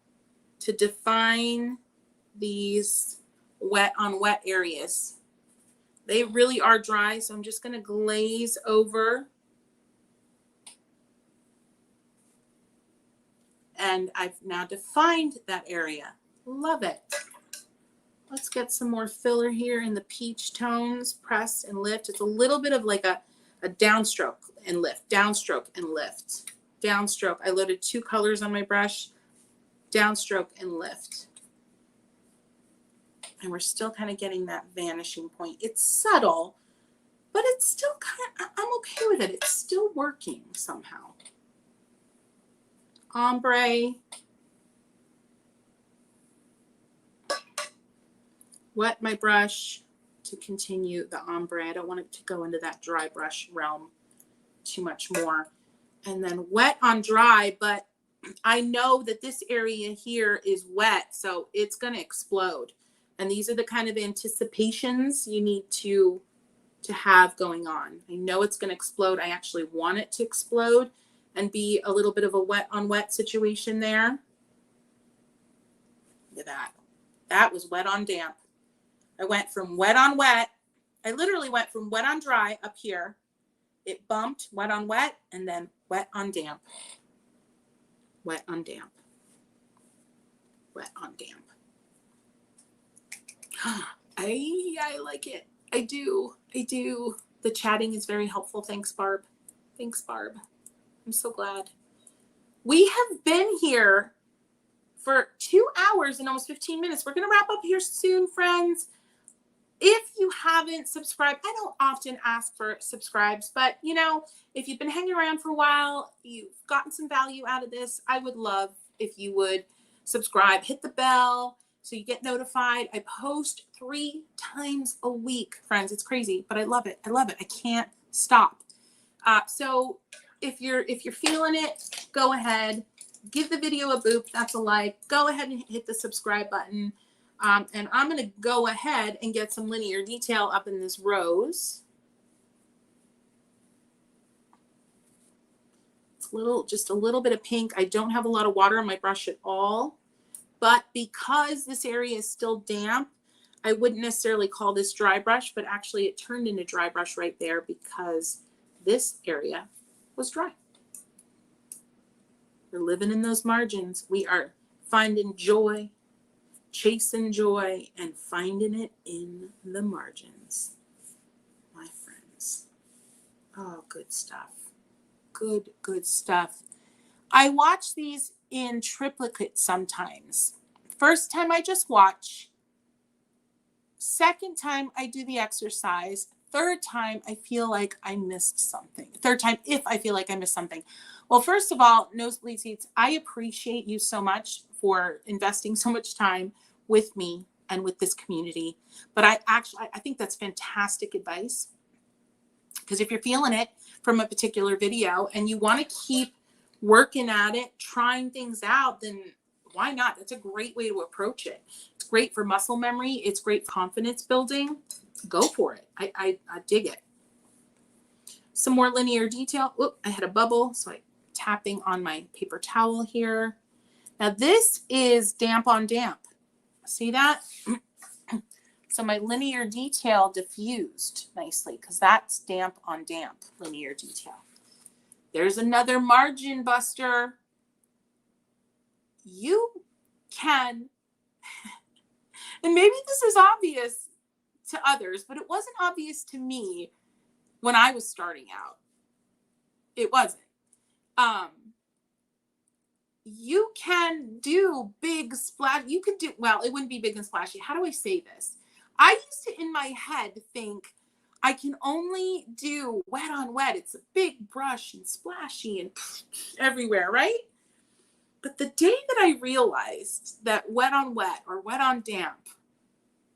to define these wet on wet areas. They really are dry, so I'm just going to glaze over. And I've now defined that area. Love it. Let's get some more filler here in the peach tones. Press and lift. It's a little bit of like a downstroke and lift, downstroke and lift, downstroke. I loaded 2 colors on my brush, downstroke and lift. And we're still kind of getting that vanishing point. It's subtle, but it's still I'm okay with it. It's still working somehow. Ombre. Wet my brush to continue the ombre. I don't want it to go into that dry brush realm too much more. And then wet on dry, but I know that this area here is wet, so it's going to explode. And these are the kind of anticipations you need to have going on. I know it's going to explode. I actually want it to explode and be a little bit of a wet on wet situation there. Look at that. That was wet on damp. I went from wet on wet. I literally went from wet on dry up here. It bumped wet on wet and then wet on damp. Wet on damp. Wet on damp. I like it. I do. The chatting is very helpful. Thanks, Barb. Thanks, Barb. I'm so glad. We have been here for 2 hours and almost 15 minutes. We're going to wrap up here soon, friends. If you haven't subscribed, I don't often ask for subscribes, but you know, if you've been hanging around for a while, you've gotten some value out of this, I would love if you would subscribe, hit the bell so you get notified. I post 3 times a week, friends. It's crazy, but I love it. I love it. I can't stop. So if you're feeling it, go ahead, give the video a boop. That's a like. Go ahead and hit the subscribe button. And I'm going to go ahead and get some linear detail up in this rose. It's just a little bit of pink. I don't have a lot of water on my brush at all, but because this area is still damp, I wouldn't necessarily call this dry brush, but actually it turned into dry brush right there because this area was dry. We're living in those margins. We are finding joy, chasing joy, and finding it in the margins, my friends. Oh, good stuff. Good, good stuff. I watch these in triplicate sometimes. First time I just watch. Second time I do the exercise. Third time I feel like I missed something. Third time if I feel like I missed something. Well, first of all, Nosebleed Seats, I appreciate you so much for investing so much time with me and with this community. But I think that's fantastic advice. Because if you're feeling it from a particular video and you want to keep working at it, trying things out, then why not? That's a great way to approach it. It's great for muscle memory. It's great for confidence building. Go for it. I dig it. Some more linear detail. Oop, I had a bubble, so I'm tapping on my paper towel here. Now this is damp on damp. See that? So my linear detail diffused nicely because that's damp on damp linear detail. There's another margin buster. You can, and maybe this is obvious to others, but it wasn't obvious to me when I was starting out. It wasn't. You can do big splash. You could do, well, it wouldn't be big and splashy. How do I say this? I used to, in my head, think I can only do wet on wet. It's a big brush and splashy and everywhere, right? But the day that I realized that wet on wet or wet on damp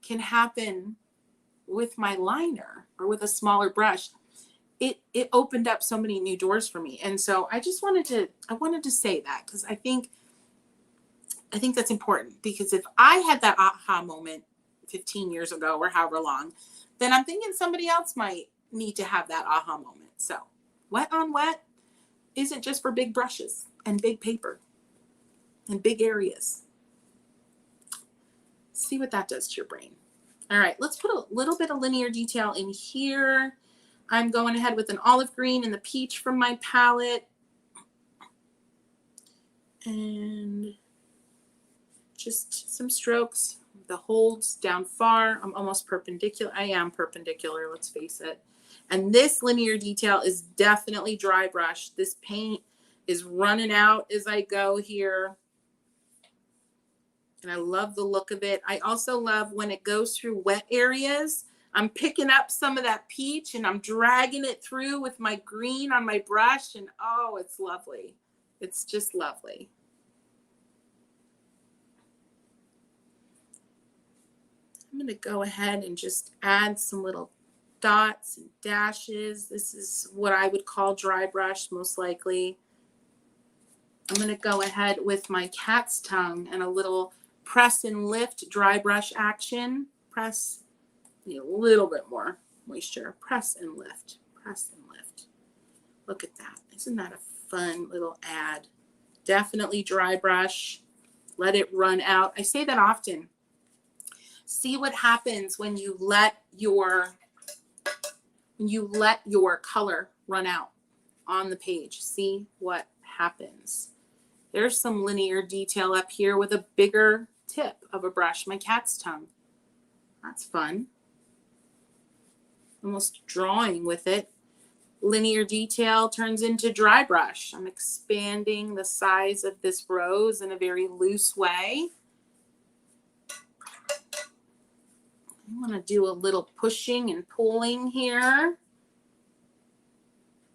can happen with my liner or with a smaller brush, it opened up so many new doors for me. And so I just wanted to say that because I think that's important, because if I had that aha moment 15 years ago or however long, then I'm thinking somebody else might need to have that aha moment. So wet on wet isn't just for big brushes and big paper and big areas. See what that does to your brain. All right, let's put a little bit of linear detail in here. I'm going ahead with an olive green and the peach from my palette. And just some strokes. The holds down far. I'm almost perpendicular. I am perpendicular, let's face it. And this linear detail is definitely dry brush. This paint is running out as I go here. And I love the look of it. I also love when it goes through wet areas. I'm picking up some of that peach and I'm dragging it through with my green on my brush. And oh, it's lovely. It's just lovely. I'm going to go ahead and just add some little dots and dashes. This is what I would call dry brush, most likely. I'm going to go ahead with my cat's tongue and a little press and lift dry brush action. Press, need a little bit more moisture. Press and lift. Press and lift. Look at that. Isn't that a fun little add? Definitely dry brush. Let it run out. I say that often. See what happens when you let your color run out on the page. See what happens. There's some linear detail up here with a bigger tip of a brush, my cat's tongue. That's fun. Almost drawing with it. Linear detail turns into dry brush. I'm expanding the size of this rose in a very loose way. I want to do a little pushing and pulling here.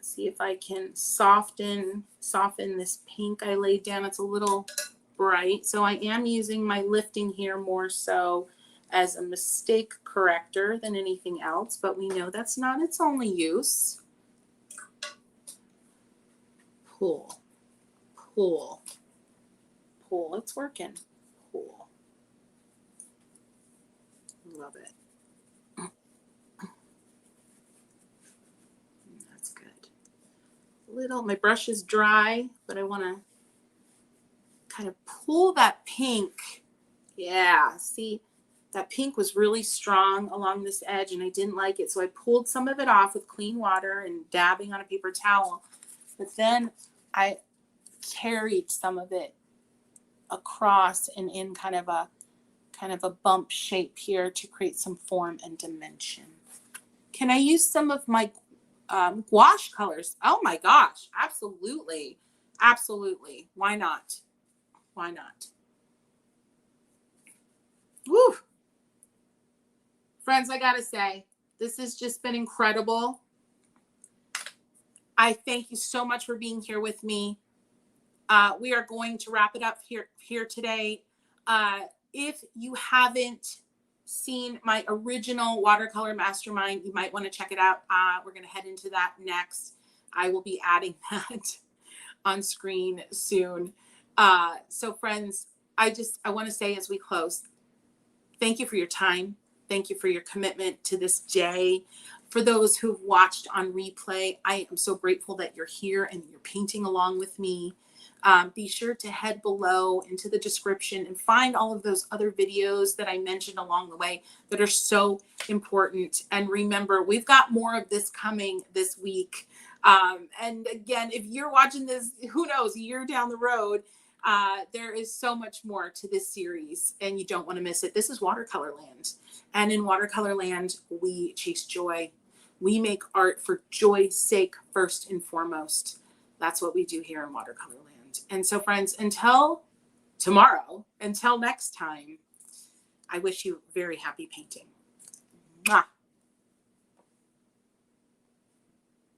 See if I can soften this pink I laid down. It's a little bright. So I am using my lifting here more so as a mistake corrector than anything else, but we know that's not its only use. Pull, pull, pull. It's working. Pull. Love it. That's good. My brush is dry, but I want to kind of pull that pink. Yeah, see, that pink was really strong along this edge and I didn't like it. So I pulled some of it off with clean water and dabbing on a paper towel. But then I carried some of it across and in kind of a bump shape here to create some form and dimension. Can I use some of my gouache colors? Oh my gosh, absolutely. Absolutely. Why not? Why not? Woo! Friends, I gotta say, this has just been incredible. I thank you so much for being here with me. We are going to wrap it up here today. If you haven't seen my original Watercolor Mastermind, you might want to check it out. We're going to head into that next. I will be adding that on screen soon. So friends, I want to say as we close, thank you for your time. Thank you for your commitment to this day. For those who've watched on replay, I am so grateful that you're here and you're painting along with me. Be sure to head below into the description and find all of those other videos that I mentioned along the way that are so important. And remember, we've got more of this coming this week. And again, if you're watching this, who knows, a year down the road, there is so much more to this series and you don't want to miss it. This is Watercolorland. And in Watercolorland, we chase joy. We make art for joy's sake first and foremost. That's what we do here in Watercolorland. And so friends, until tomorrow, until next time, I wish you very happy painting. Mwah.